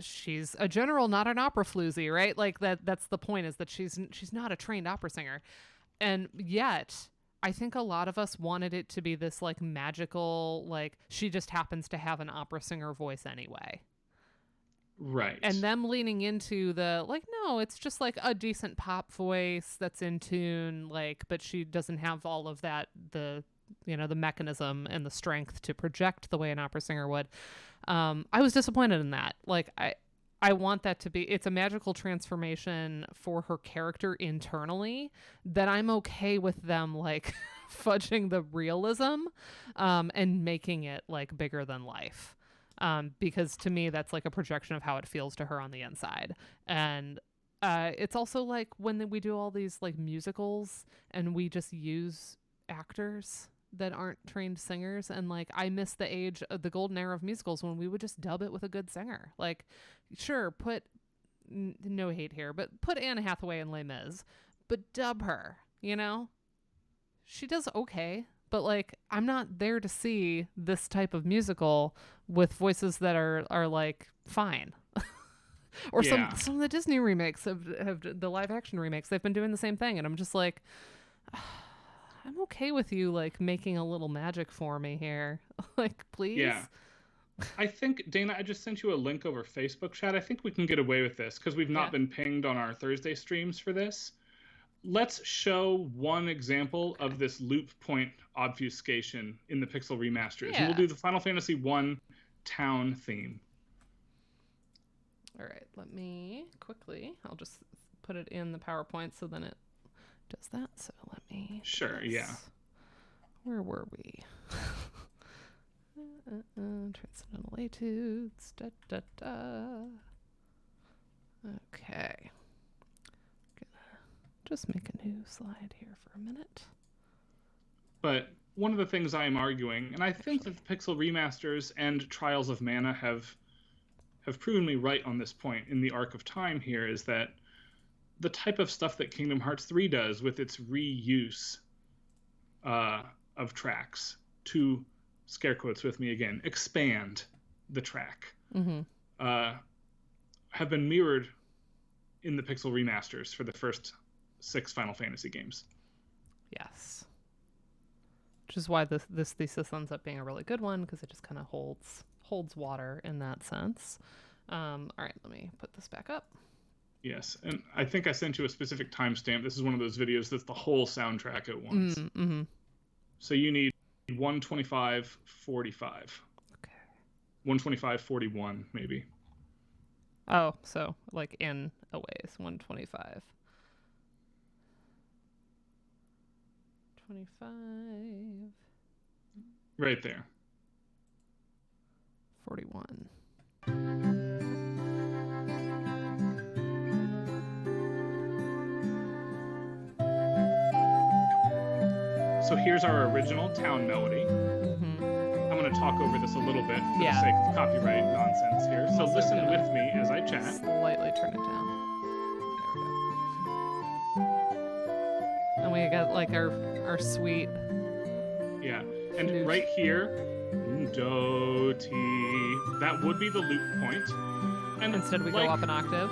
Speaker 2: she's a general, not an opera floozy, right? Like that's the point, is that she's not a trained opera singer. And yet I think a lot of us wanted it to be this like magical, like she just happens to have an opera singer voice anyway.
Speaker 1: Right.
Speaker 2: And them leaning into the like, no, it's just like a decent pop voice that's in tune, like, but she doesn't have all of that, the mechanism and the strength to project the way an opera singer would. I was disappointed in that. Like I want that to be, it's a magical transformation for her character internally that I'm okay with them like fudging the realism and making it like bigger than life. Because to me, that's like a projection of how it feels to her on the inside. And it's also like when we do all these like musicals and we just use actors that aren't trained singers, and like I miss the age of the golden era of musicals when we would just dub it with a good singer. Like, sure, put no hate here, but put Anne Hathaway in Les Mis, but dub her, you know? She does okay, but like I'm not there to see this type of musical with voices that are like fine. Or some of the Disney remakes have the live action remakes, they've been doing the same thing, and I'm just like, I'm okay with you like making a little magic for me here. Like, please.
Speaker 1: Yeah. I think, Dana, I just sent you a link over Facebook chat. I think we can get away with this because we've not been pinged on our Thursday streams for this. Let's show one example of this loop point obfuscation in the Pixel remasters. And we'll do the Final Fantasy I town theme.
Speaker 2: All right, let me quickly, I'll just put it in the PowerPoint so then it does that. So let me.
Speaker 1: Sure, yeah.
Speaker 2: Where were we? Transcendental etudes. Da, da, da. Okay. Gonna just make a new slide here for a minute.
Speaker 1: But one of the things I am arguing, and I think that the Pixel remasters and Trials of Mana have proven me right on this point in the arc of time here, is that the type of stuff that Kingdom Hearts 3 does with its reuse of tracks to, scare quotes with me again, expand the track, have been mirrored in the Pixel remasters for the first 6 Final Fantasy games. Yes.
Speaker 2: Which is why this thesis ends up being a really good one, because it just kind of holds water in that sense. All right, let me put this back up.
Speaker 1: Yes, and I think I sent you a specific timestamp. This is one of those videos that's the whole soundtrack at once.
Speaker 2: Mm-hmm.
Speaker 1: So you need 125.45.
Speaker 2: Okay.
Speaker 1: 125.41, maybe.
Speaker 2: Oh, so like in a ways, 125. 25.
Speaker 1: Right there.
Speaker 2: 41.
Speaker 1: So here's our original town melody. I'm going to talk over this a little bit for the sake of copyright nonsense here. So listen with me as I chat.
Speaker 2: Slightly turn it down. There we go. And we got like our sweet.
Speaker 1: Yeah, and right here, do, ti. That would be the loop point. And
Speaker 2: instead we go up an octave.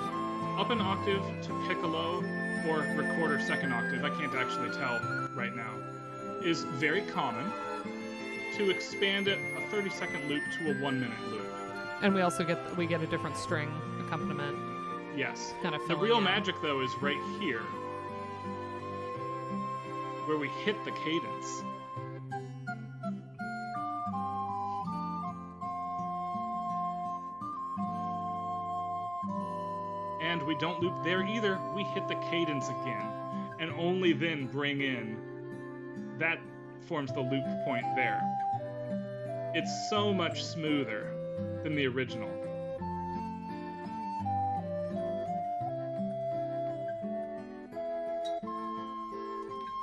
Speaker 1: Up an octave to piccolo or recorder second octave. I can't actually tell right now. Is very common. To expand it, a 30-second loop to a 1-minute loop.
Speaker 2: And we also get a different string accompaniment.
Speaker 1: Yes.
Speaker 2: Kind of
Speaker 1: the real magic though is right here. where we hit the cadence. And we don't loop there either. We hit the cadence again, and only then bring in. That forms the loop point there. It's so much smoother than the original.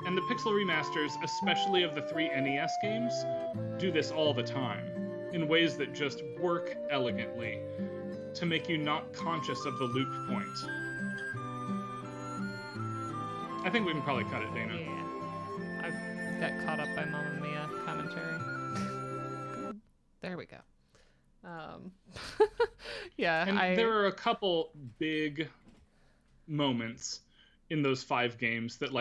Speaker 1: And the Pixel remasters, especially of the 3 NES games, do this all the time, in ways that just work elegantly to make you not conscious of the loop point. I think we can probably cut it, Dana.
Speaker 2: Yeah. I got caught up by Mamma Mia commentary. There we go. Yeah.
Speaker 1: And there are a couple big moments in those 5 games that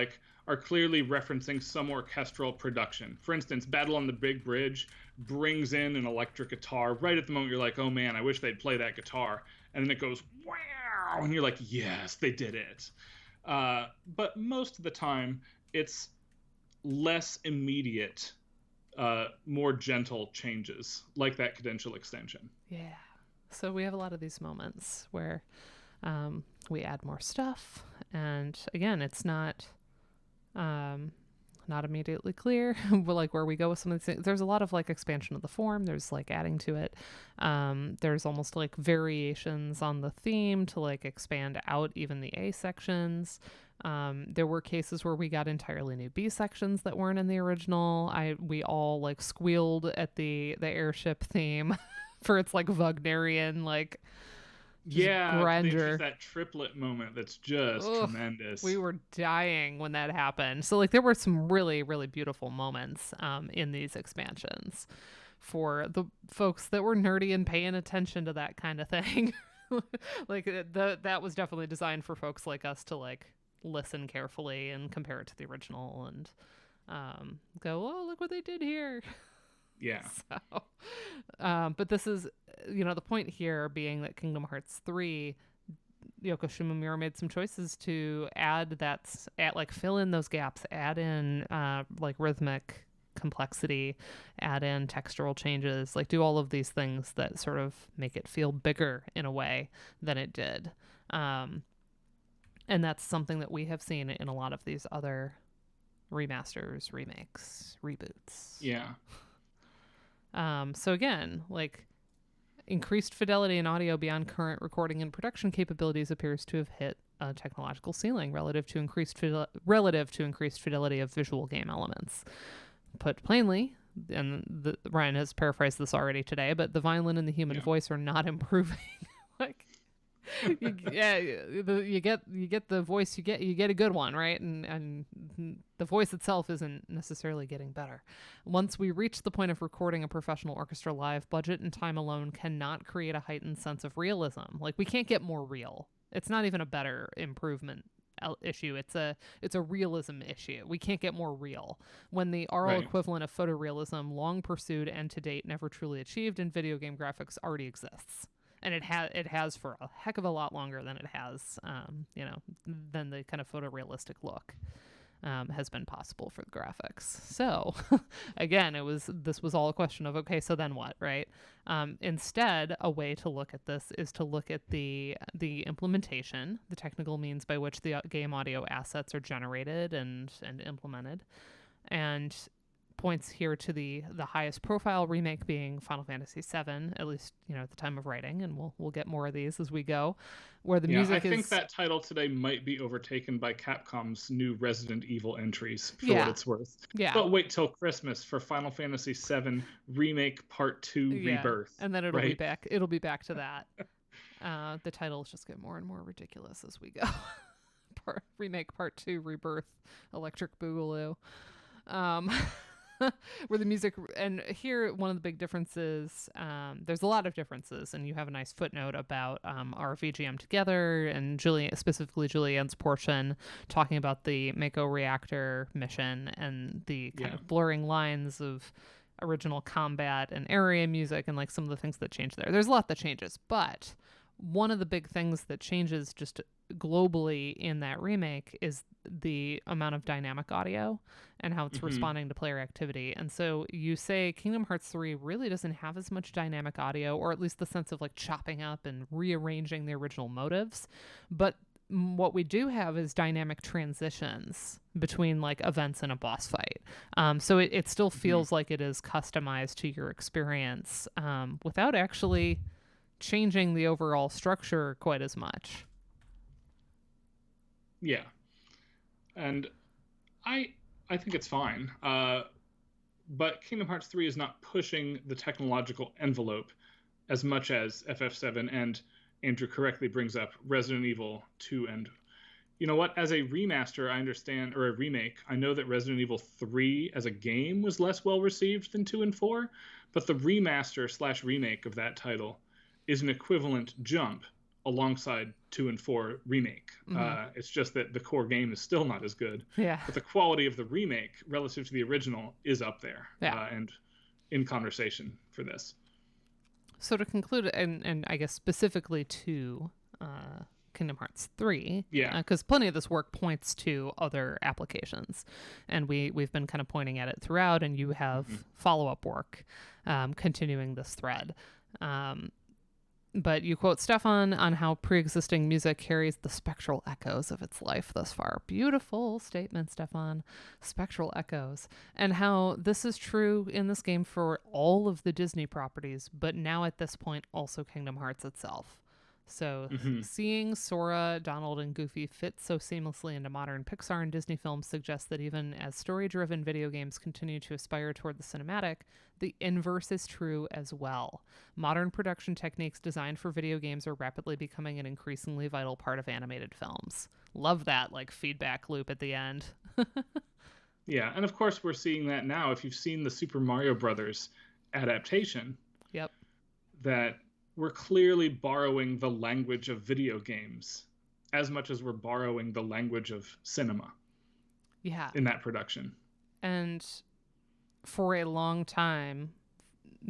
Speaker 1: are clearly referencing some orchestral production. For instance, Battle on the Big Bridge brings in an electric guitar right at the moment you're like, oh man, I wish they'd play that guitar. And then it goes, wow, and you're like, yes, they did it. But most of the time, it's less immediate, more gentle changes, like that cadential extension.
Speaker 2: Yeah. So we have a lot of these moments where we add more stuff, and again, it's not immediately clear like where we go with some of these things. There's a lot of expansion of the form. There's adding to it. There's almost variations on the theme to expand out even the A sections. There were cases where we got entirely new B sections that weren't in the original. We all squealed at the airship theme for its Wagnerian grandeur.
Speaker 1: That triplet moment that's just tremendous.
Speaker 2: We were dying when that happened. So there were some really, really beautiful moments in these expansions for the folks that were nerdy and paying attention to that kind of thing. That was definitely designed for folks like us to listen carefully and compare it to the original and go, oh, look what they did here.
Speaker 1: Yeah.
Speaker 2: So, but this is, the point here being that Kingdom Hearts 3, Yoko Shimomura made some choices to fill in those gaps, add in rhythmic complexity, add in textural changes, do all of these things that sort of make it feel bigger in a way than it did. And that's something that we have seen in a lot of these other remasters, remakes, reboots.
Speaker 1: Yeah.
Speaker 2: So again, increased fidelity in audio beyond current recording and production capabilities appears to have hit a technological ceiling relative to increased fidelity of visual game elements. Put plainly, and Ryan has paraphrased this already today, but the violin and the human voice are not improving. You get the voice, you get a good one, right? And the voice itself isn't necessarily getting better. Once we reach the point of recording a professional orchestra live, budget and time alone cannot create a heightened sense of realism. We can't get more real. It's not even a better improvement issue. It's a realism issue. We can't get more real. When the aural equivalent of photorealism, long pursued and to date never truly achieved in video game graphics, already exists. And it has for a heck of a lot longer than it has, than the kind of photorealistic look has been possible for the graphics. So, again, this was all a question of, okay, so then what, right? Instead, a way to look at this is to look at the implementation, the technical means by which the game audio assets are generated and implemented, and points here to the highest profile remake being Final Fantasy VII, at least at the time of writing, and we'll get more of these as we go, where the music
Speaker 1: I think that title today might be overtaken by Capcom's new Resident Evil entries for what it's worth.
Speaker 2: Yeah.
Speaker 1: But wait till Christmas for Final Fantasy VII Remake Part 2 Rebirth.
Speaker 2: And then it'll be back. It'll be back to that. The titles just get more and more ridiculous as we go. Remake Part 2 Rebirth, Electric Boogaloo. Where the music, and here one of the big differences, there's a lot of differences, and you have a nice footnote about our VGM together and specifically Julianne's portion talking about the Mako reactor mission and the kind of blurring lines of original combat and area music and some of the things that change there. There's a lot that changes, but one of the big things that changes just globally in that remake is the amount of dynamic audio and how it's responding to player activity. And so you say Kingdom Hearts 3 really doesn't have as much dynamic audio, or at least the sense of like chopping up and rearranging the original motives. But what we do have is dynamic transitions between like events in a boss fight. So it still feels like it is customized to your experience without actually changing the overall structure quite as much.
Speaker 1: Yeah. And I think it's fine. But Kingdom Hearts 3 is not pushing the technological envelope as much as FF7 and Andrew correctly brings up Resident Evil 2. And you know what? As a remaster, I understand, or a remake, I know that Resident Evil 3 as a game was less well received than 2 and 4, but the remaster / remake of that title is an equivalent jump alongside 2 and 4 remake. It's just that the core game is still not as good.
Speaker 2: Yeah.
Speaker 1: But the quality of the remake relative to the original is up there.
Speaker 2: Yeah.
Speaker 1: And in conversation for this.
Speaker 2: So to conclude, and I guess specifically to Kingdom Hearts 3, because plenty of this work points to other applications, and we've been kind of pointing at it throughout, and you have follow-up work continuing this thread. But you quote Stefan on how pre-existing music carries the spectral echoes of its life thus far. Beautiful statement, Stefan. Spectral echoes. And how this is true in this game for all of the Disney properties, but now at this point also Kingdom Hearts itself. So seeing Sora, Donald, and Goofy fit so seamlessly into modern Pixar and Disney films suggests that even as story-driven video games continue to aspire toward the cinematic, the inverse is true as well. Modern production techniques designed for video games are rapidly becoming an increasingly vital part of animated films. Love that, like, feedback loop at the end.
Speaker 1: Yeah, and of course we're seeing that now. If you've seen the Super Mario Brothers adaptation, that we're clearly borrowing the language of video games as much as we're borrowing the language of cinema.
Speaker 2: Yeah.
Speaker 1: In that production.
Speaker 2: And for a long time,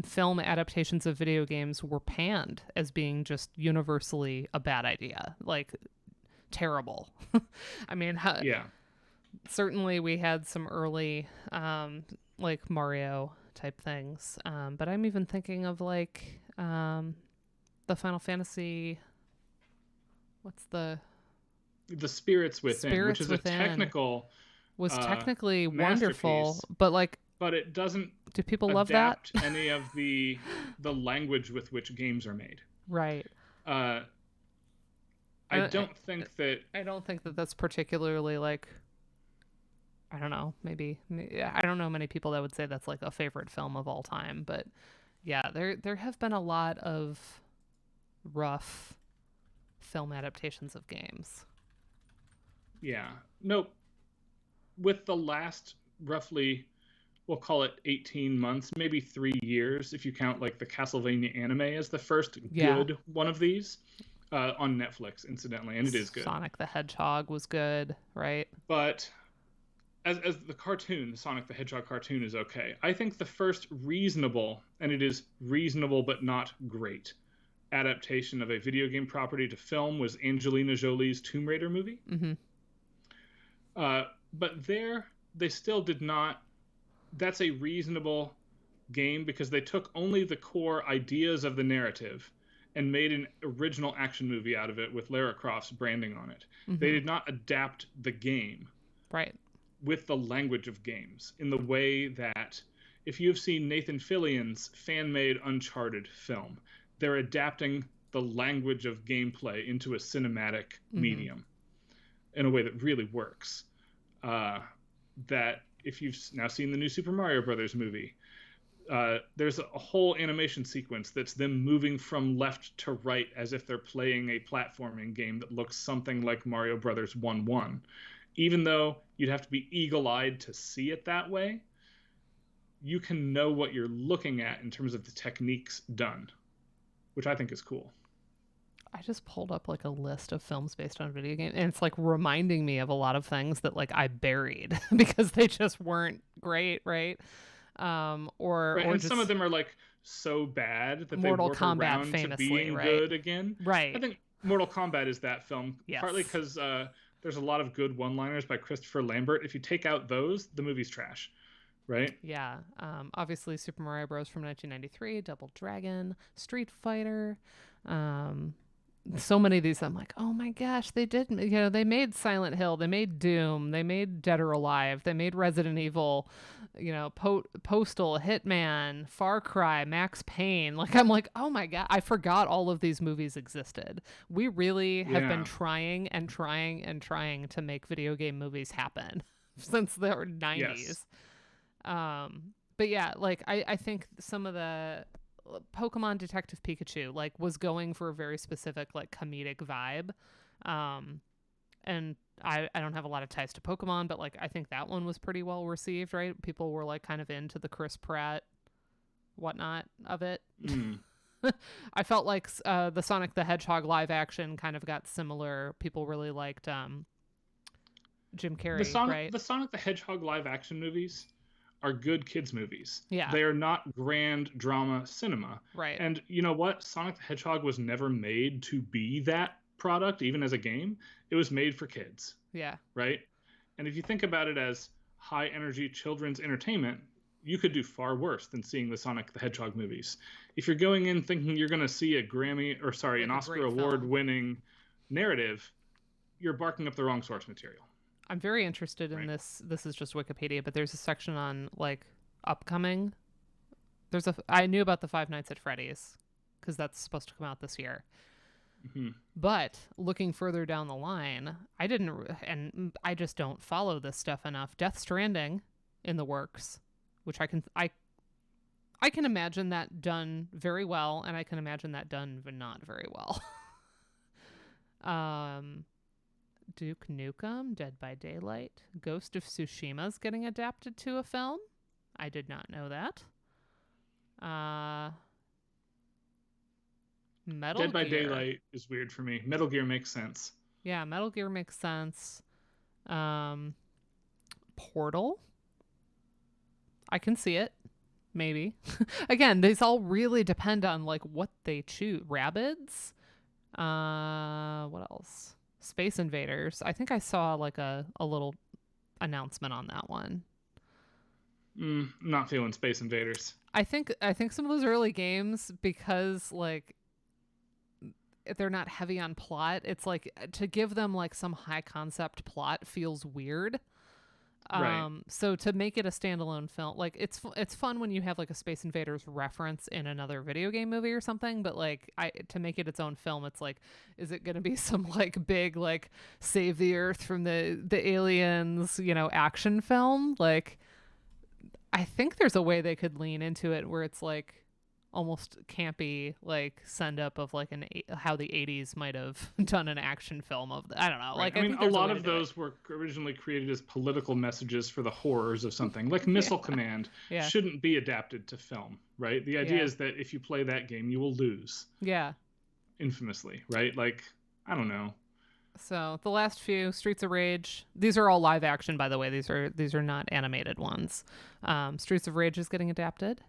Speaker 2: film adaptations of video games were panned as being just universally a bad idea. Like, terrible. I mean, certainly we had some early, like, Mario type things. But I'm even thinking of, like, the Final Fantasy, what's the
Speaker 1: Spirits Within, which is
Speaker 2: Within
Speaker 1: a technical
Speaker 2: was technically wonderful, but
Speaker 1: it doesn't
Speaker 2: do people love that?
Speaker 1: any of the language with which games are made.
Speaker 2: Right.
Speaker 1: I don't think that
Speaker 2: that's particularly, like, I don't know, maybe I don't know many people that would say that's like a favorite film of all time, but yeah, there have been a lot of rough film adaptations of games.
Speaker 1: Yeah. Nope. With the last roughly, we'll call it 18 months, maybe 3 years, if you count like the Castlevania anime as the first good one of these, on Netflix, incidentally, and it is good.
Speaker 2: Sonic the Hedgehog was good, right?
Speaker 1: But as the cartoon, the Sonic the Hedgehog cartoon is okay. I think the first reasonable, and it is reasonable but not great, adaptation of a video game property to film was Angelina Jolie's Tomb Raider movie. But they still did not. That's a reasonable game because they took only the core ideas of the narrative and made an original action movie out of it with Lara Croft's branding on it. They did not adapt the game with the language of games in the way that if you've seen Nathan Fillion's fan-made Uncharted film, they're adapting the language of gameplay into a cinematic medium in a way that really works. That if you've now seen the new Super Mario Brothers movie, there's a whole animation sequence that's them moving from left to right as if they're playing a platforming game that looks something like Mario Brothers 1-1. Even though you'd have to be eagle-eyed to see it that way, you can know what you're looking at in terms of the techniques done, which I think is cool.
Speaker 2: I just pulled up like a list of films based on video games, and it's like reminding me of a lot of things that like I buried because they just weren't great, right? Or
Speaker 1: just... some of them are like so bad that they
Speaker 2: Mortal
Speaker 1: warp
Speaker 2: Kombat
Speaker 1: around to
Speaker 2: famously,
Speaker 1: being
Speaker 2: right?
Speaker 1: good again. I
Speaker 2: Right.
Speaker 1: think Mortal Kombat is that film,
Speaker 2: Yes.
Speaker 1: partly because there's a lot of good one-liners by Christopher Lambert. If you take out those, the movie's trash, right?
Speaker 2: Yeah. Obviously, Super Mario Bros. From 1993, Double Dragon, Street Fighter. So many of these, I'm like, oh my gosh, they did. You know, they made Silent Hill, they made Doom, they made Dead or Alive, they made Resident Evil, you know, Postal, Hitman, Far Cry, Max Payne. Like, I'm like, oh my god, I forgot all of these movies existed. We really have been trying and trying and trying to make video game movies happen since the 90s.
Speaker 1: Yes.
Speaker 2: But yeah, like I think some of the Pokemon Detective Pikachu like was going for a very specific like comedic vibe. And I don't have a lot of ties to Pokemon, but like I think that one was pretty well received, right? People were like kind of into the Chris Pratt whatnot of it. I felt like the Sonic the Hedgehog live action kind of got similar. People really liked Jim Carrey, right?
Speaker 1: The Sonic the Hedgehog live action movies are good kids movies.
Speaker 2: Yeah.
Speaker 1: They are not grand drama cinema.
Speaker 2: Right.
Speaker 1: And you know what? Sonic the Hedgehog was never made to be that product, even as a game. It was made for kids.
Speaker 2: Yeah.
Speaker 1: Right? And if you think about it as high energy children's entertainment, you could do far worse than seeing the Sonic the Hedgehog movies. If you're going in thinking you're going to see an Oscar award winning narrative, you're barking up the wrong source material.
Speaker 2: I'm very interested in this. This is just Wikipedia, but there's a section on like upcoming. I knew about the Five Nights at Freddy's because that's supposed to come out this year.
Speaker 1: Mm-hmm.
Speaker 2: But looking further down the line, I just don't follow this stuff enough. Death Stranding in the works, which I can imagine that done very well, and I can imagine that done not very well. Duke Nukem, Dead by Daylight, Ghost of Tsushima's getting adapted to a film. I did not know that. Metal
Speaker 1: Dead by
Speaker 2: Gear.
Speaker 1: Daylight is weird for me. Metal Gear makes sense.
Speaker 2: Yeah, Metal Gear makes sense. Portal. I can see it. Maybe. Again, these all really depend on like what they choose. Rabbids. What else? Space Invaders. I think I saw like a little announcement on that one.
Speaker 1: Not feeling Space Invaders.
Speaker 2: I think some of those early games, because like they're not heavy on plot, it's like to give them like some high concept plot feels weird.
Speaker 1: Right.
Speaker 2: So to make it a standalone film, like it's fun when you have like a Space Invaders reference in another video game movie or something, but like to make it its own film, it's like, is it going to be some like big like save the earth from the aliens, you know, action film? Like I think there's a way they could lean into it where it's like almost campy, like send up of like how the 80s might have done an action film of I don't know.
Speaker 1: Right.
Speaker 2: Like
Speaker 1: I mean,
Speaker 2: think
Speaker 1: a lot of those were originally created as political messages for the horrors of something. Like Missile Command shouldn't be adapted to film, right? The idea is that if you play that game, you will lose.
Speaker 2: Yeah.
Speaker 1: Infamously, right? Like, I don't know.
Speaker 2: So the last few, Streets of Rage, these are all live action, by the way. These are not animated ones. Streets of Rage is getting adapted.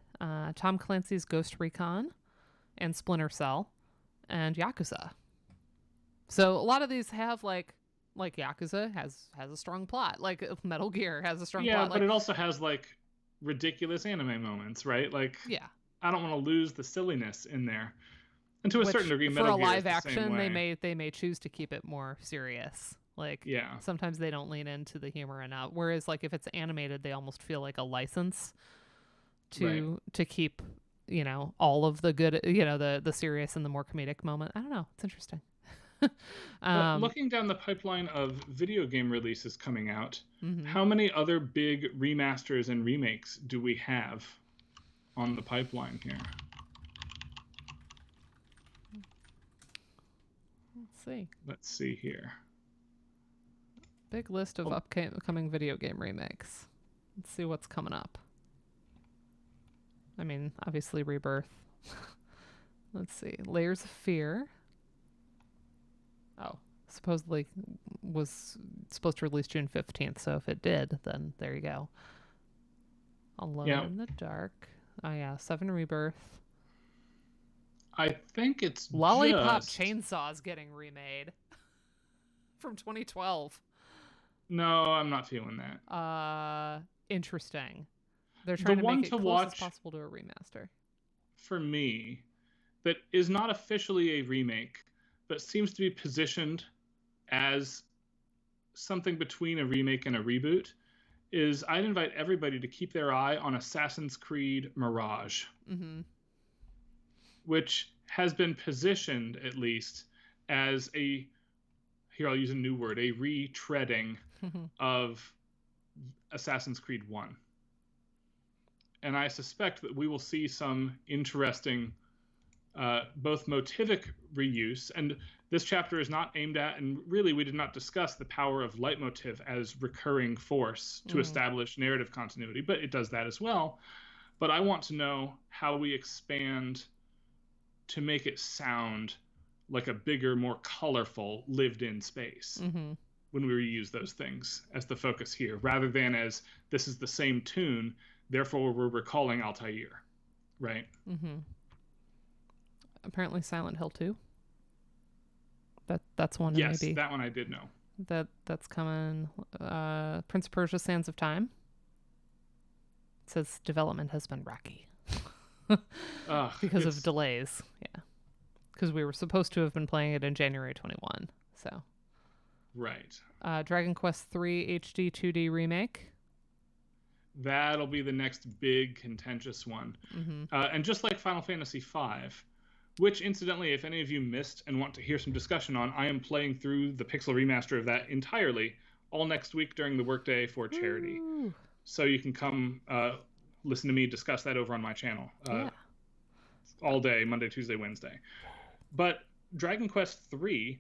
Speaker 2: Tom Clancy's Ghost Recon, and Splinter Cell, and Yakuza. So a lot of these have like Yakuza has a strong plot. Like Metal Gear has a strong plot.
Speaker 1: Yeah, but it also has like ridiculous anime moments, right? Like, I don't want to lose the silliness in there. And to a certain degree, Metal Gear
Speaker 2: for a live
Speaker 1: is the
Speaker 2: action,
Speaker 1: same way.
Speaker 2: they may choose to keep it more serious. Like, sometimes they don't lean into the humor enough. Whereas, like, if it's animated, they almost feel like a license to keep, you know, all of the good, you know, the serious and the more comedic moment. I don't know. It's interesting.
Speaker 1: Looking down the pipeline of video game releases coming out, how many other big remasters and remakes do we have on the pipeline here? Let's see here.
Speaker 2: Big list of upcoming video game remakes. Let's see what's coming up. I mean, obviously Rebirth. Let's see. Layers of Fear. Oh, supposedly was supposed to release June 15th, so if it did, then there you go. Alone in the Dark. Oh yeah, 7 Rebirth.
Speaker 1: I think it's
Speaker 2: Lollipop
Speaker 1: just...
Speaker 2: Chainsaw's getting remade from 2012.
Speaker 1: No, I'm not feeling that.
Speaker 2: Interesting. They're
Speaker 1: The
Speaker 2: trying to make
Speaker 1: one
Speaker 2: it
Speaker 1: to
Speaker 2: close as
Speaker 1: watch
Speaker 2: possible to a remaster.
Speaker 1: for me that is not officially a remake, but seems to be positioned as something between a remake and a reboot is I'd invite everybody to keep their eye on Assassin's Creed Mirage, which has been positioned, at least, as a, here I'll use a new word, a retreading of Assassin's Creed 1. And I suspect that we will see some interesting both motivic reuse, and this chapter is not aimed at, and really we did not discuss the power of leitmotif as recurring force to establish narrative continuity, but it does that as well. But I want to know how we expand to make it sound like a bigger, more colorful, lived-in space when we reuse those things as the focus here, rather than as this is the same tune, therefore we're recalling Altair, right?
Speaker 2: Apparently Silent Hill 2. That's one.
Speaker 1: Yes,
Speaker 2: maybe
Speaker 1: that one I did know.
Speaker 2: That's coming. Prince of Persia: Sands of Time. It says development has been rocky because of delays. Yeah, because we were supposed to have been playing it in January 21. So
Speaker 1: right.
Speaker 2: Dragon Quest III HD 2D remake.
Speaker 1: That'll be the next big contentious one. And just like Final Fantasy V, which incidentally, if any of you missed and want to hear some discussion on, I am playing through the Pixel remaster of that entirely all next week during the workday for charity. Ooh. So you can come listen to me discuss that over on my channel all day, Monday, Tuesday, Wednesday. But Dragon Quest III,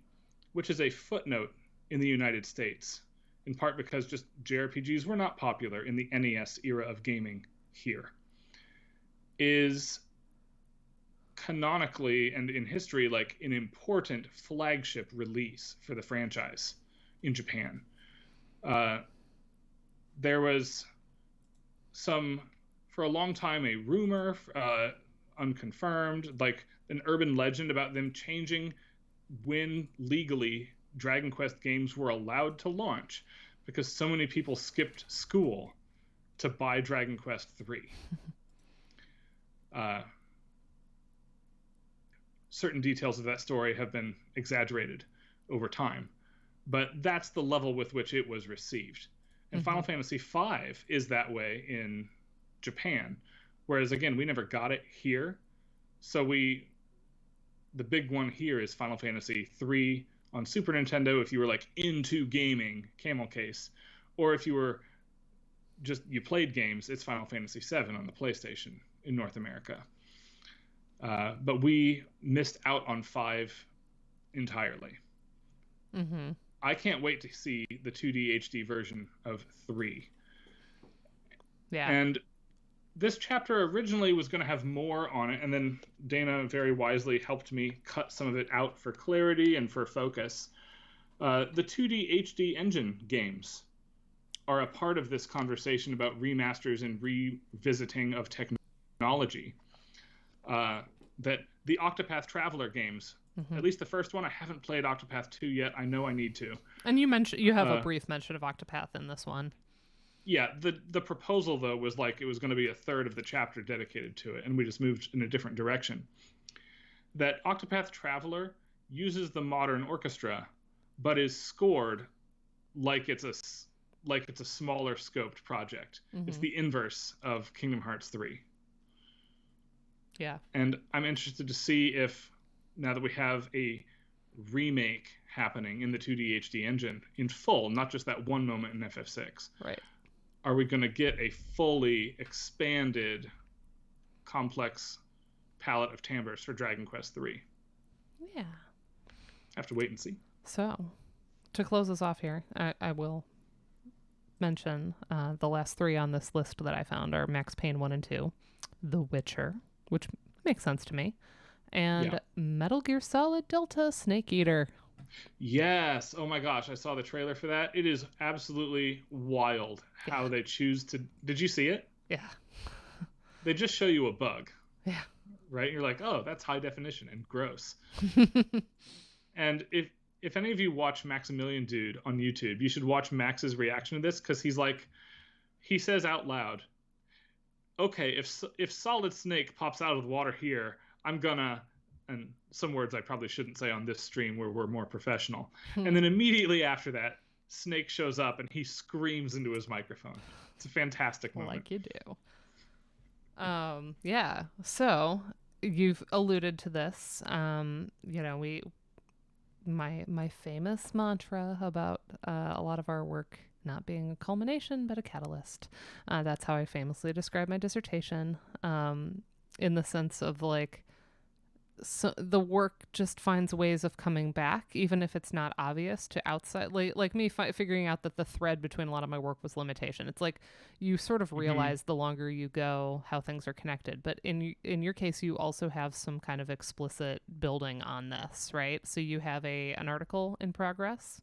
Speaker 1: which is a footnote in the United States, in part because just JRPGs were not popular in the NES era of gaming here, is canonically and in history like an important flagship release for the franchise in Japan. There was for a long time, a rumor, unconfirmed, like an urban legend about them changing when legally Dragon Quest games were allowed to launch because so many people skipped school to buy Dragon Quest III. Certain details of that story have been exaggerated over time, but that's the level with which it was received. And Final Fantasy V is that way in Japan, whereas again, we never got it here. So the big one here is Final Fantasy III on Super Nintendo if you were like into gaming, camel case, or if you were you played games, it's Final Fantasy VII on the PlayStation in North America. But we missed out on 5 entirely. I can't wait to see the 2D HD version of 3.
Speaker 2: Yeah.
Speaker 1: And this chapter originally was going to have more on it, and then Dana very wisely helped me cut some of it out for clarity and for focus. The 2D HD engine games are a part of this conversation about remasters and revisiting of technology. That the Octopath Traveler games, at least the first one, I haven't played Octopath 2 yet. I know I need to.
Speaker 2: And you have a brief mention of Octopath in this one.
Speaker 1: Yeah, the proposal, though, was like it was going to be a third of the chapter dedicated to it, and we just moved in a different direction. That Octopath Traveler uses the modern orchestra, but is scored like it's a smaller scoped project. It's the inverse of Kingdom Hearts 3.
Speaker 2: Yeah.
Speaker 1: And I'm interested to see if, now that we have a remake happening in the 2D HD engine in full, not just that one moment in FF6.
Speaker 2: Right.
Speaker 1: Are we going to get a fully expanded, complex palette of timbres for Dragon Quest III?
Speaker 2: Yeah.
Speaker 1: Have to wait and see.
Speaker 2: So, to close us off here, I will mention the last 3 on this list that I found are Max Payne 1 and 2, The Witcher, which makes sense to me, and Metal Gear Solid Delta Snake Eater.
Speaker 1: Yes. Oh my gosh, I saw the trailer for that. It is absolutely wild how they choose to... Did you see it?
Speaker 2: Yeah.
Speaker 1: They just show you a bug.
Speaker 2: Yeah.
Speaker 1: right? You're like, oh, that's high definition and gross. And if any of you watch Maximilian Dude on YouTube, you should watch Max's reaction to this, because he says out loud, okay, if Solid Snake pops out of the water here, I'm gonna, and some words I probably shouldn't say on this stream where we're more professional. And then immediately after that, Snake shows up and he screams into his microphone. It's a fantastic moment.
Speaker 2: Like you do. Yeah. So you've alluded to this. My famous mantra about a lot of our work not being a culmination but a catalyst. That's how I famously describe my dissertation. In the sense of like, so the work just finds ways of coming back, even if it's not obvious to outside. Like me figuring out that the thread between a lot of my work was limitation. It's like you sort of realize the longer you go how things are connected. But in your case, you also have some kind of explicit building on this, right? So you have an article in progress.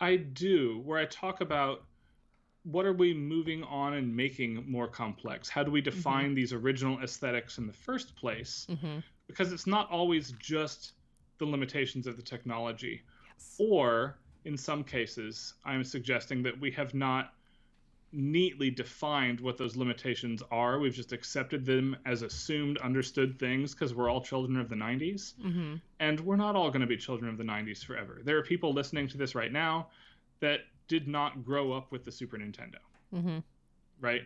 Speaker 1: I do, where I talk about what are we moving on and making more complex? How do we define these original aesthetics in the first place? Because it's not always just the limitations of the technology.
Speaker 2: Yes.
Speaker 1: Or, in some cases, I'm suggesting that we have not neatly defined what those limitations are. We've just accepted them as assumed, understood things because we're all children of the 90s. And we're not all going to be children of the 90s forever. There are people listening to this right now that did not grow up with the Super Nintendo. Right?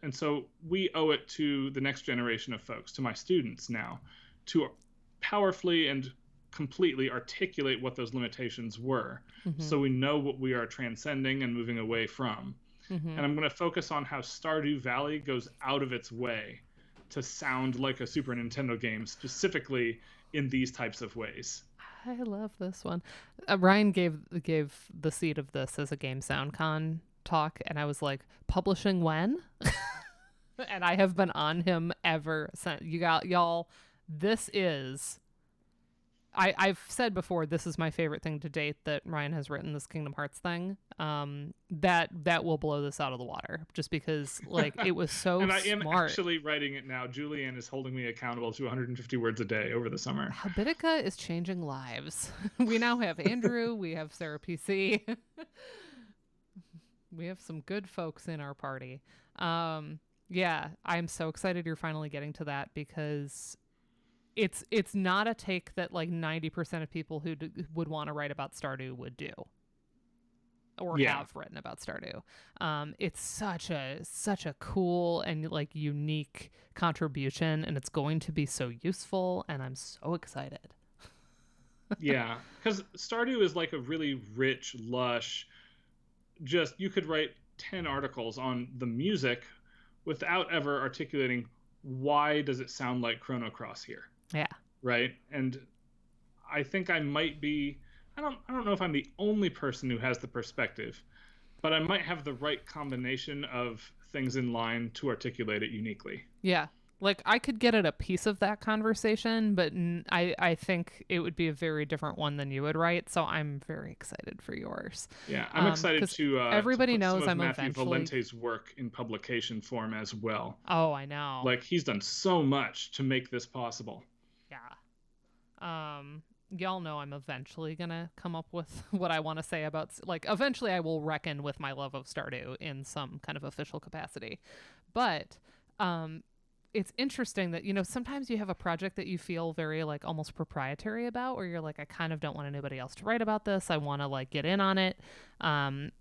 Speaker 1: And so we owe it to the next generation of folks, to my students now, to powerfully and completely articulate what those limitations were, so we know what we are transcending and moving away from. And I'm going to focus on how Stardew Valley goes out of its way to sound like a Super Nintendo game, specifically in these types of ways.
Speaker 2: I love this one. Ryan gave the seed of this as a Game SoundCon talk, and I was like, publishing when? And I have been on him ever since. Y'all, this is... I've said before, this is my favorite thing to date that Ryan has written, this Kingdom Hearts thing. That will blow this out of the water, just because like it was so
Speaker 1: and I am
Speaker 2: smart.
Speaker 1: Actually writing it now. Julianne is holding me accountable to 150 words a day over the summer.
Speaker 2: Habitica is changing lives. We now have Andrew. We have Sarah PC. We have some good folks in our party. Yeah, I'm so excited you're finally getting to that, because it's not a take that like 90% of people who would want to write about Stardew would do, or have written about Stardew. It's such a cool and like unique contribution, and it's going to be so useful, and I'm so excited.
Speaker 1: Yeah, because Stardew is like a really rich, lush, just you could write 10 articles on the music without ever articulating why does it sound like Chrono Cross here.
Speaker 2: Yeah.
Speaker 1: Right. And I think I might be, I don't know if I'm the only person who has the perspective, but I might have the right combination of things in line to articulate it uniquely.
Speaker 2: Yeah. Like I could get at a piece of that conversation, but I think it would be a very different one than you would write. So I'm very excited for yours.
Speaker 1: Yeah, I'm excited to
Speaker 2: everybody
Speaker 1: put
Speaker 2: knows
Speaker 1: some of
Speaker 2: I'm
Speaker 1: Matthew
Speaker 2: eventually
Speaker 1: Valente's work in publication form as well.
Speaker 2: Oh, I know.
Speaker 1: Like he's done so much to make this possible.
Speaker 2: Yeah. Y'all know I'm eventually gonna come up with what I want to say about, like, eventually I will reckon with my love of Stardew in some kind of official capacity. But it's interesting that, you know, sometimes you have a project that you feel very like almost proprietary about, where you're like, I kind of don't want anybody else to write about this. I want to like get in on it.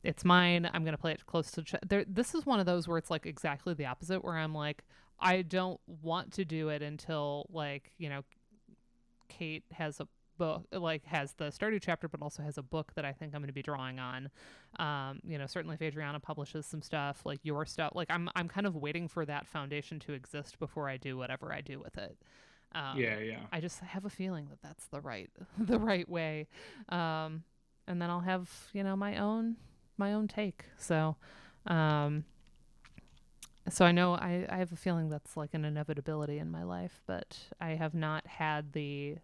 Speaker 2: It's mine. I'm going to play it close to this is one of those where it's like exactly the opposite, where I'm like, I don't want to do it until like, you know, Kate has a book, like has the Stardew chapter, but also has a book that I think I'm going to be drawing on. You know, certainly if Adriana publishes some stuff, like your stuff, like I'm kind of waiting for that foundation to exist before I do whatever I do with it.
Speaker 1: Yeah.
Speaker 2: I just have a feeling that that's the right way. And then I'll have, you know, my own take. So I know I have a feeling that's like an inevitability in my life, but I have not had the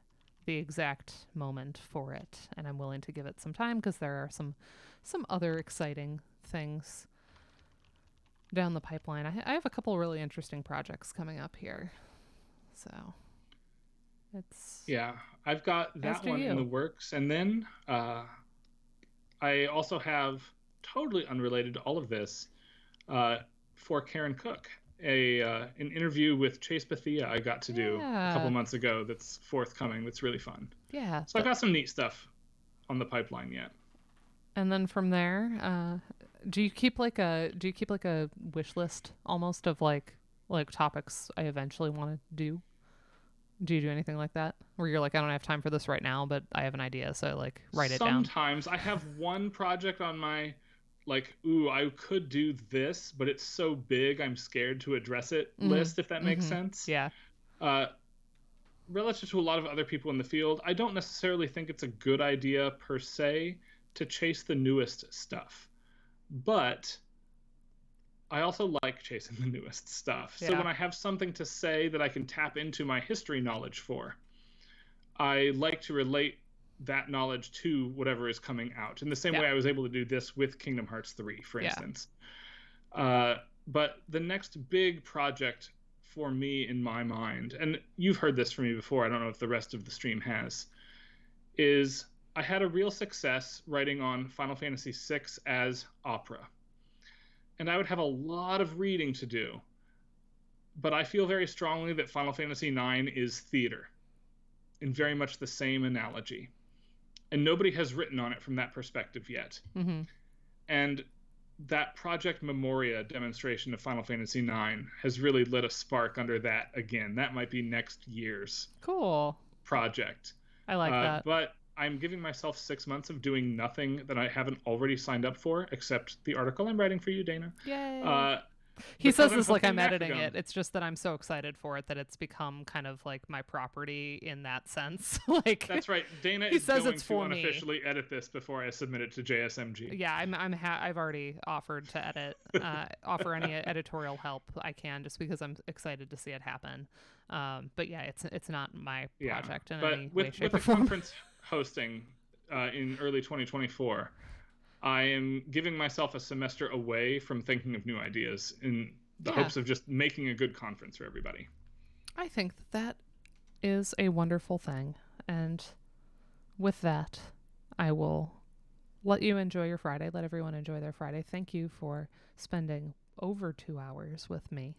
Speaker 2: exact moment for it, and I'm willing to give it some time because there are some other exciting things down the pipeline. I have a couple really interesting projects coming up here, So it's
Speaker 1: Yeah, I've got
Speaker 2: as
Speaker 1: that
Speaker 2: do
Speaker 1: one in the
Speaker 2: you.
Speaker 1: works. And then I also have, totally unrelated to all of this, uh, for Karen Cook, an interview with Chase Bethia I got to do a couple
Speaker 2: Yeah.
Speaker 1: months ago that's forthcoming. That's really fun.
Speaker 2: Yeah.
Speaker 1: So I've got some neat stuff on the pipeline yet.
Speaker 2: And then from there, do you keep like a wish list almost of like topics I eventually want to do? Do you do anything like that? Where you're like, I don't have time for this right now, but I have an idea, so like write it down.
Speaker 1: Sometimes I have one project on my, like, ooh, I could do this, but it's so big I'm scared to address it list, if that makes
Speaker 2: Mm-hmm.
Speaker 1: sense.
Speaker 2: Yeah.
Speaker 1: Uh, Relative to a lot of other people in the field, I don't necessarily think it's a good idea per se to chase the newest stuff. But I also like chasing the newest stuff. So
Speaker 2: Yeah.
Speaker 1: when I have something to say that I can tap into my history knowledge for, I like to relate that knowledge to whatever is coming out. In the same
Speaker 2: Yeah.
Speaker 1: way I was able to do this with Kingdom Hearts 3, for
Speaker 2: Yeah.
Speaker 1: instance. But the next big project for me in my mind, and you've heard this from me before, I don't know if the rest of the stream has, is I had a real success writing on Final Fantasy VI as opera. And I would have a lot of reading to do. But I feel very strongly that Final Fantasy IX is theater, in very much the same analogy. And nobody has written on it from that perspective yet.
Speaker 2: Mm-hmm.
Speaker 1: And that Project Memoria demonstration of Final Fantasy IX has really lit a spark under that again. That might be next year's
Speaker 2: Cool.
Speaker 1: project.
Speaker 2: I like that.
Speaker 1: But I'm giving myself 6 months of doing nothing that I haven't already signed up for, except the article I'm writing for you, Dana.
Speaker 2: Yay. He
Speaker 1: Because
Speaker 2: says
Speaker 1: I'm
Speaker 2: this like
Speaker 1: hosting
Speaker 2: I'm editing
Speaker 1: NACAGM.
Speaker 2: it. It's just that I'm so excited for it that it's become kind of like my property in that sense. Like
Speaker 1: That's right. Dana
Speaker 2: he
Speaker 1: is
Speaker 2: says
Speaker 1: going
Speaker 2: it's
Speaker 1: to
Speaker 2: for me.
Speaker 1: unofficially edit this before I submit it to JSMG.
Speaker 2: Yeah, I've already offered to edit, offer any editorial help I can, just because I'm excited to see it happen. But yeah, it's not my project in any way, shape,
Speaker 1: with
Speaker 2: or
Speaker 1: the
Speaker 2: form.
Speaker 1: conference hosting in early 2024, I am giving myself a semester away from thinking of new ideas in the hopes of just making a good conference for everybody.
Speaker 2: I think that is a wonderful thing. And with that, I will let you enjoy your Friday. Let everyone enjoy their Friday. Thank you for spending over 2 hours with me.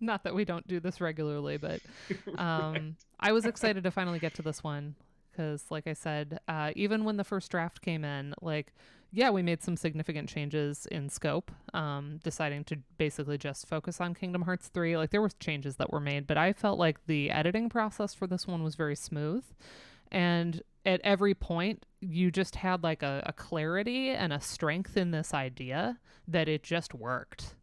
Speaker 2: Not that we don't do this regularly, but
Speaker 1: Right.
Speaker 2: I was excited to finally get to this one because, like I said, even when the first draft came in, like, yeah, we made some significant changes in scope, deciding to basically just focus on Kingdom Hearts 3. Like, there were changes that were made, but I felt like the editing process for this one was very smooth. And at every point, you just had like a clarity and a strength in this idea that it just worked.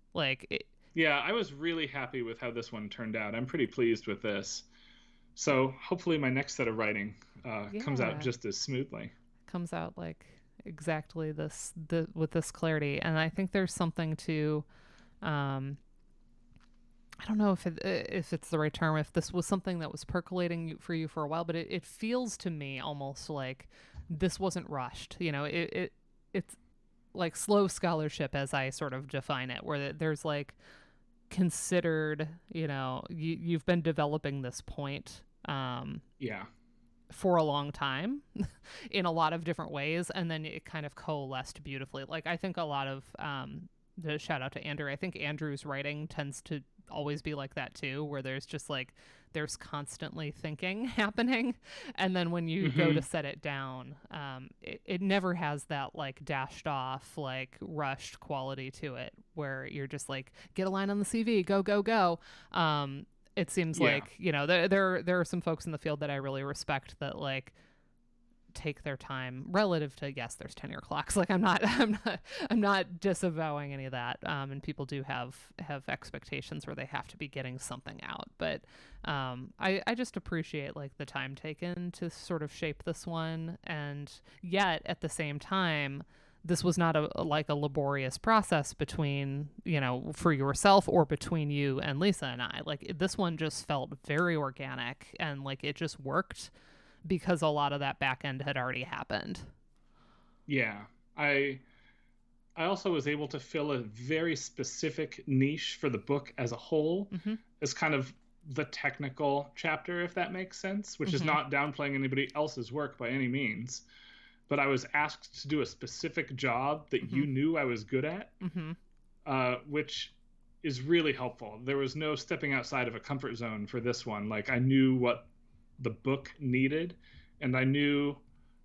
Speaker 1: Yeah, I was really happy with how this one turned out. I'm pretty pleased with this. So hopefully my next set of writing comes out
Speaker 2: Yeah,
Speaker 1: just as smoothly.
Speaker 2: comes out like exactly with this clarity. And I think there's something to, um, I don't know if it's the right term, if this was something that was percolating for you for a while, but it feels to me almost like this wasn't rushed. You know, it's like slow scholarship as I sort of define it, where there's like considered, you know, you've been developing this point
Speaker 1: Yeah.
Speaker 2: for a long time in a lot of different ways, and then it kind of coalesced beautifully. Like, I think a lot of the shout out to Andrew, I think Andrew's writing tends to always be like that too, where there's just like there's constantly thinking happening, and then when you go to set it down, it never has that like dashed off, like rushed quality to it where you're just like, get a line on the CV, go go go. It seems like, you know, there are some folks in the field that I really respect that like take their time relative to, yes, there's tenure clocks. Like, I'm not disavowing any of that. And people do have expectations where they have to be getting something out. But I just appreciate like the time taken to sort of shape this one. And yet at the same time, this was not a laborious process between, you know, for yourself or between you and Lisa and I. Like, this one just felt very organic and like it just worked because a lot of that back end had already happened.
Speaker 1: Yeah. I also was able to fill a very specific niche for the book as a whole, as kind of the technical chapter, if that makes sense, which is
Speaker 2: Mm-hmm.
Speaker 1: not downplaying anybody else's work by any means. But I was asked to do a specific job that
Speaker 2: Mm-hmm.
Speaker 1: you knew I was good at,
Speaker 2: Mm-hmm.
Speaker 1: which is really helpful. There was no stepping outside of a comfort zone for this one. Like, I knew what the book needed, and I knew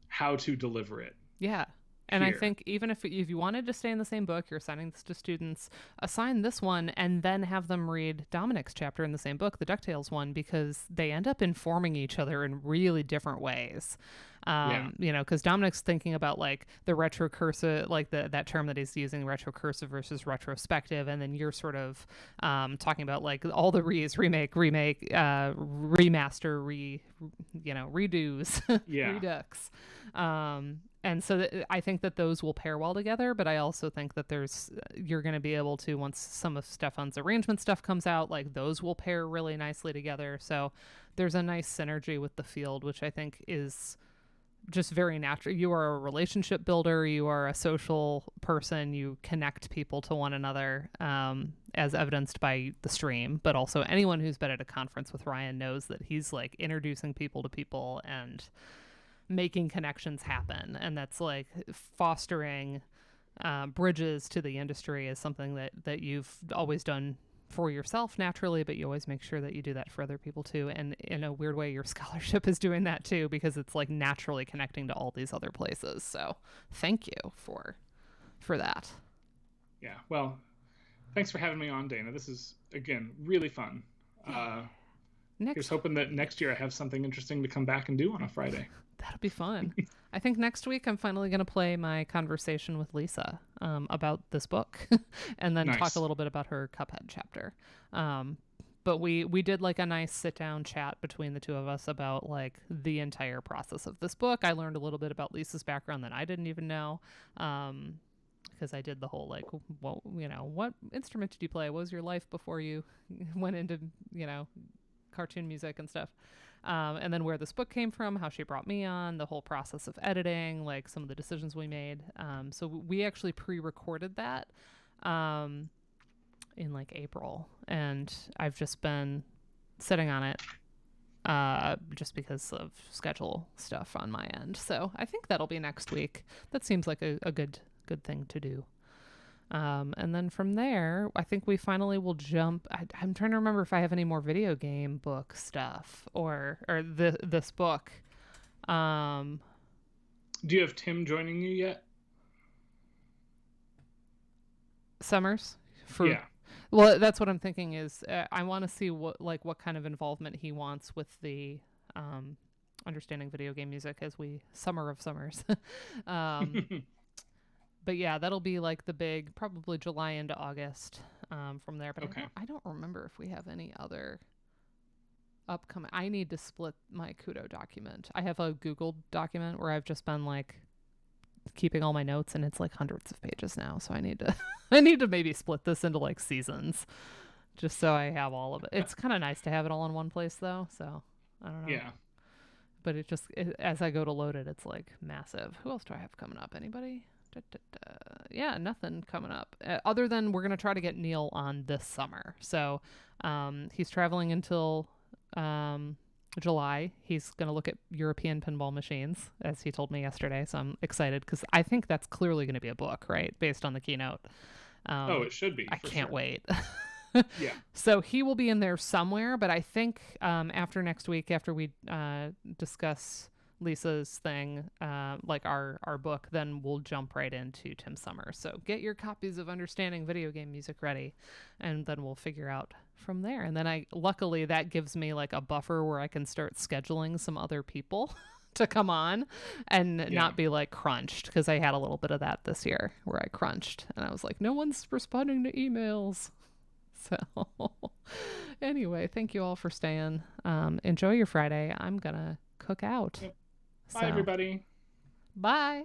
Speaker 1: how to deliver it
Speaker 2: Yeah. And I
Speaker 1: here.
Speaker 2: think even if you wanted to stay in the same book, you're assigning this to students, assign this one and then have them read Dominic's chapter in the same book, the DuckTales one, because they end up informing each other in really different ways.
Speaker 1: Yeah.
Speaker 2: Because Dominic's thinking about like the retrocursive, like that term that he's using, retrocursive versus retrospective, and then you're sort of talking about like all the remake, remaster, redos,
Speaker 1: Yeah.
Speaker 2: redux. And so I think that those will pair well together, but I also think that you're going to be able to, once some of Stefan's arrangement stuff comes out, like those will pair really nicely together. So there's a nice synergy with the field, which I think is just very natural. You are a relationship builder, you are a social person, you connect people to one another, as evidenced by the stream, but also anyone who's been at a conference with Ryan knows that he's like introducing people to people and making connections happen, and that's like fostering bridges to the industry is something that you've always done for yourself naturally, but you always make sure that you do that for other people too. And in a weird way, your scholarship is doing that too, because it's like naturally connecting to all these other places. So thank you for that.
Speaker 1: Yeah. Well, thanks for having me on, Dana. This is, again, really fun. Here's hoping that next year I have something interesting to come back and do on a Friday.
Speaker 2: That'll be fun. I think next week I'm finally going to play my conversation with Lisa about this book and then talk a little bit about her Cuphead chapter. But we did like a nice sit down chat between the two of us about like the entire process of this book. I learned a little bit about Lisa's background that I didn't even know. Because I did the whole like, well, what instrument did you play? What was your life before you went into, cartoon music and stuff? And then where this book came from, how she brought me on, the whole process of editing, like some of the decisions we made. So we actually pre-recorded that in like April, and I've just been sitting on it just because of schedule stuff on my end. So I think that'll be next week. That seems like a good thing to do. And then from there, I think we finally will jump. I'm trying to remember if I have any more video game book stuff or this book.
Speaker 1: Do you have Tim joining you yet?
Speaker 2: Summers?
Speaker 1: Yeah.
Speaker 2: Well, that's what I'm thinking is I want to see what kind of involvement he wants with the understanding video game music as we summer of summers. But yeah, that'll be like the big, probably July into August from there. But okay. I don't remember if we have any other upcoming. I need to split my Kudo document. I have a Google document where I've just been like keeping all my notes, and it's like hundreds of pages now. So I need to maybe split this into like seasons, just so I have all of it. It's kind of nice to have it all in one place though. So I don't know.
Speaker 1: Yeah.
Speaker 2: But as I go to load it, it's like massive. Who else do I have coming up? Anybody? Yeah, nothing coming up other than we're going to try to get Neil on this summer. So he's traveling until July. He's going to look at European pinball machines, as he told me yesterday. So I'm excited because I think that's clearly going to be a book, right? Based on the keynote.
Speaker 1: It should be.
Speaker 2: I can't wait.
Speaker 1: Yeah.
Speaker 2: So he will be in there somewhere, but I think after next week, after we discuss Lisa's thing, like our book, then we'll jump right into Tim Summers. So get your copies of Understanding Video Game Music ready, and then we'll figure out from there. And then luckily that gives me like a buffer where I can start scheduling some other people to come on and not be like crunched, because I had a little bit of that this year where I crunched and I was like, no one's responding to emails. So anyway, thank you all for staying. Enjoy your Friday. I'm gonna cook out.
Speaker 1: Bye, everybody.
Speaker 2: Bye.